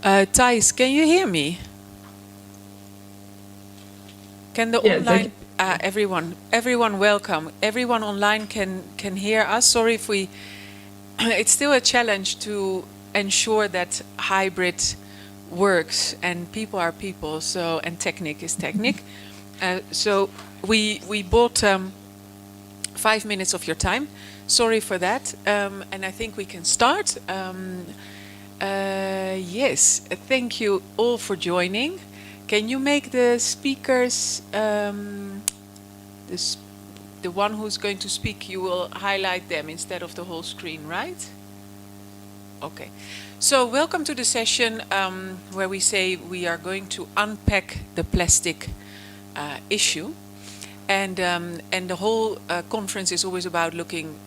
Thijs, can you hear me? Can the Yes, online everyone welcome. Everyone online can hear us. Sorry if we it's still a challenge to ensure that hybrid works and people are people, so and technique is technique. So we bought 5 minutes of your time. Sorry for that. And I think we can start. Yes, thank you all for joining. Can you make the speakers, the one who's going to speak, you will highlight them instead of the whole screen, right? Okay. So welcome to the session where we say we are going to unpack the plastic issue. And the whole conference is always about looking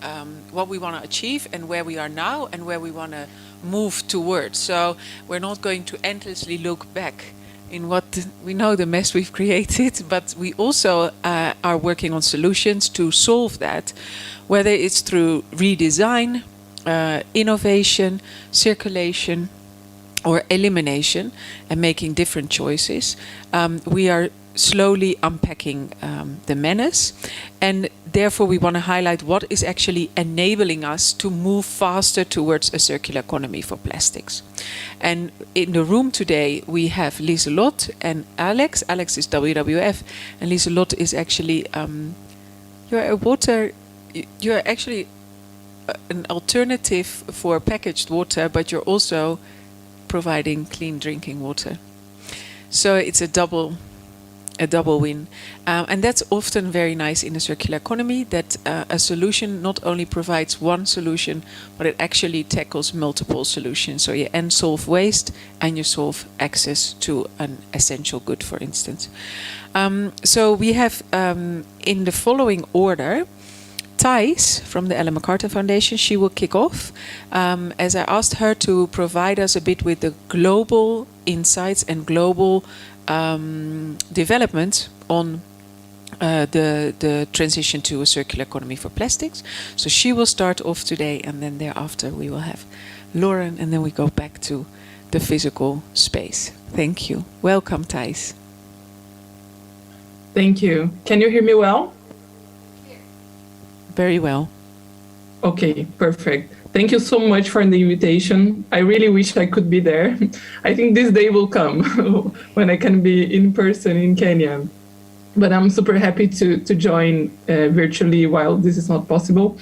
what we want to achieve and where we are now and where we want to move towards. So we're not going to endlessly look back in what we know the mess we've created, but we also are working on solutions to solve that, whether it's through redesign, innovation, circulation, or elimination, and making different choices. We are slowly unpacking the menace, and therefore we want to highlight what is actually enabling us to move faster towards a circular economy for plastics. And in the room today we have Lieselot and Alex. Alex is WWF, and Lieselot is actually you're actually an alternative for packaged water, but you're also providing clean drinking water. So it's a double win. And that's often very nice in a circular economy, that a solution not only provides one solution, but it actually tackles multiple solutions. So you solve waste and you solve access to an essential good, for instance. So we have in the following order, Thijs from the Ellen MacArthur Foundation. She will kick off, as I asked her to provide us a bit with the global insights and global development on the transition to a circular economy for plastics. So she will start off today, and then thereafter we will have Lauren, and then we go back to the physical space. Thank you. Welcome, Thijs. Thank you. Can you hear me well? Very well. Okay, perfect. Thank you so much for the invitation. I really wish I could be there. I think this day will come when I can be in person in Kenya. But I'm super happy to join virtually while this is not possible.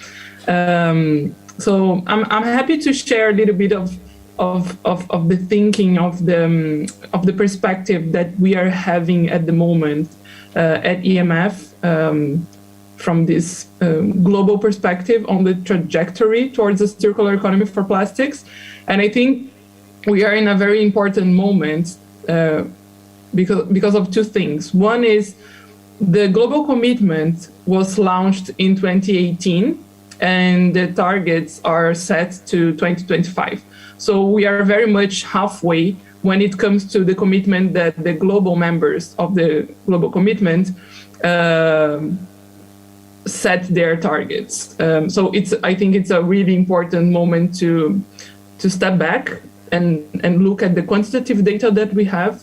So I'm happy to share a little bit of the thinking of the perspective that we are having at the moment at EMF. From this global perspective on the trajectory towards a circular economy for plastics. And I think we are in a very important moment because of two things. One is the global commitment was launched in 2018 and the targets are set to 2025. So we are very much halfway when it comes to the commitment that the global members of the global commitment set their targets. So I think it's a really important moment to step back and look at the quantitative data that we have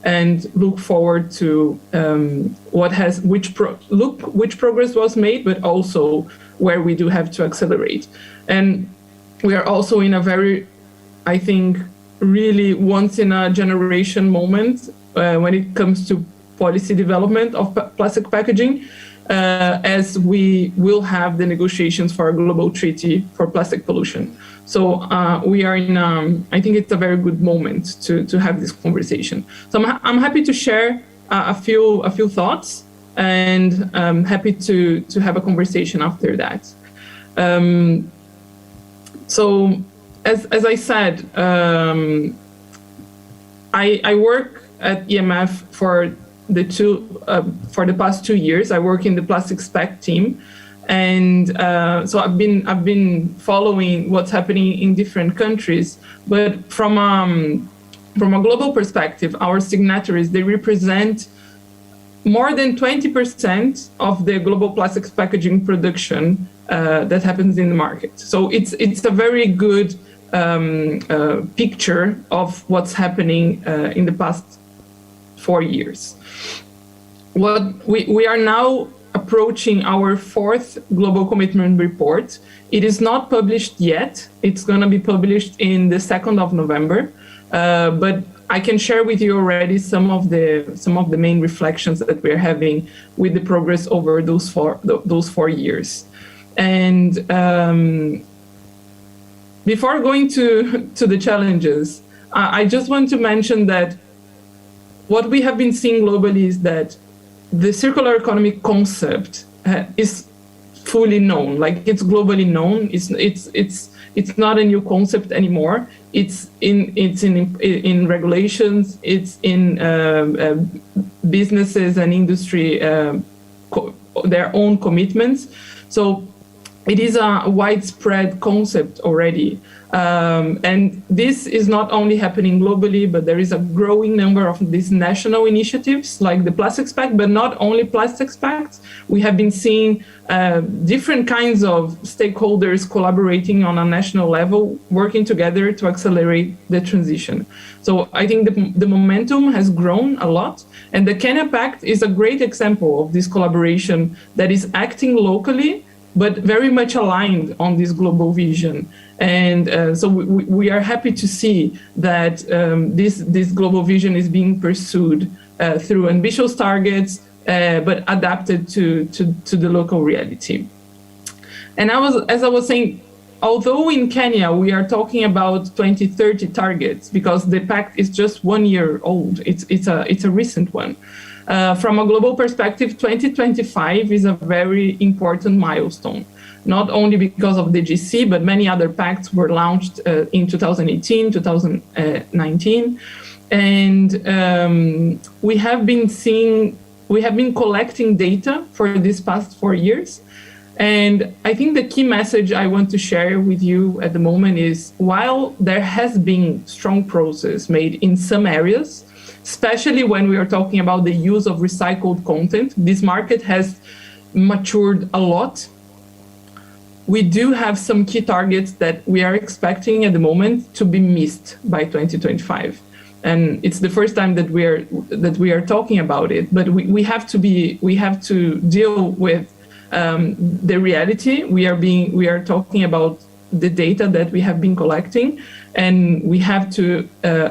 and look forward to which progress was made, but also where we do have to accelerate. And we are also in a very, I think, really once in a generation moment when it comes to policy development of plastic packaging. As we will have the negotiations for a global treaty for plastic pollution. So we are in, I think it's a very good moment to have this conversation. So I'm happy to share a few thoughts, and I'm happy to have a conversation after that. So as I said, I work at EMF for the past 2 years. I work in the plastic spec team, and so I've been following what's happening in different countries. But from a global perspective, our signatories, they represent more than 20% of the global plastics packaging production that happens in the market. So it's a very good picture of what's happening in the past 4 years. We are now approaching our 4th Global Commitment Report. It is not published yet. It's going to be published in the 2nd of November, but I can share with you already some of the main reflections that we're having with the progress over those 4 years. And before going to the challenges, I just want to mention that what we have been seeing globally is that the circular economy concept is fully known, like it's globally known. It's not a new concept anymore. It's in regulations. It's in businesses and industry their own commitments. So it is a widespread concept already. And this is not only happening globally, but there is a growing number of these national initiatives like the Plastics Pact, but not only Plastics Pact. We have been seeing different kinds of stakeholders collaborating on a national level, working together to accelerate the transition. So I think the momentum has grown a lot. And the Kenya Pact is a great example of this collaboration that is acting locally, but very much aligned on this global vision. And so we are happy to see that this global vision is being pursued through ambitious targets, but adapted to the local reality. And as I was saying, although in Kenya we are talking about 2030 targets, because the pact is just 1 year old, it's a recent one. From a global perspective, 2025 is a very important milestone, not only because of the GC, but many other pacts were launched in 2018, 2019. And we have been collecting data for these past 4 years. And I think the key message I want to share with you at the moment is, while there has been strong progress made in some areas, especially when we are talking about the use of recycled content, this market has matured a lot. We do have some key targets that we are expecting at the moment to be missed by 2025. And it's the first time that we are talking about it, but we have to deal with the reality. We are talking about the data that we have been collecting, and we have to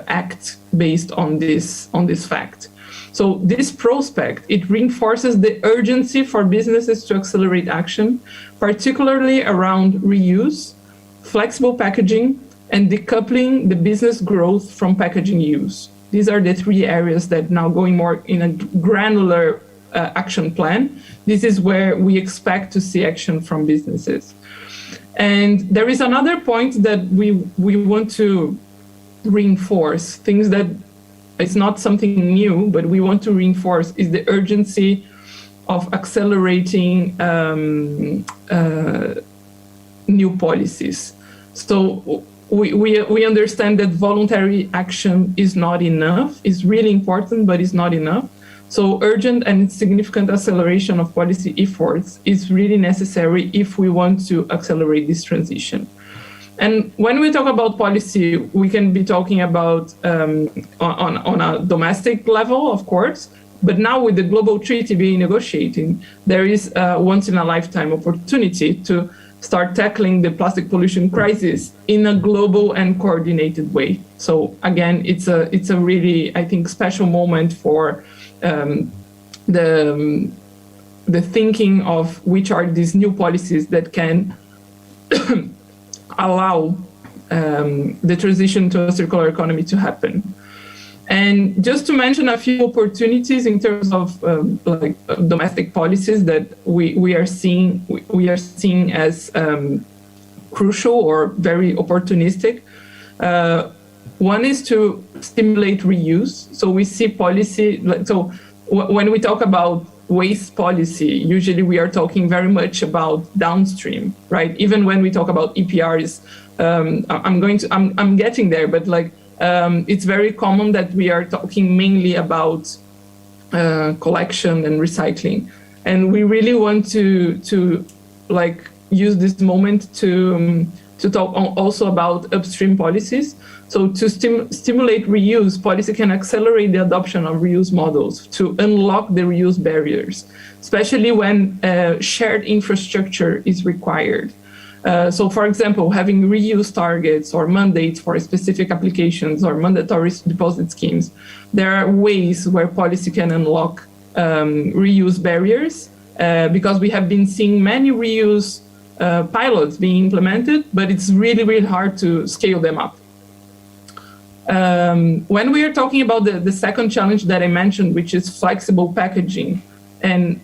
act based on this fact. So this prospect, it reinforces the urgency for businesses to accelerate action, particularly around reuse, flexible packaging, and decoupling the business growth from packaging use. These are the 3 areas that now going more in a granular action plan. This is where we expect to see action from businesses. And there is another point that we want to reinforce, things that it's not something new, but we want to reinforce is the urgency of accelerating new policies. So we understand that voluntary action is not enough. It's really important, but it's not enough. So urgent and significant acceleration of policy efforts is really necessary if we want to accelerate this transition. And when we talk about policy, we can be talking about on a domestic level, of course, but now with the global treaty being negotiated, there is a once-in-a-lifetime opportunity to start tackling the plastic pollution crisis in a global and coordinated way. So again, it's a really, I think, special moment for the thinking of which are these new policies that can allow the transition to a circular economy to happen. And just to mention a few opportunities in terms of domestic policies that we are seeing as crucial or very opportunistic. One is to stimulate reuse. So we see policy, when we talk about waste policy, usually we are talking very much about downstream, right? Even when we talk about EPRs, I'm getting there, but it's very common that we are talking mainly about collection and recycling. And we really want to use this moment to to talk also about upstream policies. So to stimulate reuse, policy can accelerate the adoption of reuse models to unlock the reuse barriers, especially when shared infrastructure is required. So for example, having reuse targets or mandates for specific applications or mandatory deposit schemes, there are ways where policy can unlock reuse barriers because we have been seeing many reuse pilots being implemented, but it's really, really hard to scale them up. When we are talking about the second challenge that I mentioned, which is flexible packaging, and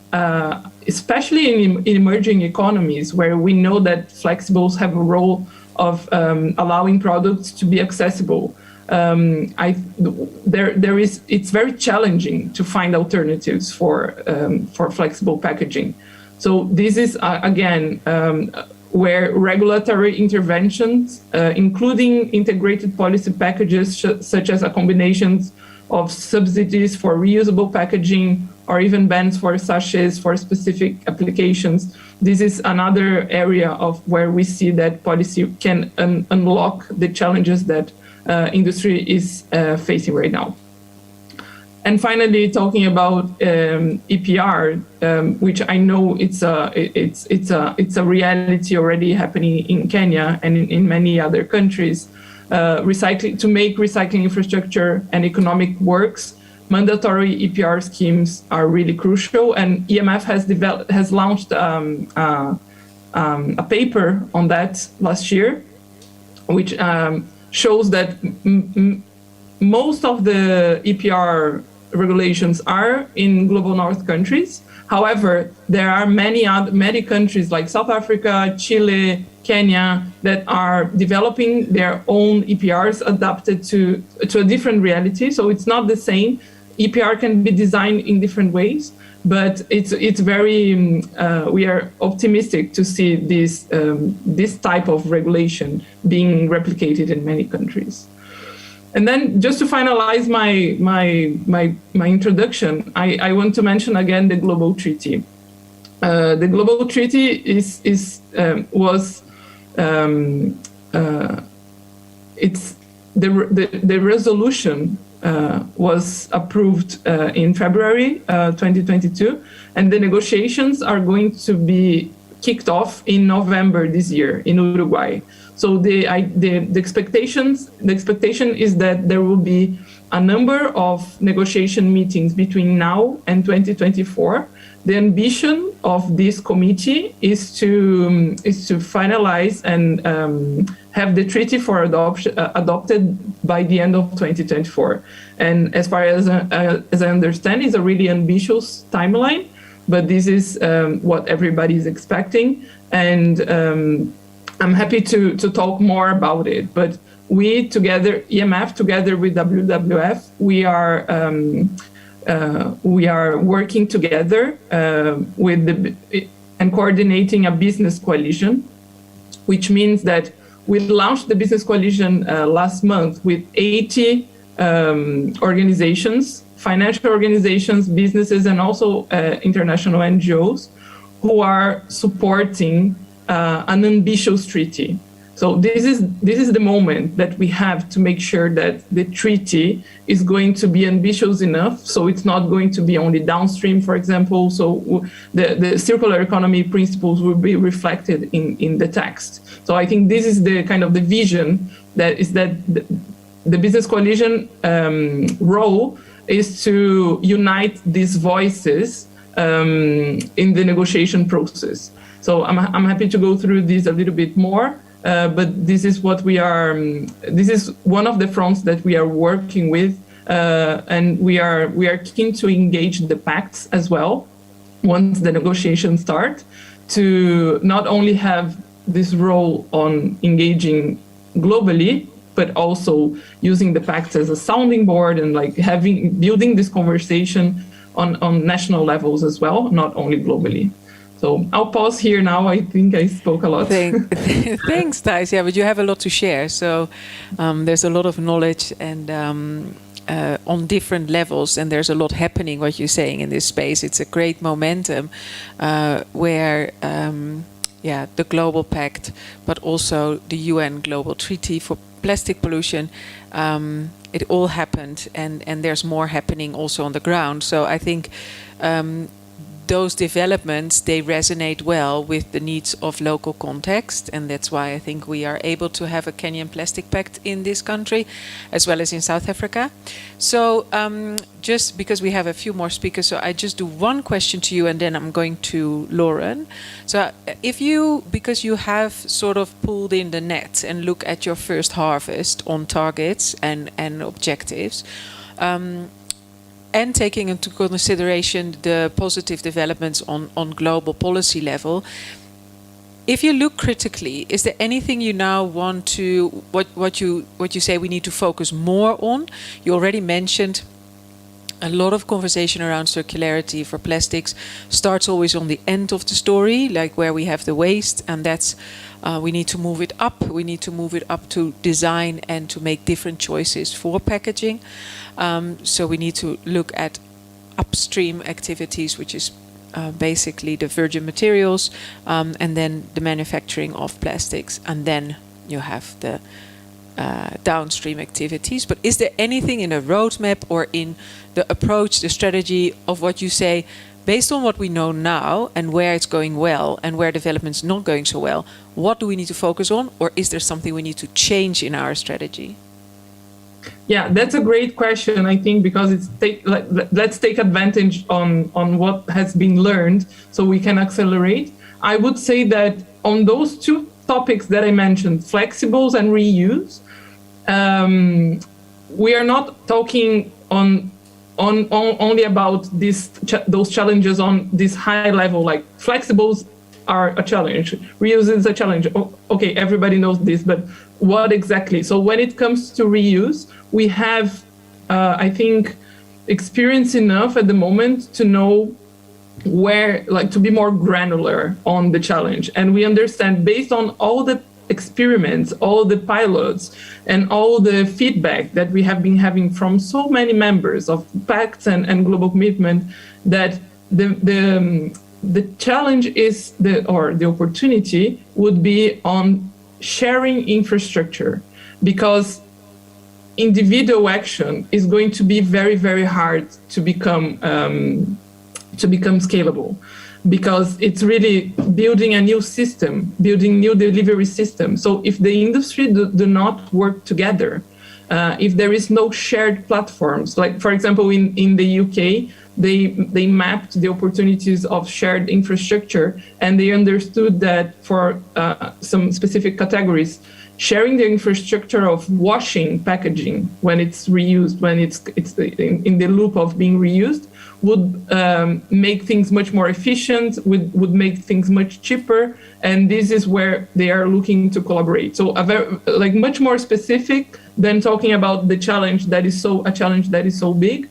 especially in emerging economies where we know that flexibles have a role of allowing products to be accessible, it's very challenging to find alternatives for flexible packaging. So this is, again, where regulatory interventions, including integrated policy packages, such as a combination of subsidies for reusable packaging or even bans for sachets for specific applications. This is another area of where we see that policy can unlock the challenges that industry is facing right now. And finally, talking about EPR, which I know it's a reality already happening in Kenya and in many other countries. To make recycling infrastructure and economic works, mandatory EPR schemes are really crucial. And EMF has launched a paper on that last year, which shows that most of the EPR regulations are in global north countries. However, there are many countries like South Africa, Chile, Kenya that are developing their own EPRs adapted to a different reality. So it's not the same. EPR can be designed in different ways, but it's very we are optimistic to see this type of regulation being replicated in many countries. And then just to finalize my introduction, I want to mention again the Global Treaty. The Global Treaty the resolution was approved in February 2022, and the negotiations are going to be kicked off in November this year in Uruguay. So the expectation is that there will be a number of negotiation meetings between now and 2024. The ambition of this committee is to finalize and have the treaty for adopted by the end of 2024. And as far as I understand, it's a really ambitious timeline, but this is what everybody is expecting. And I'm happy to talk more about it, but we together, EMF together with WWF, we are working together and coordinating a business coalition, which means that we launched the business coalition last month with 80 organizations, financial organizations, businesses, and also international NGOs who are supporting an ambitious treaty. So this is the moment that we have to make sure that the treaty is going to be ambitious enough, so it's not going to be only downstream, for example. So the circular economy principles will be reflected in the text. So I think this is the kind of the vision that the business coalition role is to unite these voices in the negotiation process. So I'm happy to go through this a little bit more. But this is what we are. This is one of the fronts that we are working with, and we are keen to engage the pacts as well once the negotiations start, to not only have this role on engaging globally, but also using the pacts as a sounding board and like building this conversation on national levels as well, not only globally. So I'll pause here now. I think I spoke a lot. Thanks, Thijs. Yeah, but you have a lot to share. So there's a lot of knowledge and on different levels, and there's a lot happening, what you're saying in this space. It's a great momentum where the Global Pact, but also the UN Global Treaty for Plastic Pollution. It all happened, and there's more happening also on the ground. So I think those developments, they resonate well with the needs of local context, and that's why I think we are able to have a Kenyan Plastic Pact in this country, as well as in South Africa. So just because we have a few more speakers, so I just do one question to you, and then I'm going to Lauren. So if you, because you have sort of pulled in the net and look at your first harvest on targets and objectives, and taking into consideration the positive developments on global policy level, if you look critically, is there anything you now want to, what you say we need to focus more on? You already mentioned a lot of conversation around circularity for plastics starts always on the end of the story, like where we have the waste, and that's we need to move it up. We need to move it up to design and to make different choices for packaging. So we need to look at upstream activities, which is basically the virgin materials, and then the manufacturing of plastics, and then you have the downstream activities. But is there anything in a roadmap or in the approach, the strategy of what you say, based on what we know now and where it's going well and where development's not going so well, what do we need to focus on, or is there something we need to change in our strategy? Yeah, that's a great question, I think, because let's take advantage on what has been learned so we can accelerate. I would say that on those two topics that I mentioned, flexibles and reuse, we are not talking only about those challenges on this high level, like flexibles are a challenge, reuse is a challenge. Okay, everybody knows this, but what exactly? So when it comes to reuse, we have, I think, experience enough at the moment to know where, like, to be more granular on the challenge. And we understand, based on all the experiments, all the pilots, and all the feedback that we have been having from so many members of pacts and global commitment, that the challenge is, or the opportunity would be on sharing infrastructure, because individual action is going to be very, very hard to become scalable, because it's really building a new system, building new delivery system. So if the industry do not work together, if there is no shared platforms, like for example in the UK, they mapped the opportunities of shared infrastructure, and they understood that for some specific categories, sharing the infrastructure of washing packaging when it's reused, when it's in the loop of being reused, would make things much more efficient, would make things much cheaper, and this is where they are looking to collaborate. So much more specific than talking about the challenge that is so big.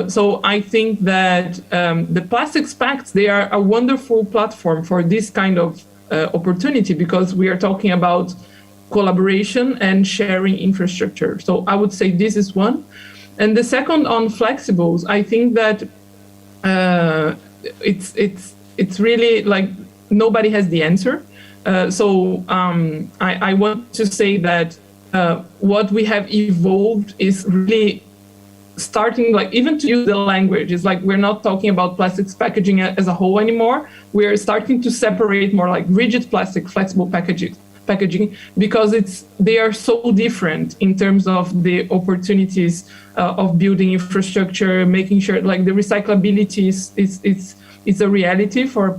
So I think that the Plastics Pacts, they are a wonderful platform for this kind of opportunity, because we are talking about collaboration and sharing infrastructure. So I would say this is one. And the second, on flexibles, I think that it's really like nobody has the answer. So I want to say that what we have evolved is really starting, like, even to use the language. It's like we're not talking about plastics packaging as a whole anymore. We're starting to separate more like rigid plastic, flexible packaging, because they are so different in terms of the opportunities of building infrastructure, making sure like the recyclability is a reality for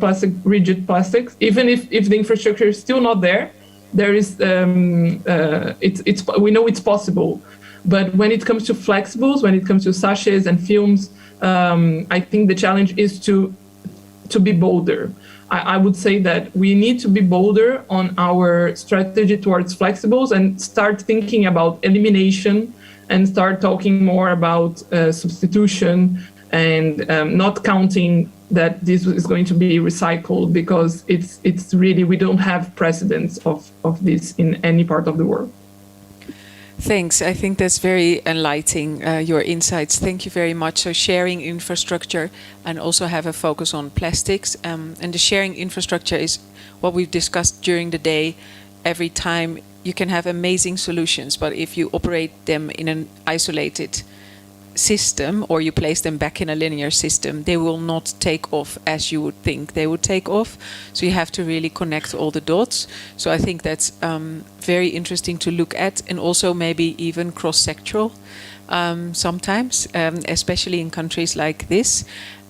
rigid plastics. Even if the infrastructure is still not there, there is we know it's possible. But when it comes to flexibles, when it comes to sachets and films, I think the challenge is to be bolder. I would say that we need to be bolder on our strategy towards flexibles and start thinking about elimination and start talking more about substitution and not counting that this is going to be recycled, because it's really, we don't have precedence of this in any part of the world. Thanks. I think that's very enlightening, your insights. Thank you very much. So sharing infrastructure and also have a focus on plastics. And the sharing infrastructure is what we've discussed during the day. Every time you can have amazing solutions, but if you operate them in an isolated system or you place them back in a linear system, they will not take off as you would think they would take off. So you have to really connect all the dots. So I think that's very interesting to look at, and also maybe even cross-sectoral sometimes, especially in countries like this.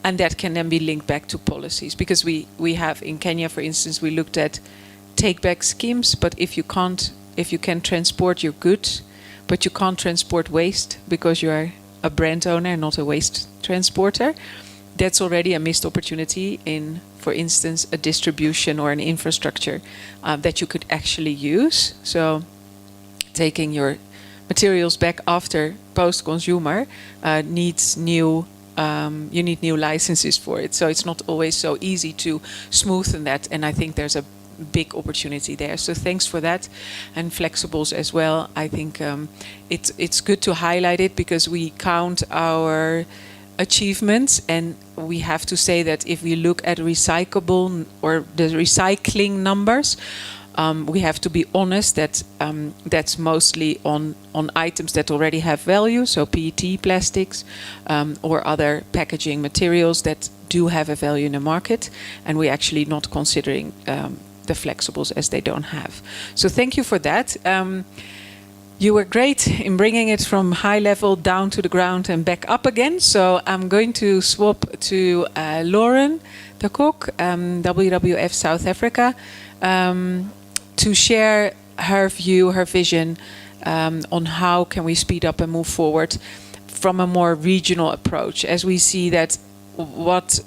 And that can then be linked back to policies, because we have in Kenya, for instance, we looked at take-back schemes, but if you can transport your goods, but you can't transport waste because you are a brand owner, not a waste transporter, that's already a missed opportunity in, for instance, a distribution or an infrastructure that you could actually use. So taking your materials back after post-consumer needs new, you need new licenses for it. So it's not always so easy to smoothen that, and I think there's a big opportunity there. So thanks for that. And flexibles as well. I think it's good to highlight it, because we count our achievements, and we have to say that if we look at recyclable or the recycling numbers, we have to be honest that that's mostly on items that already have value, so PET plastics or other packaging materials that do have a value in the market, and we're actually not considering the flexibles as they don't have. So thank you for that. You were great in bringing it from high level down to the ground and back up again. So I'm going to swap to Lauren de Kok, WWF South Africa, to share her view, her vision on how can we speed up and move forward from a more regional approach, as we see that what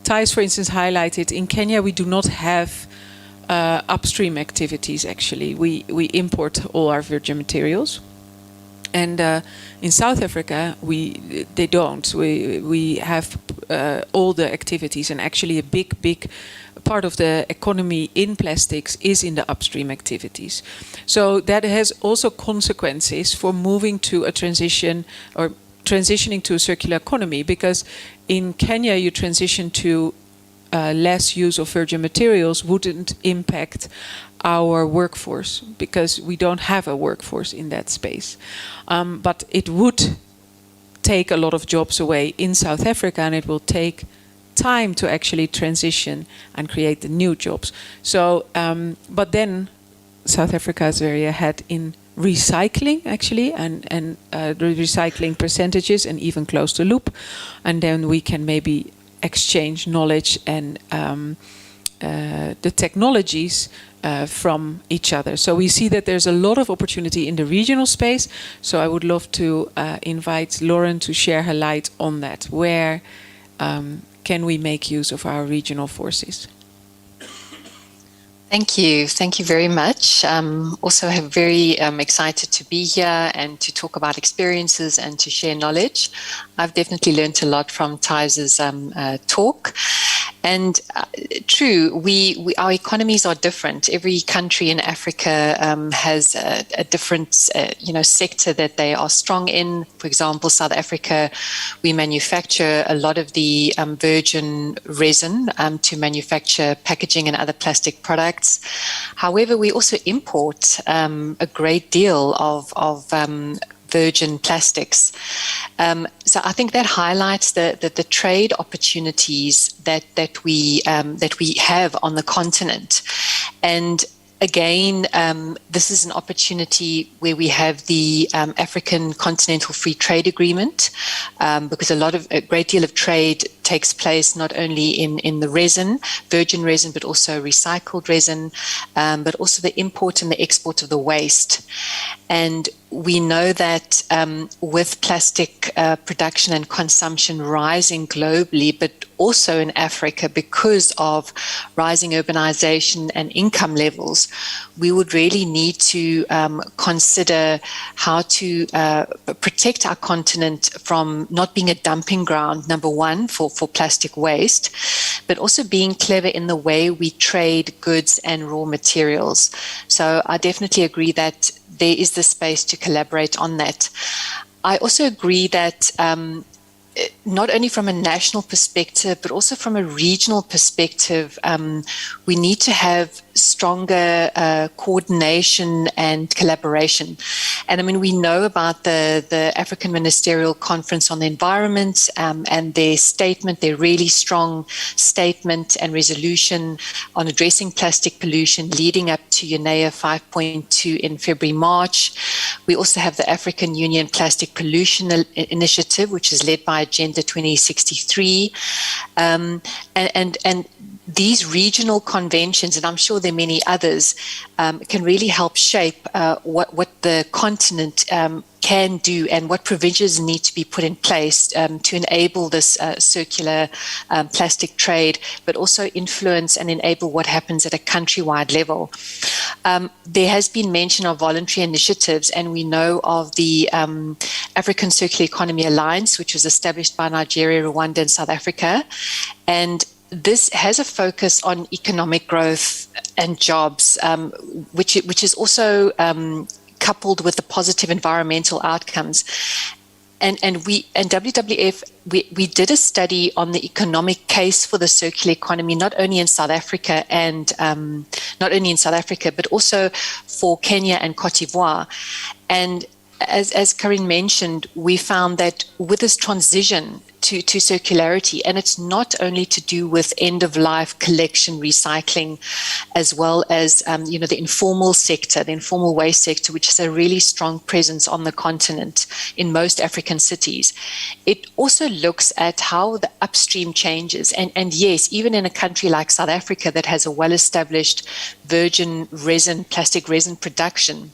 Thijs, for instance, highlighted, in Kenya we do not have upstream activities actually. We import all our virgin materials. And in South Africa, they don't. We have all the activities, and actually a big part of the economy in plastics is in the upstream activities. So that has also consequences for moving to a transition or transitioning to a circular economy, because in Kenya you transition to less use of virgin materials wouldn't impact our workforce, because we don't have a workforce in that space. But it would take a lot of jobs away in South Africa, and it will take time to actually transition and create the new jobs. So, but then South Africa is very ahead in recycling actually, and the recycling percentages, and even close the loop, and then we can maybe exchange knowledge and the technologies from each other. So we see that there's a lot of opportunity in the regional space. So I would love to invite Lauren to share her light on that. Where can we make use of our regional forces? Thank you. Thank you very much. Also very excited to be here and to talk about experiences and to share knowledge. I've definitely learned a lot from Thijs's talk. And true, our economies are different. Every country in Africa has a different, sector that they are strong in. For example, South Africa, we manufacture a lot of the virgin resin to manufacture packaging and other plastic products. However, we also import a great deal of virgin plastics. So I think that highlights the trade opportunities that we have on the continent. And again, this is an opportunity where we have the African Continental Free Trade Agreement, because a great deal of trade takes place not only in the resin, virgin resin, but also recycled resin, but also the import and the export of the waste. And we know that with plastic production and consumption rising globally, but also in Africa because of rising urbanization and income levels, we would really need to consider how to protect our continent from not being a dumping ground, number one, for for plastic waste, but also being clever in the way we trade goods and raw materials. So I definitely agree that there is the space to collaborate on that. I also agree that not only from a national perspective, but also from a regional perspective, we need to have stronger coordination and collaboration. And I mean, we know about the African Ministerial Conference on the Environment and their statement, their really strong statement and resolution on addressing plastic pollution leading up to UNEA 5.2 in February, March. We also have the African Union Plastic Pollution Initiative, which is led by Agenda 2063. And these regional conventions, and I'm sure there are many others, can really help shape what the continent can do and what provisions need to be put in place to enable this circular plastic trade, but also influence and enable what happens at a countrywide level. There has been mention of voluntary initiatives, and we know of the African Circular Economy Alliance, which was established by Nigeria, Rwanda, and South Africa. And this has a focus on economic growth and jobs, which is also coupled with the positive environmental outcomes. And WWF, we did a study on the economic case for the circular economy, not only in South Africa but also for Kenya and Cote d'Ivoire. And as Karin mentioned, we found that with this transition to circularity, and it's not only to do with end-of-life collection, recycling, as well as the informal sector, the informal waste sector, which has a really strong presence on the continent in most African cities. It also looks at how the upstream changes. And yes, even in a country like South Africa that has a well-established virgin resin, plastic resin production,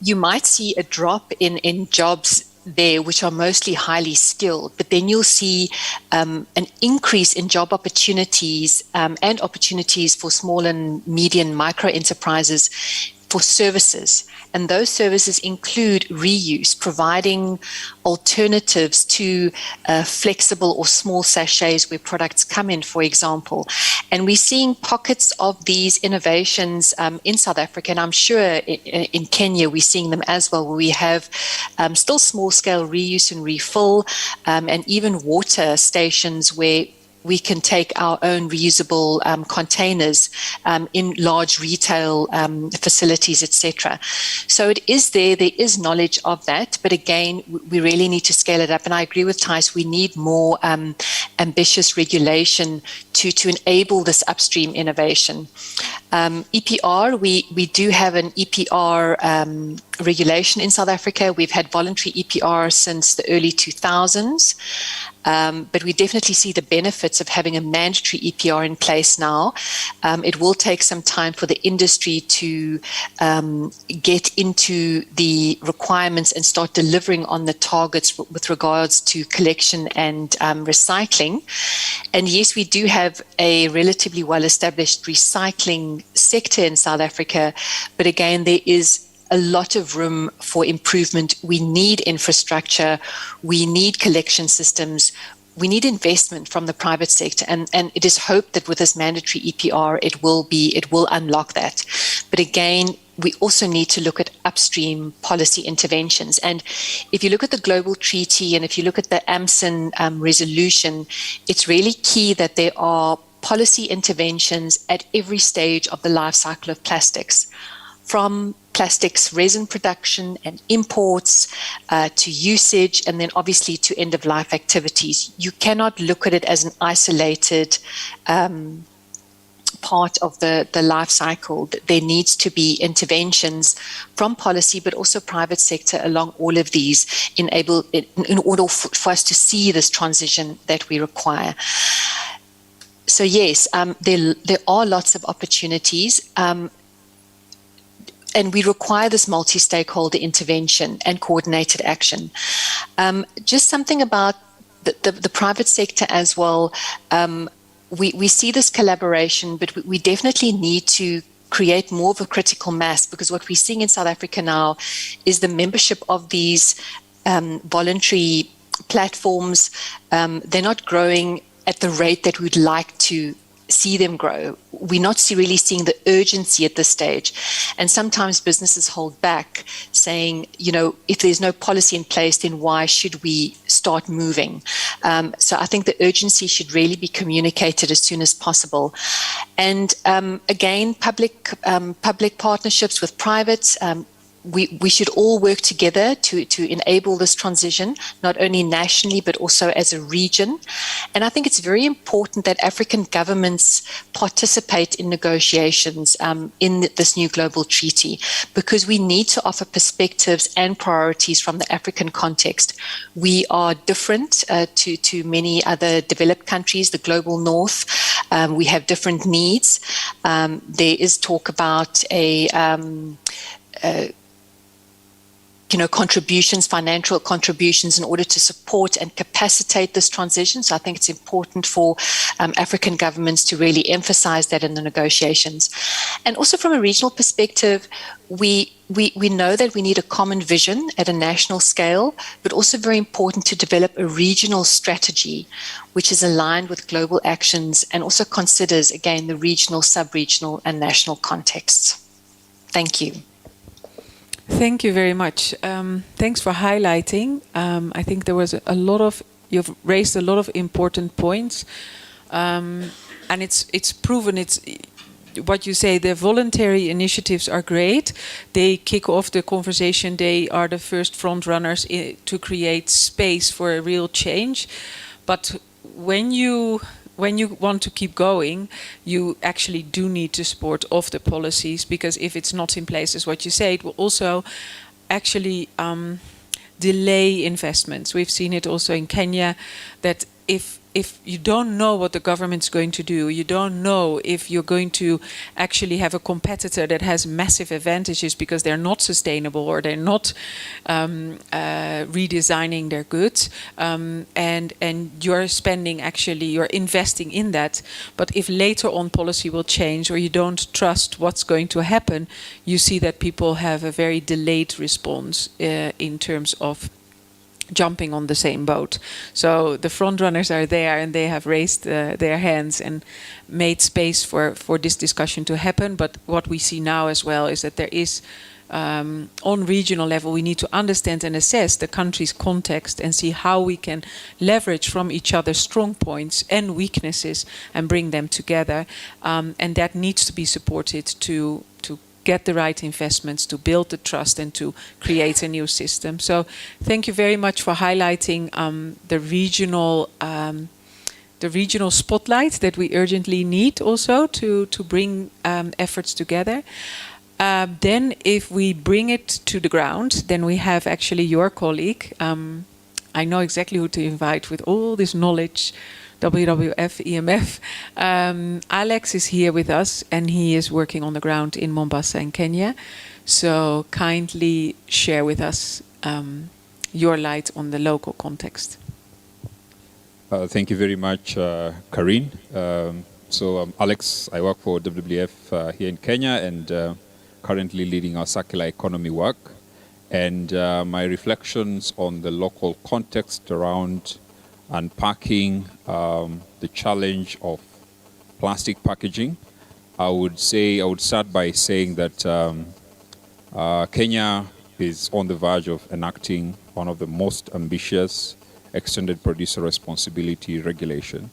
you might see a drop in jobs there, which are mostly highly skilled, but then you'll see an increase in job opportunities and opportunities for small and medium micro enterprises for services. And those services include reuse, providing alternatives to flexible or small sachets where products come in, for example. And we're seeing pockets of these innovations in South Africa, and I'm sure in Kenya we're seeing them as well, where we have still small-scale reuse and refill, and even water stations where we can take our own reusable containers in large retail facilities, etc. So it is there is knowledge of that, but again, we really need to scale it up. And I agree with Thijs, we need more ambitious regulation to enable this upstream innovation. EPR, we do have an EPR regulation in South Africa. We've had voluntary EPR since the early 2000s. But we definitely see the benefits of having a mandatory EPR in place now. It will take some time for the industry to get into the requirements and start delivering on the targets with regards to collection and recycling. And yes, we do have a relatively well-established recycling sector in South Africa, but again, there is a lot of room for improvement. We need infrastructure, we need collection systems, we need investment from the private sector, and it is hoped that with this mandatory EPR, it will unlock that. But again, we also need to look at upstream policy interventions. And if you look at the global treaty and if you look at the AMSIN resolution, it's really key that there are policy interventions at every stage of the life cycle of plastics, from plastics resin production and imports to usage, and then obviously to end-of-life activities. You cannot look at it as an isolated part of the life cycle. There needs to be interventions from policy, but also private sector along all of these in order for us to see this transition that we require. So yes, there are lots of opportunities. And we require this multi-stakeholder intervention and coordinated action. Just something about the private sector as well. We see this collaboration, but we definitely need to create more of a critical mass, because what we're seeing in South Africa now is the membership of these voluntary platforms, they're not growing at the rate that we'd like to see them grow. We're not really seeing the urgency at this stage. And sometimes businesses hold back, saying, if there's no policy in place, then why should we start moving? So I think the urgency should really be communicated as soon as possible. And again, public partnerships with private, we should all work together to enable this transition, not only nationally, but also as a region. And I think it's very important that African governments participate in negotiations in this new global treaty, because we need to offer perspectives and priorities from the African context. We are different to many other developed countries, the global north. We have different needs. There is talk about contributions, financial contributions in order to support and capacitate this transition. So I think it's important for African governments to really emphasize that in the negotiations. And also from a regional perspective, we know that we need a common vision at a national scale, but also very important to develop a regional strategy which is aligned with global actions and also considers, again, the regional, sub-regional and national contexts. Thank you. Thank you very much. Thanks for highlighting. I think there was you've raised a lot of important points, and it's proven. It's what you say. The voluntary initiatives are great. They kick off the conversation. They are the first front runners to create space for a real change. But when you want to keep going, you actually do need to support of the policies, because if it's not in place, as what you say, it will also actually delay investments. We've seen it also in Kenya, that if you don't know what the government's going to do, you don't know if you're going to actually have a competitor that has massive advantages because they're not sustainable or they're not redesigning their goods, and you're you're investing in that. But if later on policy will change or you don't trust what's going to happen, you see that people have a very delayed response in terms of jumping on the same boat. So the front runners are there and they have raised their hands and made space for this discussion to happen. But what we see now as well is that there is, on regional level, we need to understand and assess the country's context and see how we can leverage from each other's strong points and weaknesses and bring them together. And that needs to be supported to get the right investments, to build the trust and to create a new system. So thank you very much for highlighting the regional spotlight that we urgently need also to bring efforts together. Then if we bring it to the ground, then we have actually your colleague. I know exactly who to invite with all this knowledge, WWF, EMF. Alex is here with us and he is working on the ground in Mombasa in Kenya. So kindly share with us your light on the local context. Thank you very much, Karine. So I'm Alex. I work for WWF here in Kenya and currently leading our circular economy work. And my reflections on the local context around unpacking the challenge of plastic packaging, I would start by saying that Kenya is on the verge of enacting one of the most ambitious extended producer responsibility regulation.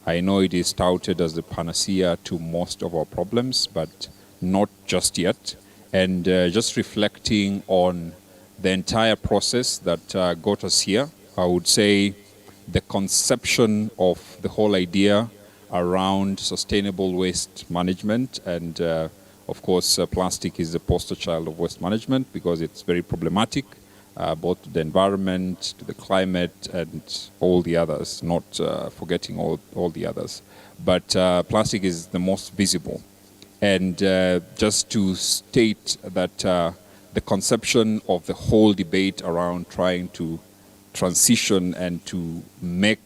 I know it is touted as the panacea to most of our problems, but not just yet. And just reflecting on the entire process that got us here, I would say the conception of the whole idea around sustainable waste management, and of course plastic is the poster child of waste management because it's very problematic, both to the environment, to the climate, and all the others, not forgetting all the others. But plastic is the most visible. And just to state that the conception of the whole debate around trying to transition and to make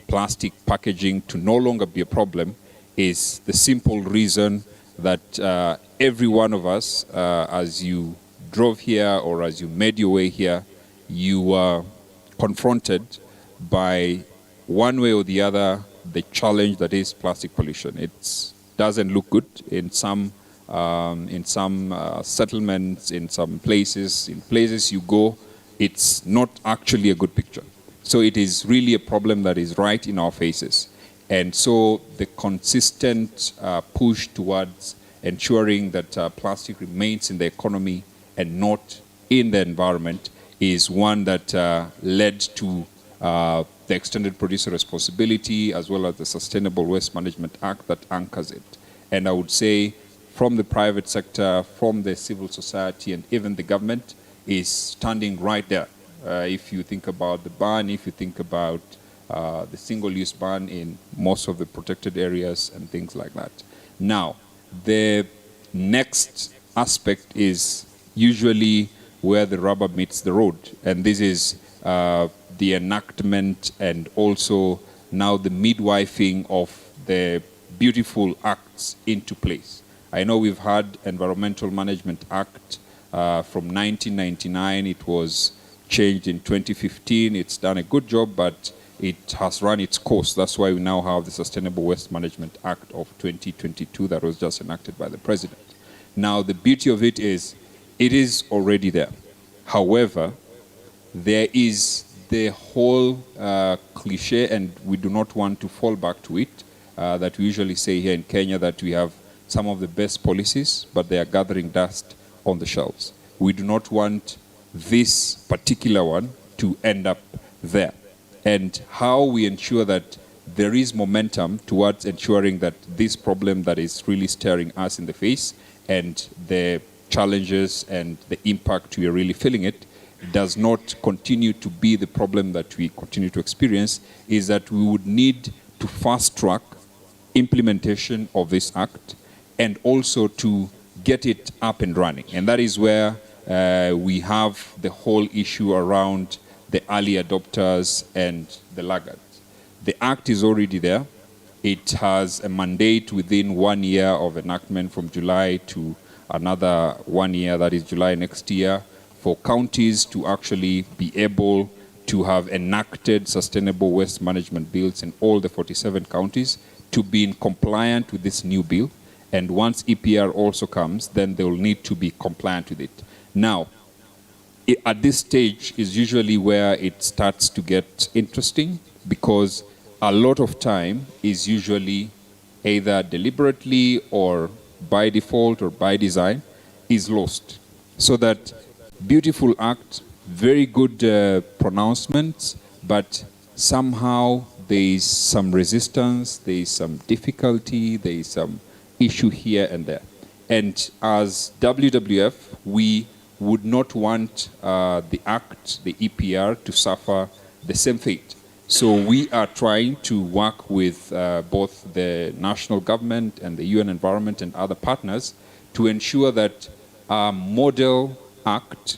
plastic packaging to no longer be a problem is the simple reason that every one of us, as you drove here or as you made your way here, you were confronted by one way or the other the challenge that is plastic pollution. It doesn't look good in some settlements, in some places. In places you go, it's not actually a good picture. So it is really a problem that is right in our faces. And so the consistent push towards ensuring that plastic remains in the economy and not in the environment is one that led to the Extended Producer Responsibility as well as the Sustainable Waste Management Act that anchors it. And I would say from the private sector, from the civil society, and even the government is standing right there. If you think about the ban, if you think about the single-use ban in most of the protected areas and things like that. Now, the next aspect is usually where the rubber meets the road, and this is the enactment and also now the midwifing of the beautiful acts into place. I know we've had Environmental Management Act from 1999. It was changed in 2015. It's done a good job, but it has run its course. That's why we now have the Sustainable Waste Management Act of 2022 that was just enacted by the President. Now, the beauty of it is already there. However, there is the whole cliche, and we do not want to fall back to it, that we usually say here in Kenya that we have some of the best policies, but they are gathering dust on the shelves. We do not want this particular one to end up there. And how we ensure that there is momentum towards ensuring that this problem that is really staring us in the face and the challenges and the impact we are really feeling it does not continue to be the problem that we continue to experience, is that we would need to fast track implementation of this act and also to get it up and running. And that is where we have the whole issue around the early adopters and the laggards. The act is already there. It has a mandate within 1 year of enactment from July to another 1 year, that is July next year, for counties to actually be able to have enacted sustainable waste management bills in all the 47 counties to be in compliant with this new bill. And once EPR also comes, then they will need to be compliant with it. Now, at this stage is usually where it starts to get interesting, because a lot of time is usually either deliberately or by default or by design is lost. So that beautiful act, very good pronouncements, but somehow there is some resistance, there is some difficulty, there is some issue here and there. And as WWF, we would not want the act, the EPR, to suffer the same fate. So we are trying to work with both the national government and the UN Environment and other partners to ensure that a model act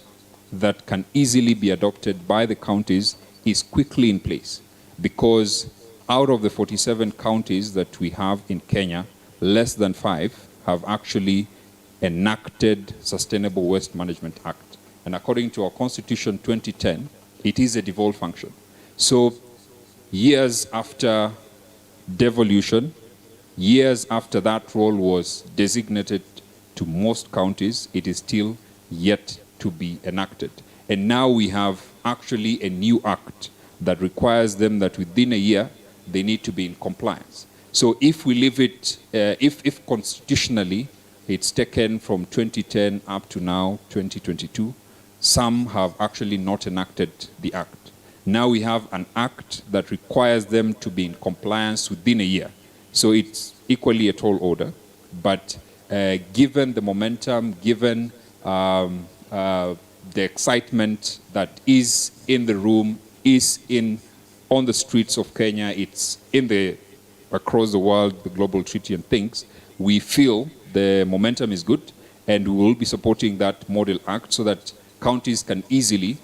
that can easily be adopted by the counties is quickly in place. Because out of the 47 counties that we have in Kenya, less than 5 have actually enacted Sustainable Waste Management Act. And according to our Constitution 2010, it is a devolved function. So years after devolution, years after that role was designated to most counties, it is still yet to be enacted. And now we have actually a new act that requires them that within a year, they need to be in compliance. So if we leave it, if constitutionally, it's taken from 2010 up to now, 2022, some have actually not enacted the act. Now we have an act that requires them to be in compliance within a year. So it's equally a tall order, but given the momentum, given the excitement that is in the room, is on the streets of Kenya, it's across the world, the global treaty and things, we feel the momentum is good, and we will be supporting that model act so that counties can easily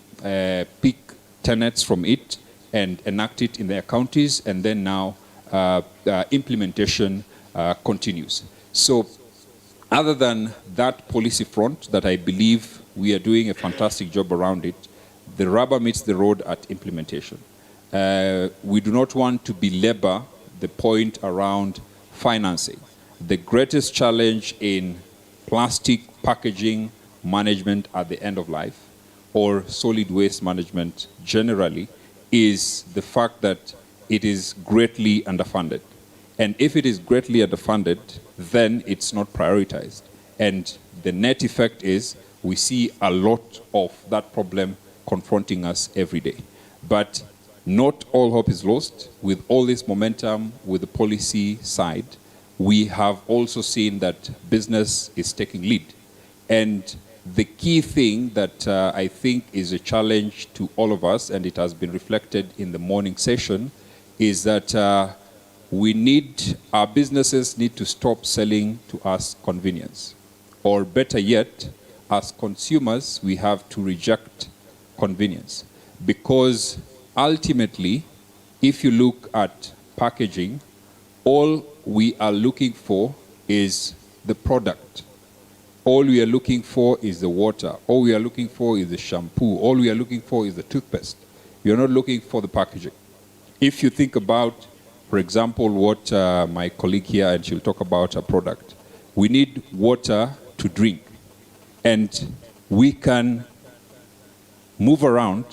pick tenets from it and enact it in their counties, and then now implementation continues. So other than that policy front that I believe we are doing a fantastic job around it, the rubber meets the road at implementation. we do not want to belabor the point around financing. The greatest challenge in plastic packaging management at the end of life, or solid waste management generally, is the fact that it is greatly underfunded. And if it is greatly underfunded, then it's not prioritized. And the net effect is we see a lot of that problem confronting us every day. But not all hope is lost. With all this momentum, with the policy side, we have also seen that business is taking lead. And the key thing that I think is a challenge to all of us, and it has been reflected in the morning session, is that our businesses need to stop selling to us convenience. Or better yet, as consumers, we have to reject convenience. Because ultimately, if you look at packaging, all we are looking for is the product. All we are looking for is the water. All we are looking for is the shampoo. All we are looking for is the toothpaste. You're not looking for the packaging. If you think about, for example, what my colleague here, and she'll talk about a product. We need water to drink. And we can move around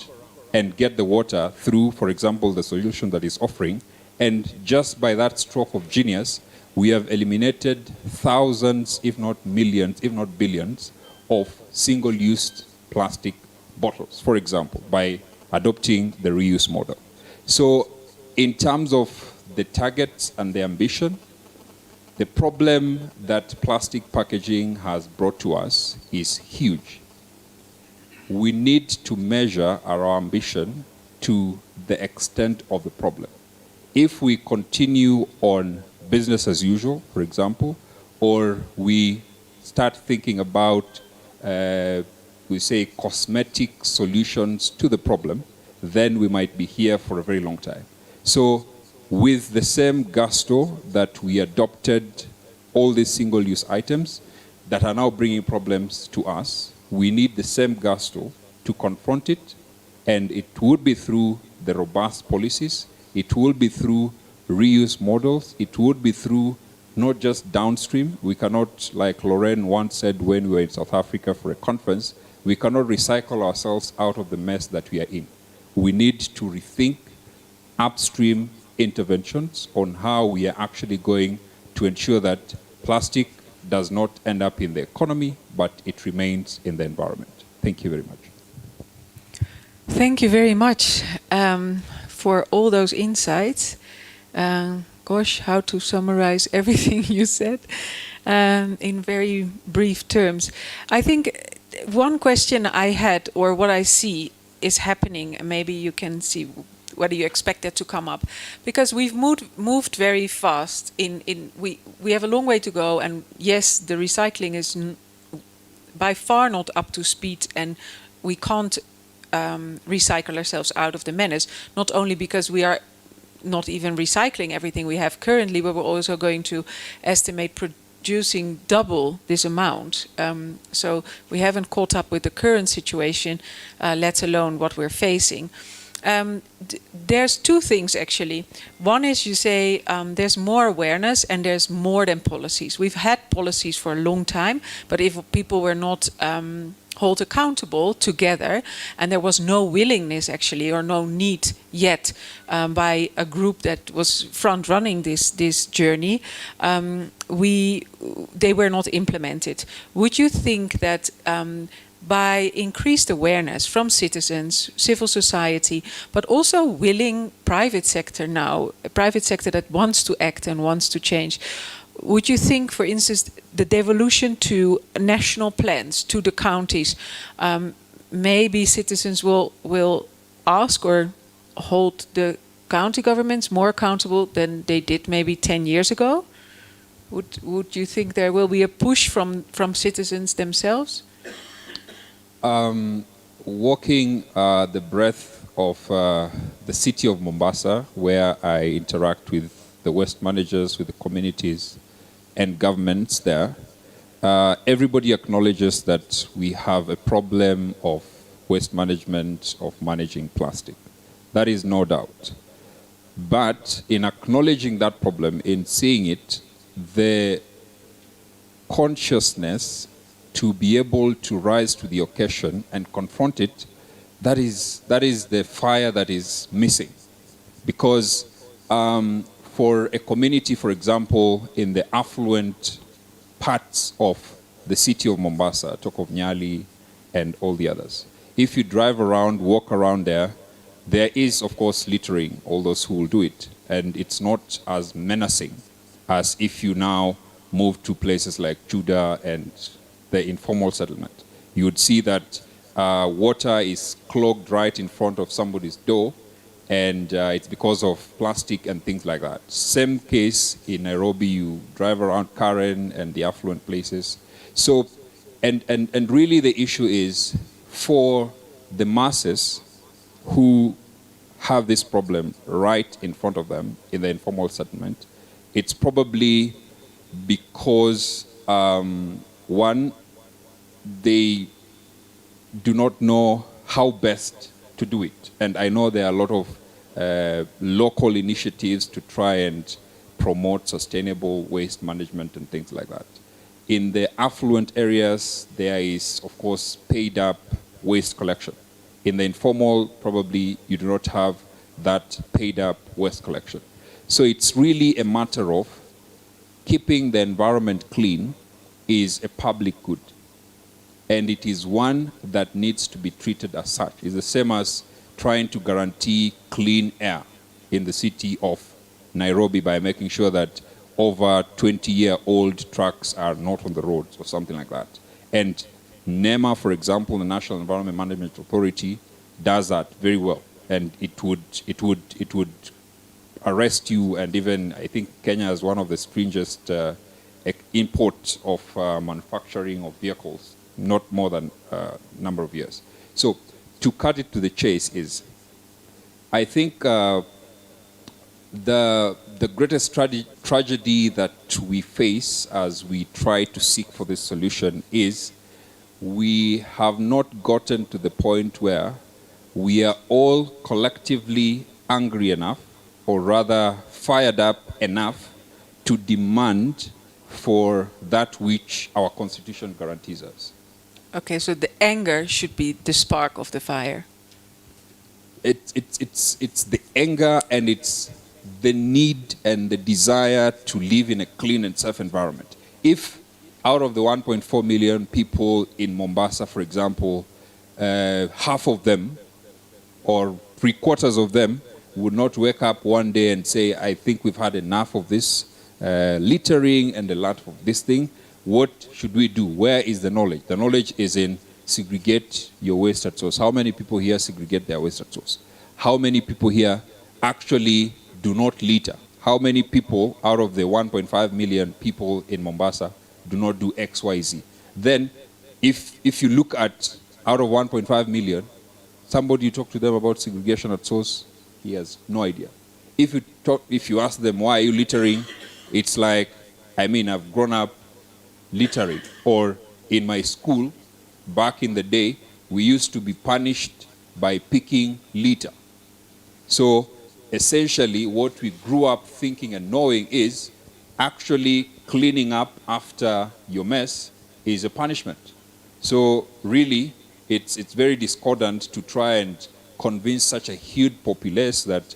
and get the water through, for example, the solution that is offering. And just by that stroke of genius, we have eliminated thousands, if not millions, if not billions, of single-use plastic bottles, for example, by adopting the reuse model. So in terms of the targets and the ambition, the problem that plastic packaging has brought to us is huge. We need to measure our ambition to the extent of the problem. If we continue on business as usual, for example, or we start thinking about, we say, cosmetic solutions to the problem, then we might be here for a very long time. So with the same gusto that we adopted all these single-use items that are now bringing problems to us, we need the same gusto to confront it, and it would be through the robust policies, it will be through reuse models, it would be through not just downstream. We cannot, like Lorraine once said when we were in South Africa for a conference, we cannot recycle ourselves out of the mess that we are in. We need to rethink upstream interventions on how we are actually going to ensure that plastic does not end up in the economy, but it remains in the environment. Thank you very much. Thank you very much for all those insights. Gosh, how to summarize everything you said in very brief terms. I think one question I had, or what I see is happening, and maybe you can see whether you expect that to come up, because we've moved very fast. We have a long way to go, and yes, the recycling is by far not up to speed, and we can't recycle ourselves out of the menace, not only because we are not even recycling everything we have currently, but we're also going to estimate producing double this amount. So we haven't caught up with the current situation, let alone what we're facing. There's two things actually. One is you say there's more awareness and there's more than policies. We've had policies for a long time, but if people were not held accountable together, and there was no willingness actually, or no need yet by a group that was front running this journey, they were not implemented. Would you think that by increased awareness from citizens, civil society, but also willing private sector now, a private sector that wants to act and wants to change, would you think, for instance, the devolution to national plans, to the counties, maybe citizens will ask or hold the county governments more accountable than they did maybe 10 years ago? Would you think there will be a push from citizens themselves? Walking the breadth of the city of Mombasa, where I interact with the waste managers, with the communities and governments there, everybody acknowledges that we have a problem of waste management, of managing plastic. That is no doubt. But in acknowledging that problem, in seeing it, the consciousness to be able to rise to the occasion and confront it, that is the fire that is missing. Because for a community, for example, in the affluent parts of the city of Mombasa, talk of Nyali and all the others, if you drive around, walk around there, there is, of course, littering, all those who will do it. And it's not as menacing as if you now move to places like Judah and the informal settlement. You would see that water is clogged right in front of somebody's door, and it's because of plastic and things like that. Same case in Nairobi, you drive around Karen and the affluent places. So, and really the issue is for the masses who have this problem right in front of them in the informal settlement, it's probably because, one, they do not know how best to do it. And I know there are a lot of local initiatives to try and promote sustainable waste management and things like that. In the affluent areas, there is, of course, paid up waste collection. In the informal, probably you do not have that paid up waste collection. So it's really a matter of keeping the environment clean is a public good. And it is one that needs to be treated as such. It's the same as trying to guarantee clean air in the city of Nairobi by making sure that over 20-year-old trucks are not on the roads or something like that. And NEMA, for example, the National Environment Management Authority, does that very well. And it would arrest you, and even I think Kenya is one of the stringest imports of manufacturing of vehicles, not more than a number of years. So to cut it to the chase is, I think the greatest tragedy that we face as we try to seek for this solution is we have not gotten to the point where we are all collectively angry enough, or rather fired up enough, to demand for that which our Constitution guarantees us. Okay, so the anger should be the spark of the fire. It's the anger, and it's the need and the desire to live in a clean and safe environment. If out of the 1.4 million people in Mombasa, for example, half of them or 3/4 of them would not wake up one day and say, I think we've had enough of this littering and a lot of this thing, what should we do? Where is the knowledge? The knowledge is in segregate your waste at source. How many people here segregate their waste at source? How many people here actually do not litter? How many people out of the 1.5 million people in Mombasa do not do X, Y, Z? Then if you look at out of 1.5 million, somebody you talk to them about segregation at source, he has no idea. If you ask them, why are you littering? It's like, I mean, I've grown up littering. Or in my school, back in the day, we used to be punished by picking litter. So essentially what we grew up thinking and knowing is actually cleaning up after your mess is a punishment. So really, it's very discordant to try and convince such a huge populace that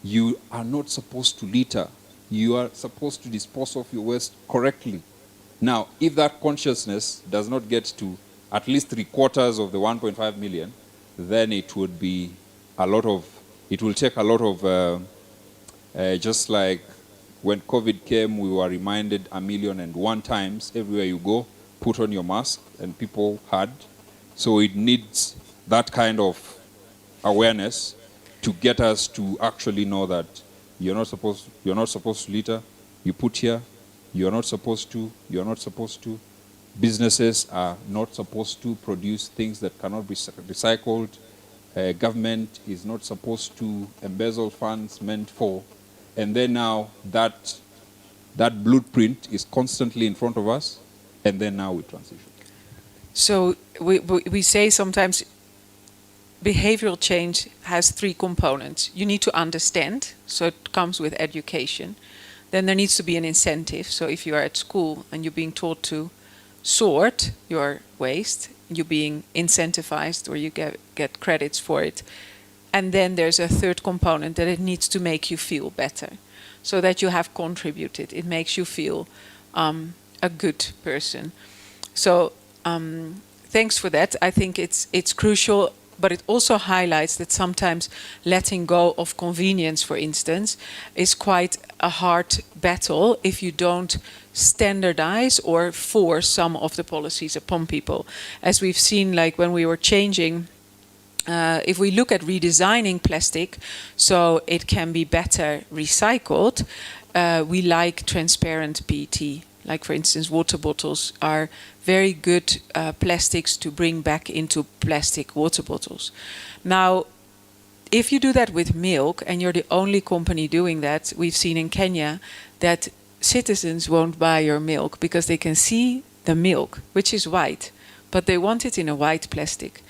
you are not supposed to litter. You are supposed to dispose of your waste correctly. Now, if that consciousness does not get to at least 3/4 of the 1.5 million, then it would be it will take a lot of, just like when COVID came, we were reminded 1,000,001 times, everywhere you go, put on your mask, and people had. So it needs that kind of awareness to get us to actually know that you're not supposed to litter, you put here, you're not supposed to. Businesses are not supposed to produce things that cannot be recycled. Government is not supposed to embezzle funds meant for. And then now that blueprint is constantly in front of us, and then now we transition. So we say sometimes behavioral change has 3 components. You need to understand, so it comes with education. Then there needs to be an incentive. So if you are at school and you're being taught to sort your waste, you're being incentivized or you get credits for it. And then there's a third component, that it needs to make you feel better, so that you have contributed. It makes you feel a good person. So thanks for that. I think it's crucial, but it also highlights that sometimes letting go of convenience, for instance, is quite a hard battle if you don't standardize or force some of the policies upon people. As we've seen, like when we were changing, if we look at redesigning plastic so it can be better recycled, we like transparent PET. Like, for instance, water bottles are very good plastics to bring back into plastic water bottles. Now, if you do that with milk and you're the only company doing that, we've seen in Kenya that citizens won't buy your milk because they can see the milk, which is white, but they want it in a white plastic.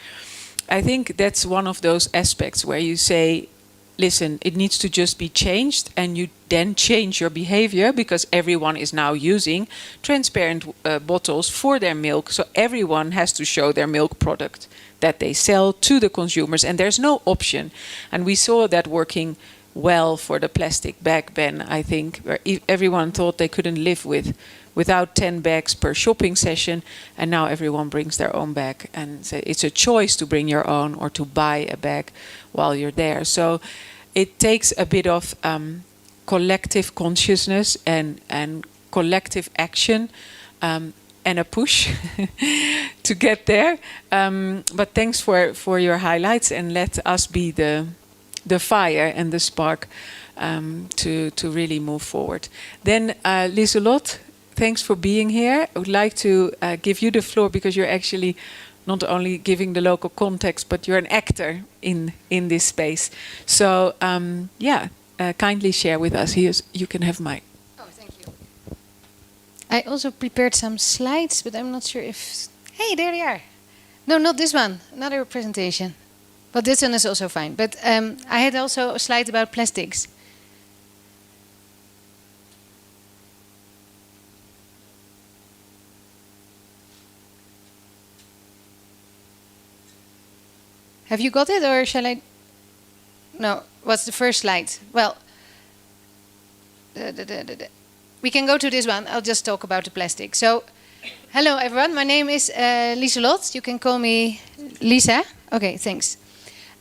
I think that's one of those aspects where you say, listen, it needs to just be changed, and you then change your behavior because everyone is now using transparent bottles for their milk. So everyone has to show their milk product that they sell to the consumers, and there's no option. And we saw that working well for the plastic bag ban, I think, where everyone thought they couldn't live without 10 bags per shopping session, and now everyone brings their own bag, and so it's a choice to bring your own or to buy a bag while you're there. So it takes a bit of collective consciousness and collective action and a push to get there. But thanks for your highlights, and let us be the fire and the spark to really move forward. Then Lieselot, thanks for being here. I would like to give you the floor because you're actually not only giving the local context, but you're an actor in this space. So kindly share with us. You can have mic. Oh, thank you. I also prepared some slides, but I'm not sure if... Hey, there they are. No, not this one. Another presentation. But this one is also fine. But I had also a slide about plastics. Have you got it, or shall I? No, what's the first slide? Well, we can go to this one. I'll just talk about the plastic. So, hello everyone. My name is Lieselot. You can call me Lisa. Okay, thanks.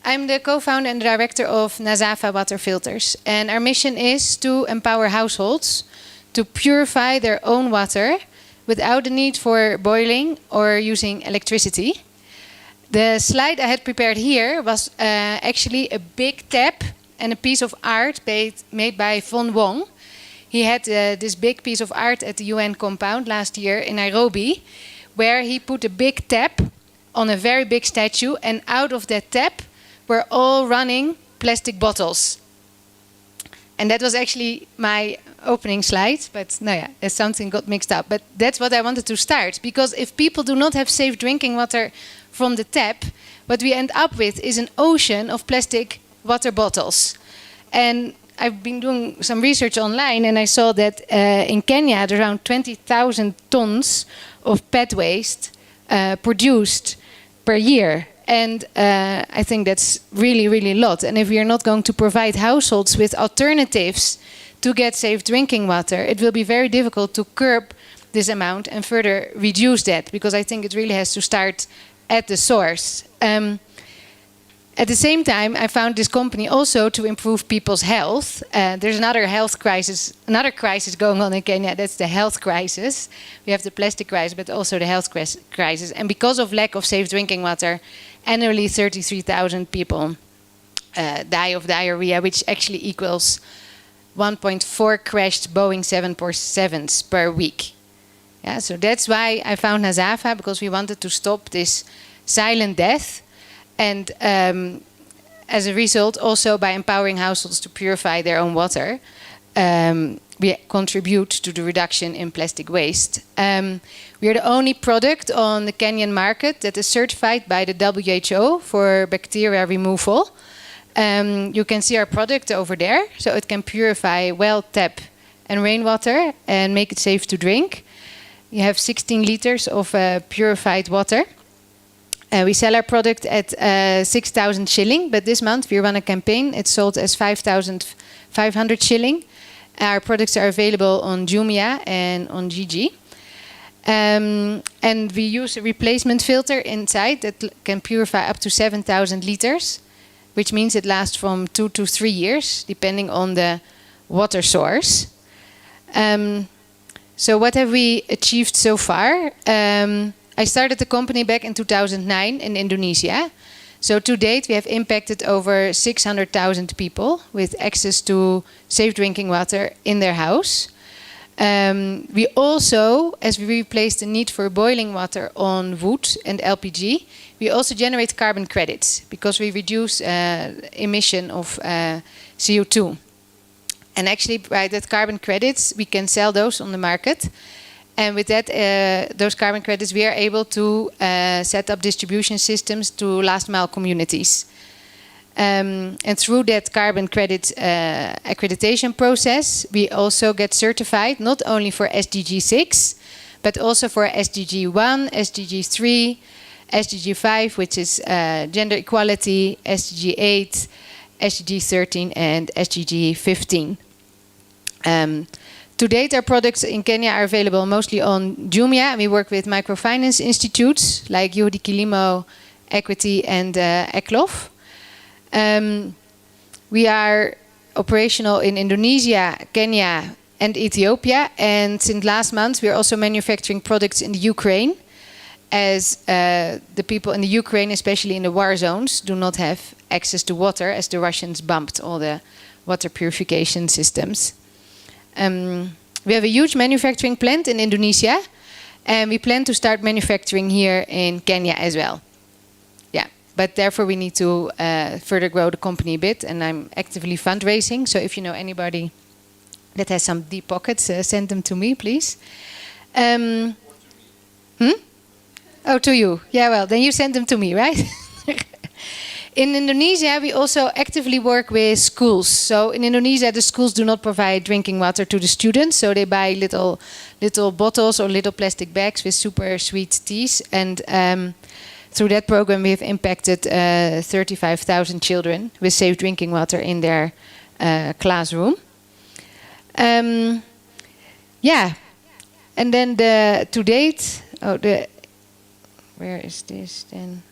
I'm the co-founder and director of Nazafa Water Filters. And our mission is to empower households to purify their own water without the need for boiling or using electricity. The slide I had prepared here was actually a big tap and a piece of art made by Von Wong. He had this big piece of art at the UN compound last year in Nairobi, where he put a big tap on a very big statue, and out of that tap were all running plastic bottles. And that was actually my opening slide, but no, yeah, something got mixed up. But that's what I wanted to start, because if people do not have safe drinking water from the tap, what we end up with is an ocean of plastic water bottles. And I've been doing some research online, and I saw that in Kenya, there are around 20,000 tons of PET waste produced per year. And I think that's really, really a lot. And if we are not going to provide households with alternatives to get safe drinking water, it will be very difficult to curb this amount and further reduce that, because I think it really has to start at the source. At the same time, I found this company also to improve people's health. There's another health crisis, another crisis going on in Kenya. That's the health crisis. We have the plastic crisis, but also the health crisis. And because of lack of safe drinking water, annually 33,000 people die of diarrhea, which actually equals 1.4 crashed Boeing 747s per week. Yeah, so that's why I found Nazafa, because we wanted to stop this silent death. And as a result, also by empowering households to purify their own water. we contribute to the reduction in plastic waste. We are the only product on the Kenyan market that is certified by the WHO for bacteria removal. You can see our product over there. So it can purify well, tap and rainwater and make it safe to drink. You have 16 liters of purified water. We sell our product at 6,000 shilling, but this month we run a campaign. It's sold as 5,500 shilling. Our products are available on Jumia and on Gigi. And we use a replacement filter inside that can purify up to 7,000 liters, which means it lasts from 2 to 3 years, depending on the water source. So what have we achieved so far? I started the company back in 2009 in Indonesia. So to date, we have impacted over 600,000 people with access to safe drinking water in their house. We also, as we replace the need for boiling water on wood and LPG, we also generate carbon credits because we reduce emission of CO2. And actually, by that carbon credits, we can sell those on the market. And with that, those carbon credits, we are able to set up distribution systems to last mile communities. And through that carbon credit accreditation process, we also get certified not only for SDG 6, but also for SDG 1, SDG 3, SDG 5, which is gender equality, SDG 8, SDG 13, and SDG 15. To date, our products in Kenya are available mostly on Jumia. We work with microfinance institutes like Yehudi Kilimo, Equity, and Eklof. We are operational in Indonesia, Kenya, and Ethiopia. And since last month, we are also manufacturing products in the Ukraine, as the people in the Ukraine, especially in the war zones, do not have access to water, as the Russians bumped all the water purification systems. We have a huge manufacturing plant in Indonesia, and we plan to start manufacturing here in Kenya as well. Yeah, but therefore we need to further grow the company a bit, and I'm actively fundraising. So if you know anybody that has some deep pockets, send them to me, please. Oh, to you. Yeah, well, then you send them to me, right? In Indonesia, we also actively work with schools. So in Indonesia, the schools do not provide drinking water to the students. So they buy little bottles or little plastic bags with super sweet teas. And through that program, we have impacted 35,000 children with safe drinking water in their classroom. Yeah. And then to date, where is this then?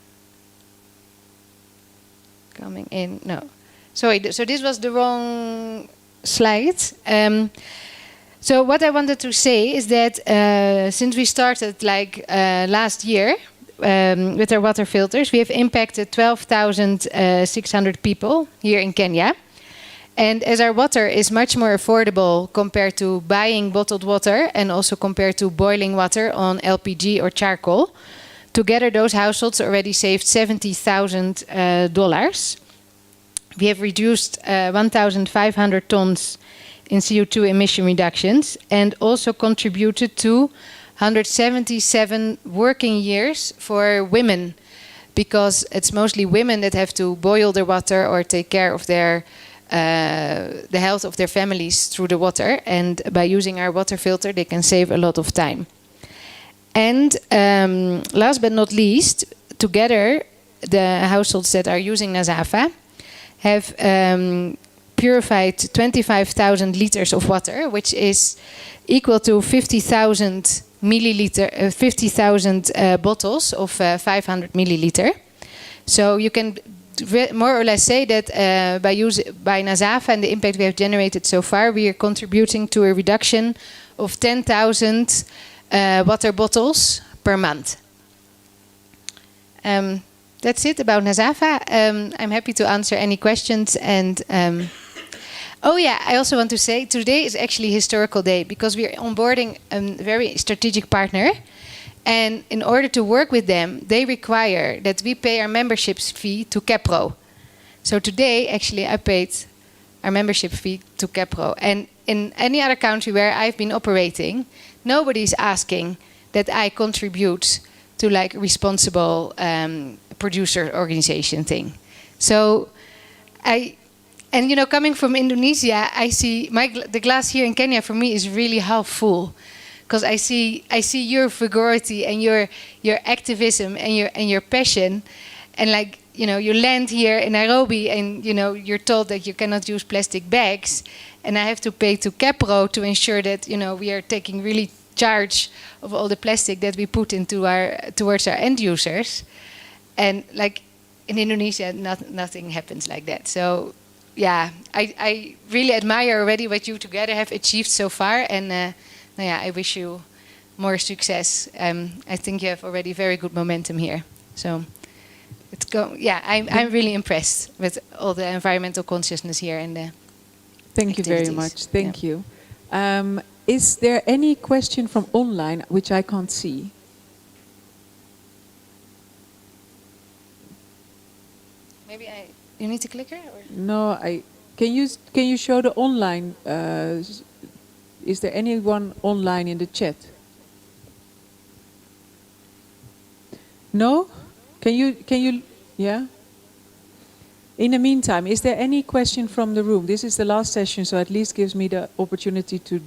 Coming in, no. Sorry, so this was the wrong slide. So what I wanted to say is that since we started last year with our water filters, we have impacted 12,600 people here in Kenya. And as our water is much more affordable compared to buying bottled water and also compared to boiling water on LPG or charcoal, together, those households already saved $70,000. We have reduced 1,500 tons in CO2 emission reductions and also contributed to 177 working years for women, because it's mostly women that have to boil their water or take care of the health of their families through the water. And by using our water filter, they can save a lot of time. And last but not least, together, the households that are using Nazafa have purified 25,000 liters of water, which is equal to 50,000 bottles of 500 milliliter. So you can more or less say that by Nazafa and the impact we have generated so far, we are contributing to a reduction of 10,000 water bottles per month. That's it about Nazafa. I'm happy to answer any questions. And oh yeah, I also want to say today is actually a historical day because we are onboarding a very strategic partner. And in order to work with them, they require that we pay our membership fee to Kepro. So today, actually, I paid our membership fee to Kepro. And in any other country where I've been operating, nobody's asking that I contribute to like responsible producer organization thing. So and you know, coming from Indonesia, I see the glass here in Kenya for me is really half full, because I see your vigority and your activism and your passion, and like, you know, you land here in Nairobi and, you know, you're told that you cannot use plastic bags, and I have to pay to Capro to ensure that, you know, we are taking really charge of all the plastic that we put into towards our end users. And like in Indonesia, nothing happens like that. So yeah, I really admire already what you together have achieved so far, and I wish you more success. I think you have already very good momentum here. So I'm really impressed with all the environmental consciousness here and the Thank you very much. Thank you. Is there any question from online which I can't see? Maybe you need to click her? Or? No, can you show the online? Is there anyone online in the chat? No? Can you yeah? In the meantime, is there any question from the room? This is the last session, so at least gives me the opportunity to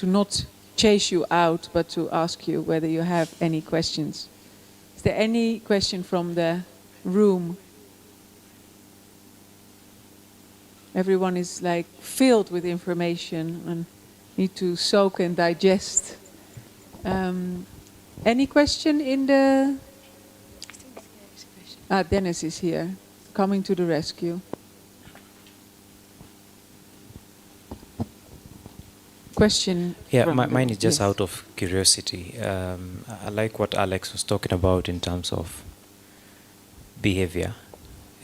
not chase you out, but to ask you whether you have any questions. Is there any question from the room? Everyone is like filled with information and need to soak and digest. Any question in the... Dennis is here, coming to the rescue. Question? Yeah, mine is just out of curiosity. I like what Alex was talking about in terms of behavior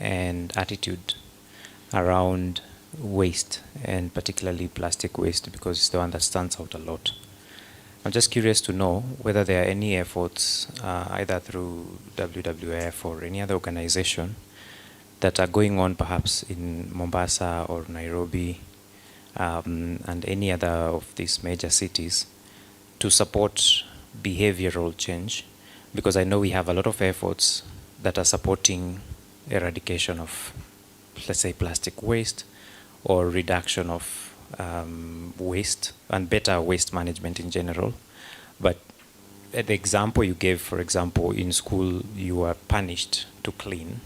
and attitude around waste, and particularly plastic waste, because it's the one that stands out a lot. I'm just curious to know whether there are any efforts, either through WWF or any other organization, that are going on perhaps in Mombasa or Nairobi, and any other of these major cities, to support behavioral change, because I know we have a lot of efforts that are supporting eradication of, let's say, plastic waste or reduction of waste and better waste management in general. But the example you gave, for example, in school you are punished to clean,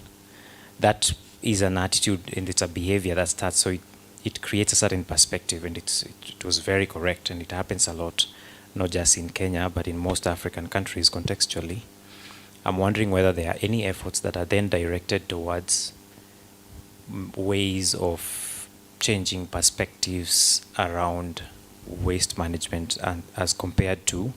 that is an attitude and it's a behavior that starts, so it creates a certain perspective, and it was very correct, and it happens a lot, not just in Kenya, but in most African countries contextually. I'm wondering whether there are any efforts that are then directed towards ways of changing perspectives around waste management, and as compared to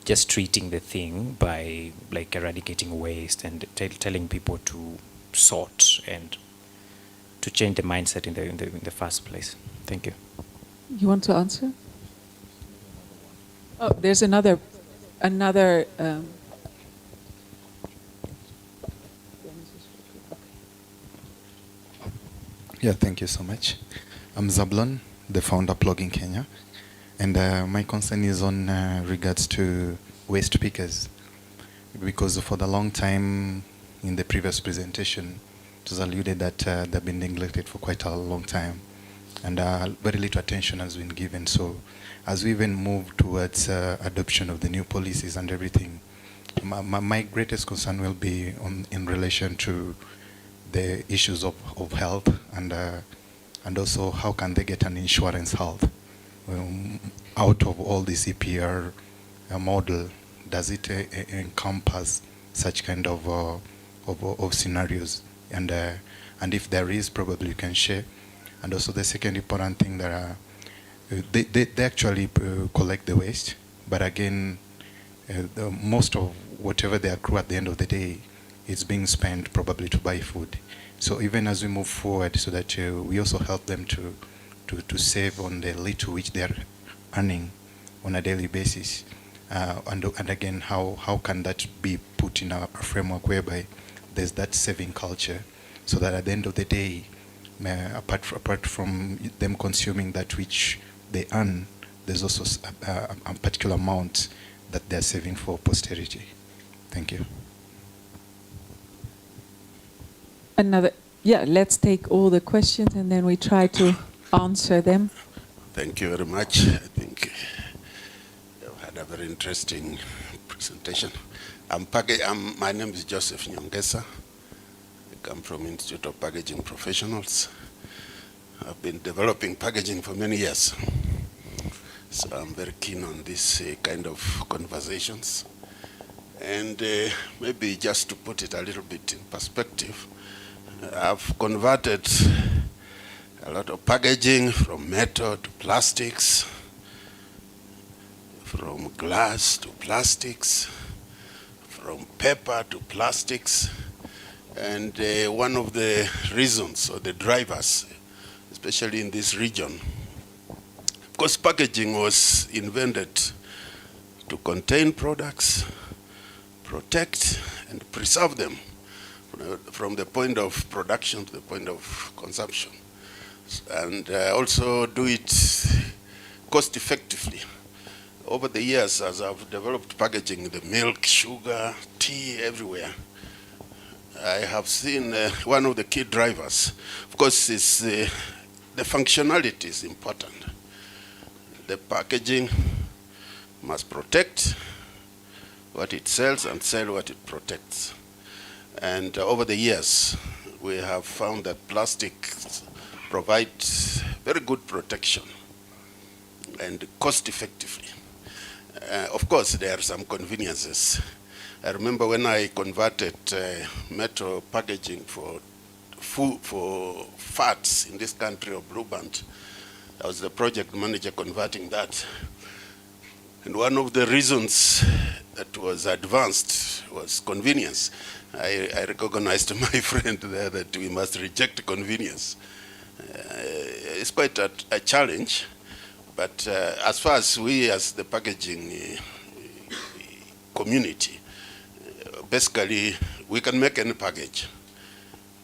just treating the thing by like eradicating waste and telling people to sort and to change the mindset in the first place. Thank you. You want to answer? Oh, there's another. Yeah, thank you so much. I'm Zablon, the founder of Plug in Kenya, and my concern is on regards to waste pickers, because for the long time in the previous presentation it was alluded that they've been neglected for quite a long time, and very little attention has been given. So as we even move towards adoption of the new policies and everything, my greatest concern will be in relation to the issues of health, and also how can they get an insurance health out of all this EPR model. Does it encompass such kind of scenarios, and if there is, probably you can share. And also the second important thing, that they actually collect the waste, but again most of whatever they accrue at the end of the day is being spent probably to buy food. So even as we move forward, so that we also help them to save on the little which they are earning on a daily basis, and again, how can that be put in a framework whereby there's that saving culture, so that at the end of the day, apart from them consuming that which they earn, there's also a particular amount that they're saving for posterity. Thank you. Let's take all the questions and then we try to answer them. Thank you very much. I think you've had a very interesting presentation. My name is Joseph Nyongesa. I come from Institute of Packaging Professionals. I've been developing packaging for many years. So I'm very keen on this kind of conversations. And maybe just to put it a little bit in perspective, I've converted a lot of packaging from metal to plastics, from glass to plastics, from paper to plastics. And one of the reasons or the drivers, especially in this region, because packaging was invented to contain products, protect and preserve them from the point of production to the point of consumption, and also do it cost effectively. Over the years, as I've developed packaging, the milk, sugar, tea, everywhere, I have seen one of the key drivers, of course, is the functionality is important. The packaging must protect what it sells and sell what it protects. And over the years, we have found that plastics provide very good protection and cost effectively. Of course, there are some conveniences. I remember when I converted metal packaging for food, for fats in this country of Blue Band. I was the project manager converting that. And one of the reasons that was advanced was convenience. I recognized my friend there that we must reject convenience. It's quite a challenge, but as far as we as the packaging community, basically we can make any package,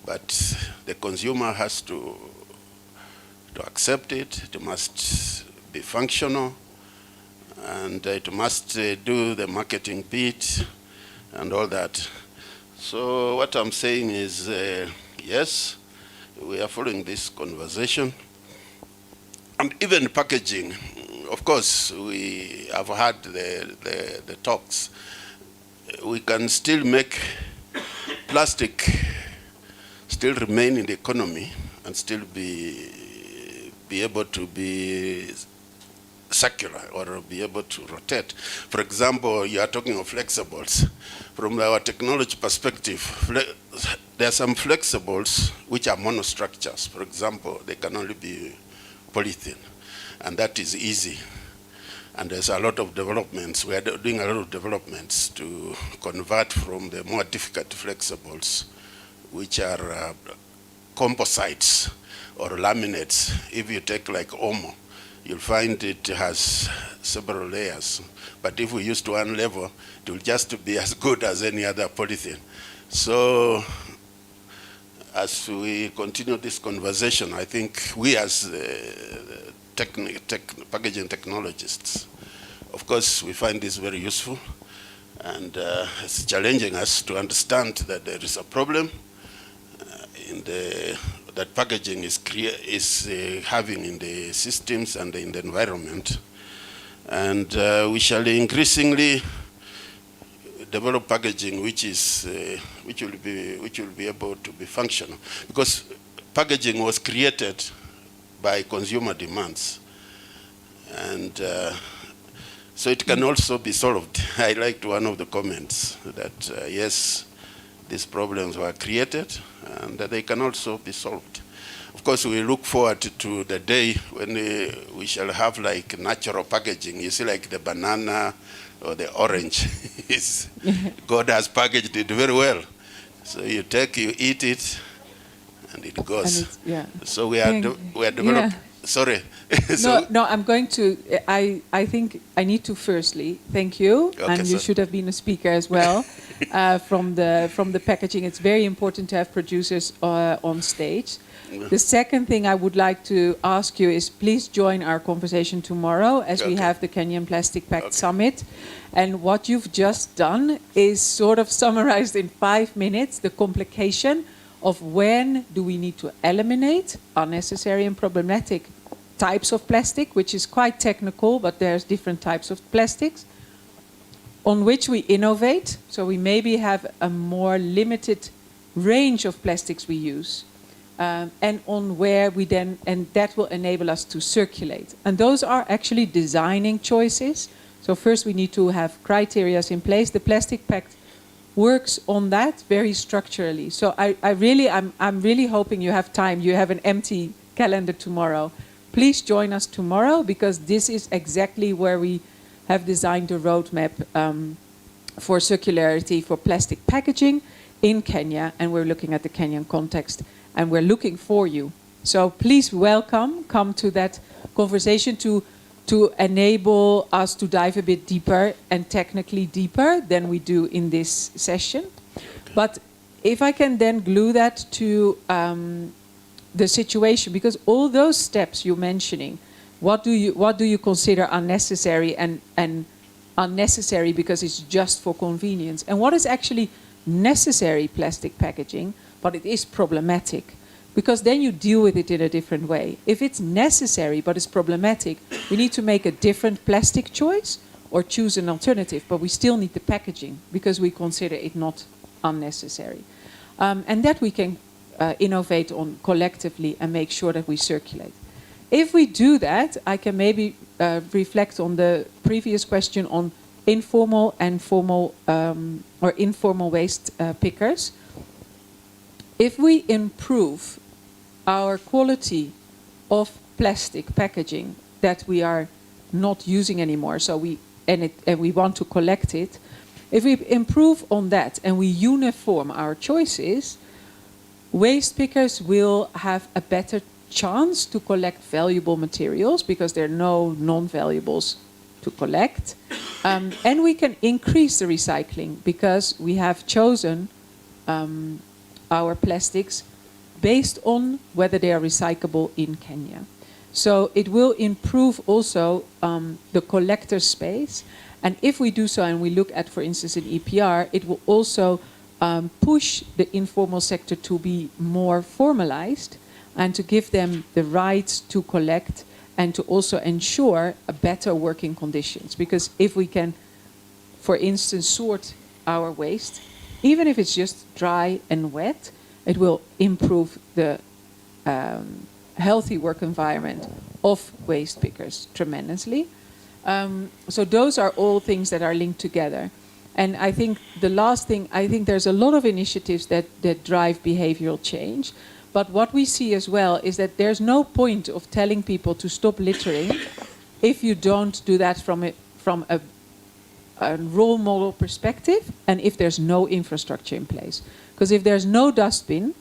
but the consumer has to accept it. It must be functional, and it must do the marketing bit and all that. So what I'm saying is, yes, we are following this conversation. And even packaging, of course, we have had the talks. We can still make plastic still remain in the economy and still be able to be circular or be able to rotate. For example, you are talking of flexibles. From our technology perspective, there are some flexibles which are monostructures. For example, they can only be polythene, and that is easy. And there's a lot of developments. We are doing a lot of developments to convert from the more difficult flexibles, which are composites or laminates. If you take like Omo, you'll find it has several layers. But if we use to one level, it will just be as good as any other polythene. So as we continue this conversation, I think we as packaging technologists, of course, we find this very useful. And it's challenging us to understand that there is a problem that packaging is having in the systems and in the environment. And we shall increasingly develop packaging which will be able to be functional, because packaging was created by consumer demands, and so it can also be solved. I liked one of the comments that yes, these problems were created and that they can also be solved. Of course, we look forward to the day when we shall have like natural packaging. You see, like the banana or the orange. God has packaged it very well. So you eat it, and it goes. And yeah. So we are Sorry. No, I'm going to. I think I need to firstly thank you, Okay, and you sir. should have been a speaker as well. From the packaging, it's very important to have producers on stage. The second thing I would like to ask you is please join our conversation tomorrow as we have the Kenyan Plastic Pact Summit. And what you've just done is sort of summarized in 5 minutes the complication of when do we need to eliminate unnecessary and problematic types of plastic, which is quite technical, but there's different types of plastics, on which we innovate. So we maybe have a more limited range of plastics we use. And on where we then, and that will enable us to circulate. And those are actually designing choices. So first we need to have criteria in place. The Plastic Pact works on that very structurally. So I'm really hoping you have time. You have an empty calendar tomorrow. Please join us tomorrow, because this is exactly where we have designed a roadmap for circularity for plastic packaging in Kenya, and we're looking at the Kenyan context. And we're looking for you. So please come to that conversation to enable us to dive a bit deeper and technically deeper than we do in this session. But if I can then glue that to the situation, because all those steps you're mentioning, what do you consider unnecessary and unnecessary because it's just for convenience? And what is actually necessary plastic packaging? But it is problematic, because then you deal with it in a different way. If it's necessary but it's problematic, we need to make a different plastic choice or choose an alternative, but we still need the packaging because we consider it not unnecessary. And that we can innovate on collectively and make sure that we circulate. If we do that, I can maybe reflect on the previous question on informal and formal or informal waste pickers. If we improve our quality of plastic packaging that we are not using anymore, so we want to collect it, if we improve on that and we uniform our choices, waste pickers will have a better chance to collect valuable materials because there are no non-valuables to collect. And we can increase the recycling because we have chosen our plastics based on whether they are recyclable in Kenya. So it will improve also the collector space. And if we do so, and we look at, for instance, in EPR, it will also push the informal sector to be more formalized and to give them the rights to collect and to also ensure a better working conditions. Because if we can, for instance, sort our waste, even if it's just dry and wet, it will improve the healthy work environment of waste pickers tremendously. So those are all things that are linked together. And I think the last thing, I think there's a lot of initiatives that drive behavioral change. But what we see as well is that there's no point of telling people to stop littering if you don't do that from a role model perspective and if there's no infrastructure in place. Because if there's no dustbin,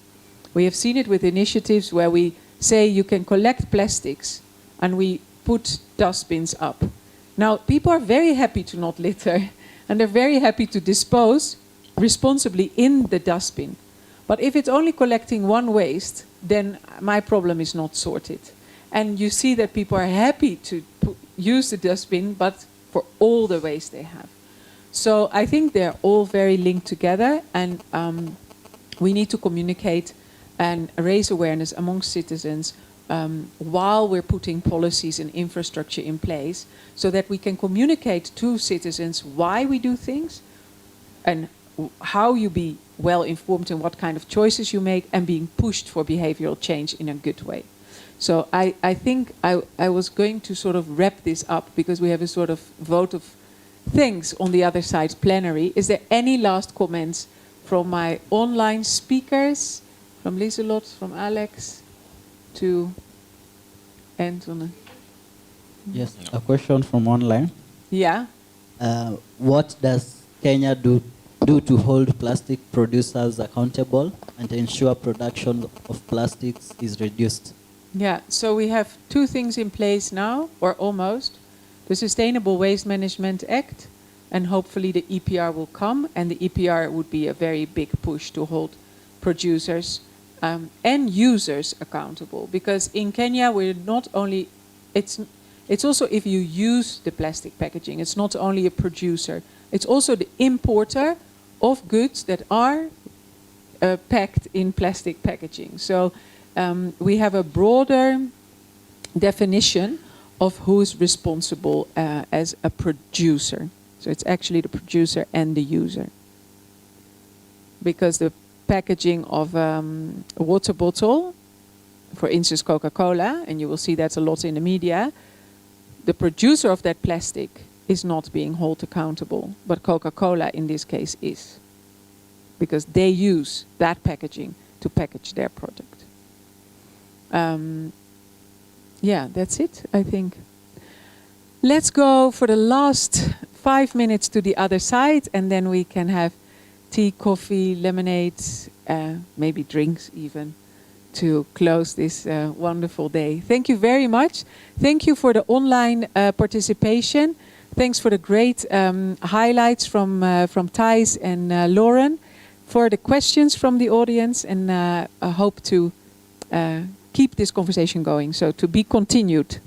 we have seen it with initiatives where we say you can collect plastics and we put dustbins up. Now, people are very happy to not litter and they're very happy to dispose responsibly in the dustbin. But if it's only collecting one waste, then my problem is not sorted. And you see that people are happy to use the dustbin, but for all the waste they have. So I think they're all very linked together, and we need to communicate and raise awareness among citizens while we're putting policies and infrastructure in place so that we can communicate to citizens why we do things and how you be well informed in what kind of choices you make and being pushed for behavioral change in a good way. So I think I was going to sort of wrap this up because we have a sort of vote of thanks on the other side plenary. Is there any last comments from my online speakers, from Lieselot, from Alex, to end on a... Yes, a question from online. Yeah. What does Kenya do to hold plastic producers accountable and ensure production of plastics is reduced? Yeah, so we have two things in place now, or almost. The Sustainable Waste Management Act, and hopefully the EPR will come, and the EPR would be a very big push to hold producers and users accountable. Because in Kenya, we're not only, it's also if you use the plastic packaging, it's not only a producer, it's also the importer of goods that are packed in plastic packaging. So we have a broader definition of who's responsible as a producer. So it's actually the producer and the user. Because the packaging of a water bottle, for instance Coca-Cola, and you will see that a lot in the media, the producer of that plastic is not being held accountable, but Coca-Cola in this case is. Because they use that packaging to package their product. Yeah, that's it, I think. Let's go for the last 5 minutes to the other side, and then we can have tea, coffee, lemonade, maybe drinks even, to close this wonderful day. Thank you very much. Thank you for the online participation. Thanks for the great highlights from Thijs and Lauren, for the questions from the audience, and I hope to keep this conversation going, so to be continued.